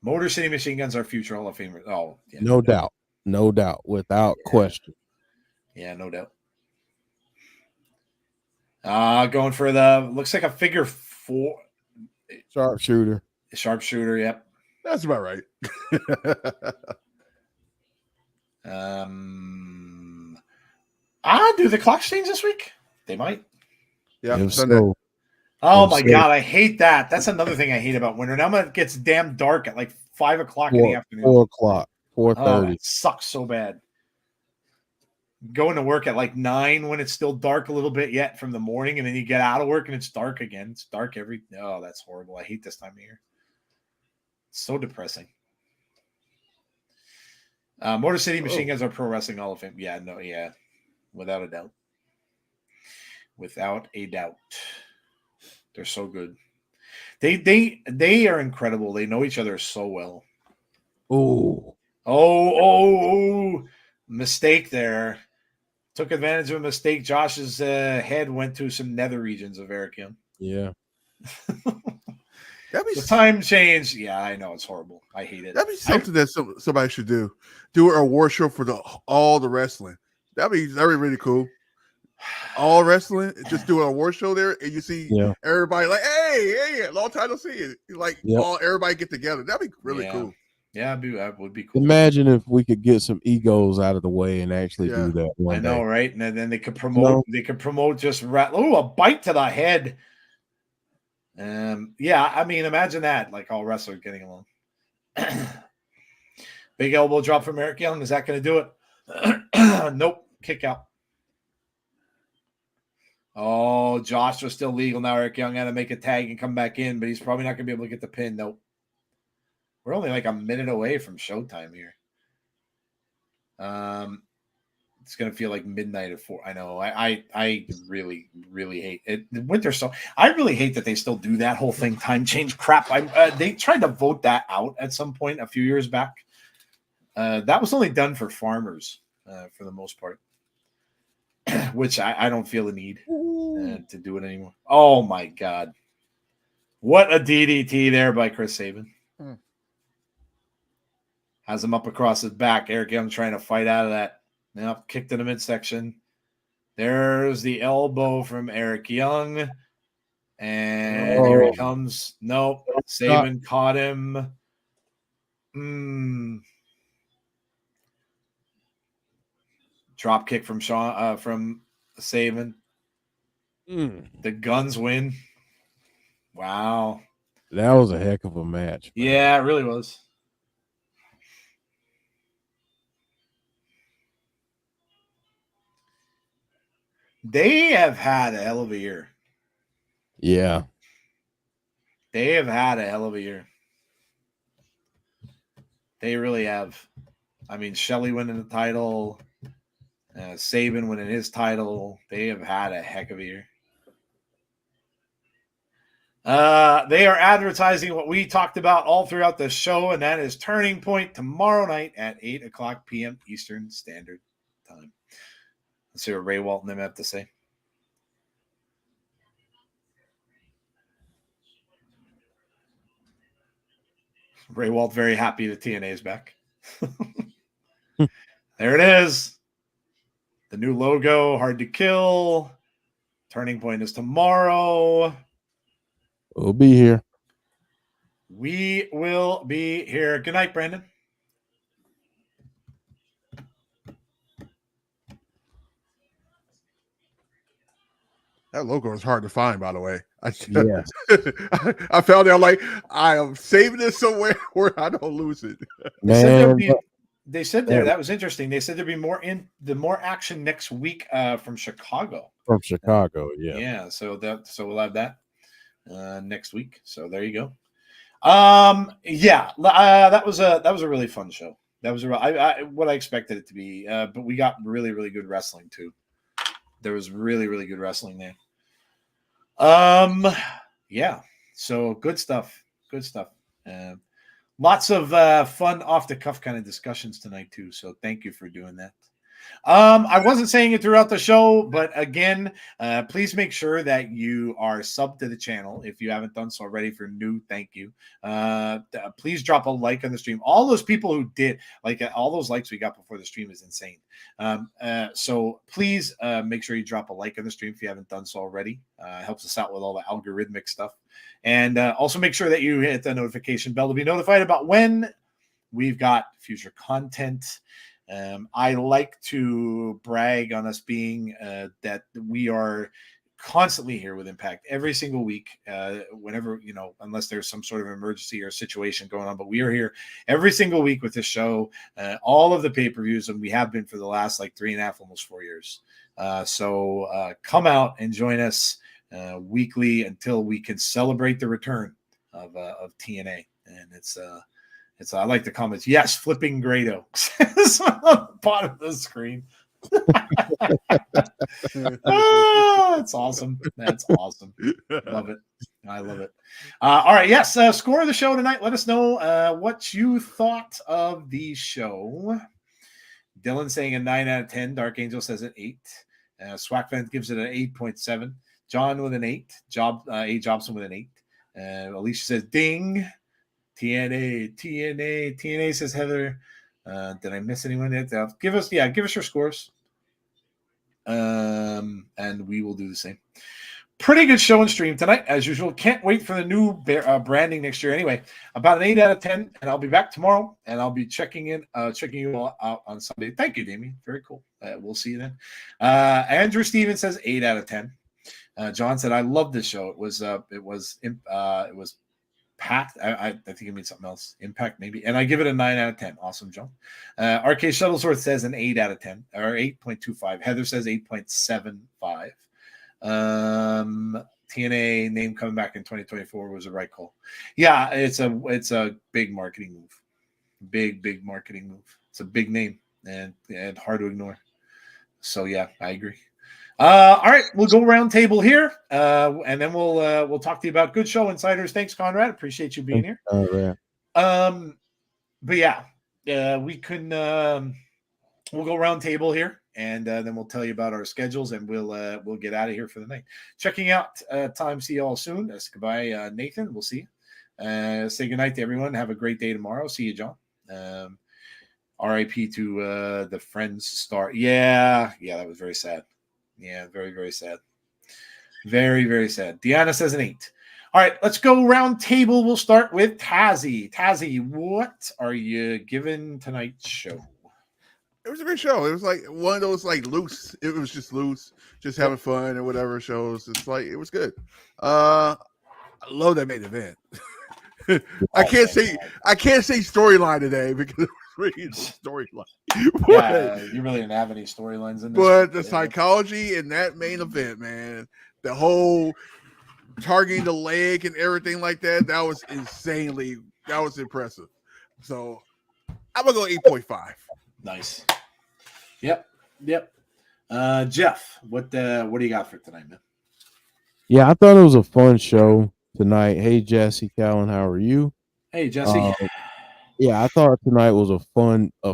Motor City Machine Guns are future Hall of Famers. Oh, yeah. No doubt, without question. Yeah, no doubt. Going for the looks like a figure 4 Sharpshooter. Sharpshooter. Yep. That's about right. Do the clocks change this week? They might. Yeah. If Sunday. so, Oh If my so- god, I hate that. That's another thing I hate about winter. Now it gets damn dark at like 5 o'clock in the afternoon. 4 o'clock, Oh, 4:30. it sucks so bad. Going to work at like 9 when it's still dark a little bit yet from the morning, and then you get out of work and it's dark again. It's dark that's horrible. I hate this time of year. It's so depressing. Motor City Machine Guns are Pro Wrestling Hall of Fame. Yeah, without a doubt. Without a doubt. They're so good. They are incredible. They know each other so well. Oh, mistake there. Took advantage of a mistake. Josh's head went to some nether regions of Eric Young. Yeah. That'd be The time change. Yeah, I know. It's horrible. I hate it. That'd be something that somebody should do. Do an award show for all the wrestling. That'd be really cool. All wrestling, just do an award show there, and you see everybody like, hey, long time to see you. Like everybody get together. That'd be really cool. Yeah, that would be cool. Imagine if we could get some egos out of the way and actually do that one I know, day. right? And then they could promote. They could promote just a bite to the head. I mean, imagine that. Like all wrestlers getting along. Big elbow drop from Eric Young. Is that going to do it? Nope. Kick out. Oh, Josh was still legal now. Eric Young had to make a tag and come back in, but he's probably not going to be able to get the pin. Nope. We're only like a minute away from showtime here. It's going to feel like midnight at 4. I know. I really, really hate it. The winter I really hate that they still do that whole thing. Time change crap. They tried to vote that out at some point a few years back. That was only done for farmers for the most part. Which I don't feel the need to do it anymore. Oh my God. What a DDT there by Chris Sabin. Has him up across his back. Eric Young trying to fight out of that. Now kicked in the midsection. There's the elbow from Eric Young. And here he comes. Nope. Sabin caught him. Drop kick from Sabin. The Guns win. Wow. That was a heck of a match. Man. Yeah, it really was. They have had a hell of a year. Yeah. They have had a hell of a year. They really have. I mean, Shelley winning the title. Sabin winning his title. They have had a heck of a year. They are advertising what we talked about all throughout the show, and that is Turning Point tomorrow night at 8 o'clock p.m. Eastern Standard Time. Let's see what Ray Walt and them have to say. Ray Walt very happy that TNA is back. There it is. The new logo, Hard to Kill. Turning Point is tomorrow. We'll be here. We will be here. Good night, Brandon. That logo is hard to find, by the way. Yes. I found it. I'm like, I am saving this somewhere where I don't lose it. They said there, that was interesting. They said there'd be more action next week from Chicago. From Chicago, yeah. Yeah, so we'll have that next week. So there you go. That was a really fun show. That was what I expected it to be. But we got really, really good wrestling too. There was really, really good wrestling there. So good stuff. Good stuff. Lots of fun off the cuff kind of discussions tonight too. So thank you for doing that. I wasn't saying it throughout the show, but again, please make sure that you are subbed to the channel if you haven't done so already. For new, thank you. Please drop a like on the stream. All those people who did, like all those likes we got before the stream is insane. So please make sure you drop a like on the stream if you haven't done so already. It helps us out with all the algorithmic stuff. And also make sure that you hit the notification bell to be notified about when we've got future content. I like to brag on us being that we are constantly here with Impact every single week, whenever, unless there's some sort of emergency or situation going on, but we are here every single week with this show, all of the pay-per-views, and we have been for the last 3.5, almost 4 years. So come out and join us weekly until we can celebrate the return of TNA. And it's I like the comments. Yes, flipping Grado. It's on the bottom of the screen. That's awesome. That's awesome. Love it. I love it. All right. Yes. Score of the show tonight. Let us know what you thought of the show. Dylan saying a 9 out of 10. Dark Angel says an 8. Swackfan gives it an 8.7. John with an 8. A. Jobson with an 8. Alicia says ding. TNA says Heather. Did I miss anyone? Give us your scores. And we will do the same. Pretty good show and stream tonight, as usual. Can't wait for the new branding next year. Anyway, about an 8 out of 10, and I'll be back tomorrow, and I'll be checking you all out on Sunday. Thank you, Damien. Very cool. We'll see you then. Andrew Stevens says 8 out of 10. John said, "I love this show. It was packed." I think it means something else. Impact, maybe. And I give it a 9 out of 10. Awesome, John. RK Shuttlesworth says an 8 out of 10, or 8.25. Heather says 8.75. TNA name coming back in 2024 was a right call. Yeah, it's a big marketing move. Big marketing move. It's a big name and hard to ignore. So yeah, I agree. All right, we'll go round table here, and then we'll talk to you about good show insiders. Thanks, Conrad. Appreciate you being here. Yeah. But yeah, we can we'll go round table here, and then we'll tell you about our schedules, and we'll get out of here for the night. Checking out time. See you all soon. That's goodbye, Nathan. We'll see you. Say goodnight to everyone. Have a great day tomorrow. See you, John. RIP to the Friends star. Yeah, that was very sad. Yeah, very, very sad. Very, very sad. Deonna says an 8. All right, let's go round table. We'll start with Tazzy. Tazzy, what are you giving tonight's show? It was a great show. It was like one of those loose. It was just loose, just having fun and whatever shows. It was good. I love that main event. I can't say storyline today because reading the storyline. Yeah, you really didn't have any storylines in this. But the psychology in that main event, man, the whole targeting the leg and everything like that, that was impressive. So I'm gonna go 8.5. Nice. Yep. Jeff, what do you got for tonight, man? Yeah, I thought it was a fun show tonight. Hey, Jesse, Callan, how are you? Hey, Jesse. Yeah, I thought tonight was a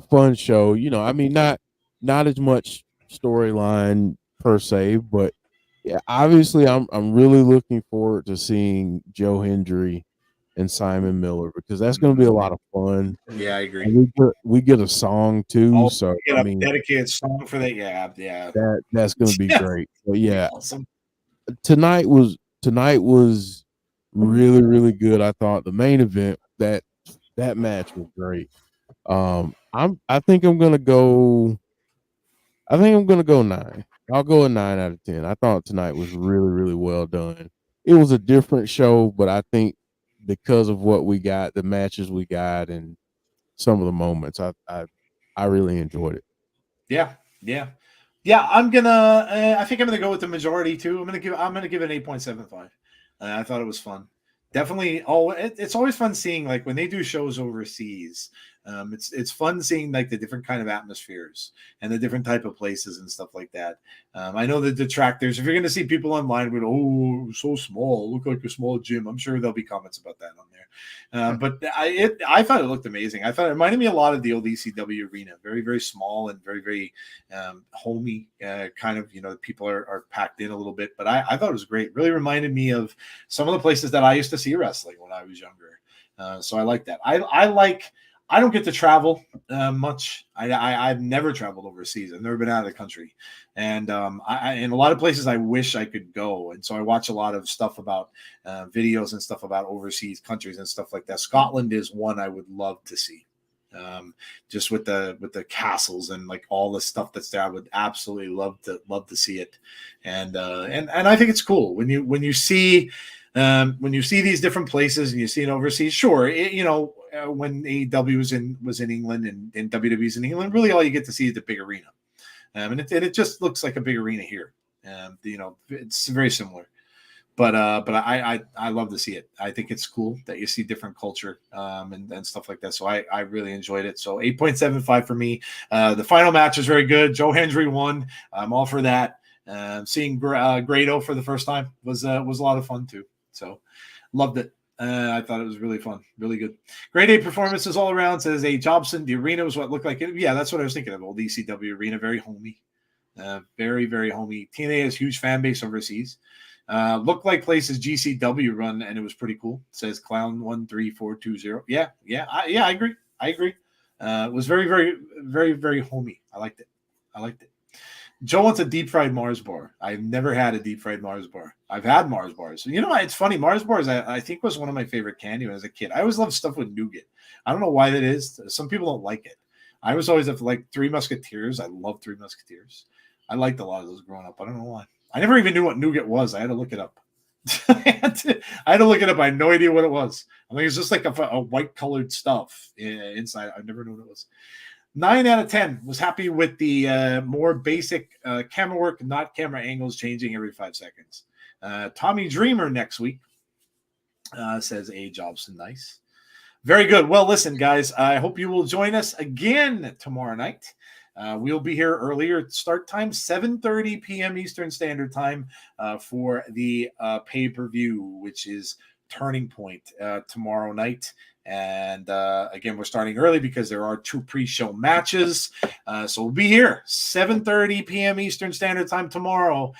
fun show. I mean, not as much storyline per se, but yeah, obviously I'm really looking forward to seeing Joe Hendry and Simon Miller because that's going to be a lot of fun. Yeah, I agree. And we get a song too, so I mean, dedicated song for that. Yeah. That's going to be great. But yeah, awesome. Tonight was really, really good. I thought the main event that match was great. I think I'm gonna go 9. I'll go a 9 out of 10. I thought tonight was really, really well done. It was a different show, but I think because of what we got, the matches we got, and some of the moments, I really enjoyed it. Yeah. I'm gonna. I think I'm gonna go with the majority too. I'm gonna give it an 8.75. I thought it was fun. Definitely. It's always fun seeing when they do shows overseas. It's fun seeing like the different kind of atmospheres and the different type of places and stuff like that. I know the detractors, if you're going to see people online with, oh, so small, look like a small gym, I'm sure there'll be comments about that on there. But I thought it looked amazing. I thought it reminded me a lot of the old ECW arena, very, very small and very, very homey, kind of, people are packed in a little bit, but I thought it was great. Really reminded me of some of the places that I used to see wrestling when I was younger. So I like that. I don't get to travel much. I've never traveled overseas. I've never been out of the country. And in a lot of places I wish I could go. And so I watch a lot of stuff about videos and stuff about overseas countries and stuff like that. Scotland is one I would love to see. Just with the castles and like all the stuff that's there, I would absolutely love to see it. And I think it's cool when you see these different places and you see it overseas. Sure, when AEW was in England and WWE's in England, really all you get to see is the big arena, and it just looks like a big arena here. It's very similar, but I love to see it. I think it's cool that you see different culture and stuff like that. So I really enjoyed it. So 8.75 for me. The final match was very good. Joe Hendry won. I'm all for that. Seeing Grado for the first time was a lot of fun too. So loved it. I thought it was really fun, really good. Grade A performances all around, says A. Jobson. The arena was what looked like it. Yeah, that's what I was thinking of. Old ECW arena, very homey. Very, very homey. TNA has huge fan base overseas. Looked like places GCW run, and it was pretty cool. Says Clown 13420. Yeah, I agree. It was very, very, very, very homey. I liked it. Joe wants a deep fried Mars bar. I've never had a deep fried Mars bar. I've had Mars bars. It's funny. Mars bars, I think, was one of my favorite candy when I was a kid. I always loved stuff with nougat. I don't know why that is. Some people don't like it. I was always like Three Musketeers. I love Three Musketeers. I liked a lot of those growing up. I don't know why. I never even knew what nougat was. I had to look it up. I had to look it up. I had no idea what it was. I mean, it's just like a white colored stuff inside. I never knew what it was. 9 out of 10 was happy with the more basic camera work, not camera angles changing every 5 seconds. Tommy Dreamer next week says A. Jobson. Nice. Very good. Well, listen, guys, I hope you will join us again tomorrow night. We'll be here earlier. Start time 7:30 p.m. Eastern Standard Time for the pay-per-view, which is Turning Point tomorrow night. And again, we're starting early because there are 2 pre-show matches. So we'll be here 7:30 p.m. Eastern Standard Time tomorrow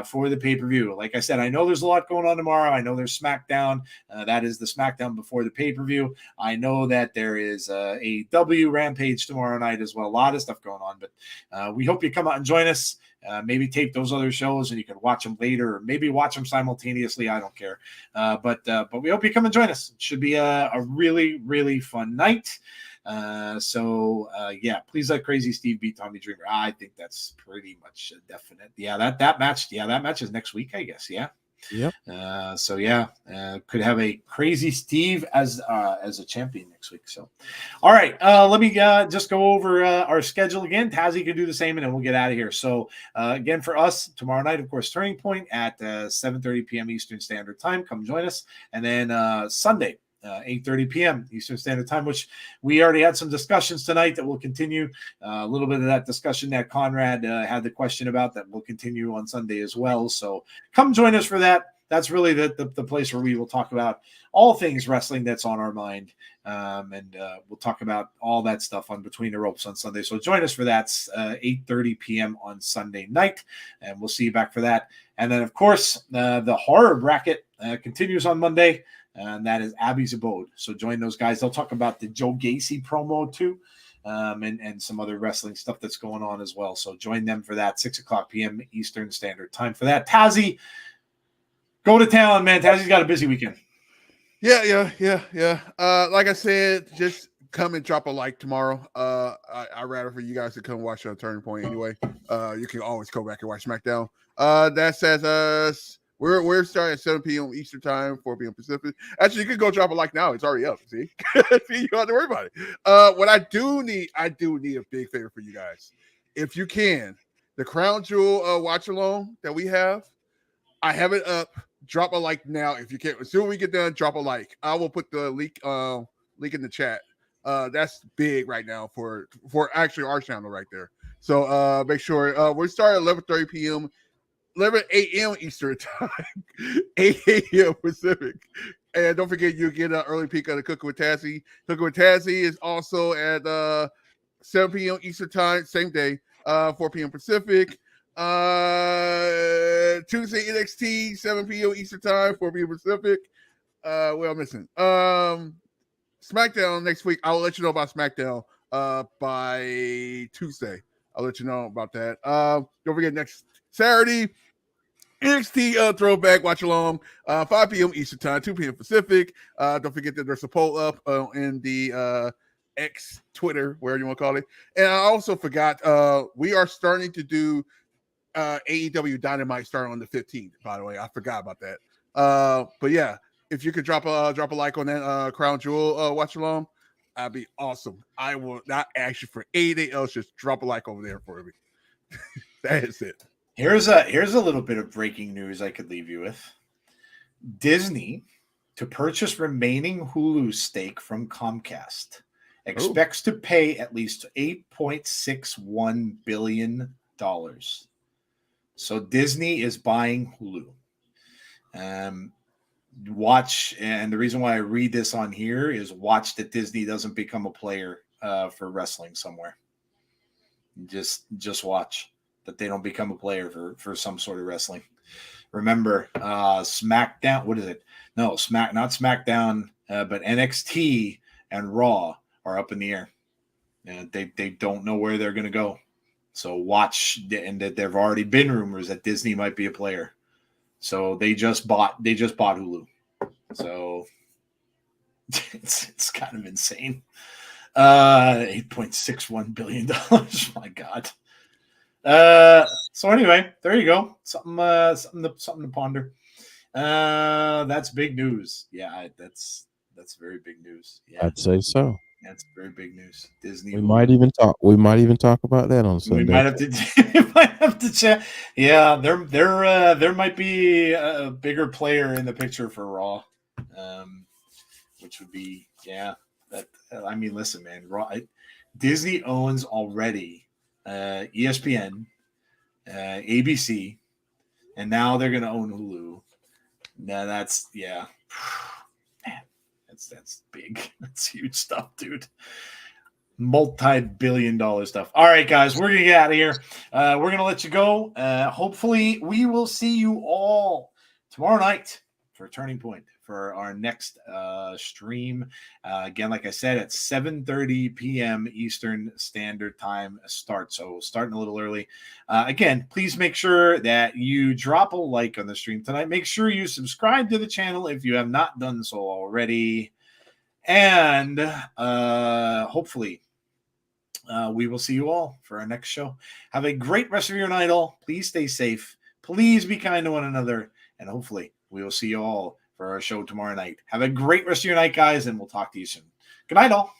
for the pay-per-view. Like I said, I know there's a lot going on tomorrow. I know there's SmackDown. That is the SmackDown before the pay-per-view. I know that there is a AEW Rampage tomorrow night as well. A lot of stuff going on. But we hope you come out and join us. Maybe tape those other shows and you can watch them later, or maybe watch them simultaneously. I don't care. But we hope you come and join us. It should be a really, really fun night. Please let Crazy Steve beat Tommy Dreamer. I think that's pretty much a definite. Yeah, that match is next week, I guess. Yeah. Yep. Could have a Crazy Steve as a champion next week. So, all right, let me just go over our schedule again. Tazzy can do the same, and then we'll get out of here. So, again, for us tomorrow night, of course, Turning Point at 7:30 p.m. Eastern Standard Time. Come join us, and then Sunday. 8:30 p.m. Eastern Standard Time, which we already had some discussions tonight that will continue. A little bit of that discussion that Conrad had the question about that will continue on Sunday as well. So come join us for that. That's really the place where we will talk about all things wrestling that's on our mind. And we'll talk about all that stuff on Between the Ropes on Sunday. So join us for that 8:30 p.m. on Sunday night. And we'll see you back for that. And then, of course, the horror bracket continues on Monday. And that is Abby's Abode. So join those guys. They'll talk about the Joe Gacy promo too, and some other wrestling stuff that's going on as well. So join them for that 6:00 p.m. Eastern Standard Time for that. Tazzy, go to town, man. Tazzy's got a busy weekend. Yeah. Like I said, just come and drop a like tomorrow. I'd rather for you guys to come watch Turning Point anyway. You can always go back and watch SmackDown. That says us. We're starting at 7 p.m. Eastern Time, 4 p.m. Pacific. Actually, you can go drop a like now. It's already up. See, you don't have to worry about it. What I do need a big favor for you guys. If you can, the Crown Jewel watch along that we have, I have it up. Drop a like now if you can. As soon as we get done, drop a like. I will put the link in the chat That's big right now for actually our channel right there. So make sure we start at 11:30 p.m. 11 a.m. Eastern time, 8 a.m. Pacific. And don't forget, you get an early peek of the Cooking with Tazzy. Cooking with Tazzy is also at 7 p.m. Eastern time, same day, 4 p.m. Pacific. Tuesday NXT, 7 p.m. Eastern time, 4 p.m. Pacific. What am I missing? SmackDown next week. I'll let you know about SmackDown by Tuesday. I'll let you know about that. Don't forget, next Saturday, NXT throwback watch along, 5 p.m. Eastern time, 2 p.m. Pacific. Don't forget that there's a poll up in the X, Twitter, wherever you want to call it. And I also forgot, we are starting to do AEW Dynamite starting on the 15th. By the way, I forgot about that. But yeah, if you could drop a like on that Crown Jewel watch along, that'd be awesome. I will not ask you for anything else. Just drop a like over there for me. That is it. Here's a little bit of breaking news I could leave you with. Disney, to purchase remaining Hulu stake from Comcast, expects to pay at least $8.61 billion. So Disney is buying Hulu. Watch, and the reason why I read this on here is watch that Disney doesn't become a player for wrestling somewhere. Just watch that they don't become a player for some sort of wrestling. Remember, SmackDown. What is it? No, not SmackDown, but NXT and Raw are up in the air. And they don't know where they're going to go. So watch, and that there have already been rumors that Disney might be a player. So they just bought Hulu. So it's kind of insane. $8.61 billion. My God. So anyway, there you go. Something to ponder. That's big news. Yeah, that's very big news. Yeah, I'd say so. That's very big news. Disney. We might even talk about that on Sunday. We might have to check. Yeah, there might be a bigger player in the picture for Raw, which would be That I mean, listen, man. Raw, Disney owns already ESPN, ABC, and now they're going to own Hulu. Now that's man, that's big. That's huge stuff, dude. Multi-billion-dollar stuff. All right, guys, we're gonna get out of here. We're gonna let you go. Hopefully, we will see you all tomorrow night for Turning Point for our next stream. Again, like I said, at 7:30 p.m. Eastern Standard Time start. So starting a little early. Again, please make sure that you drop a like on the stream tonight. Make sure you subscribe to the channel if you have not done so already. And hopefully we will see you all for our next show. Have a great rest of your night, all. Please stay safe. Please be kind to one another. And hopefully we will see you all for our show tomorrow night. Have a great rest of your night, guys, and we'll talk to you soon. Good night, all.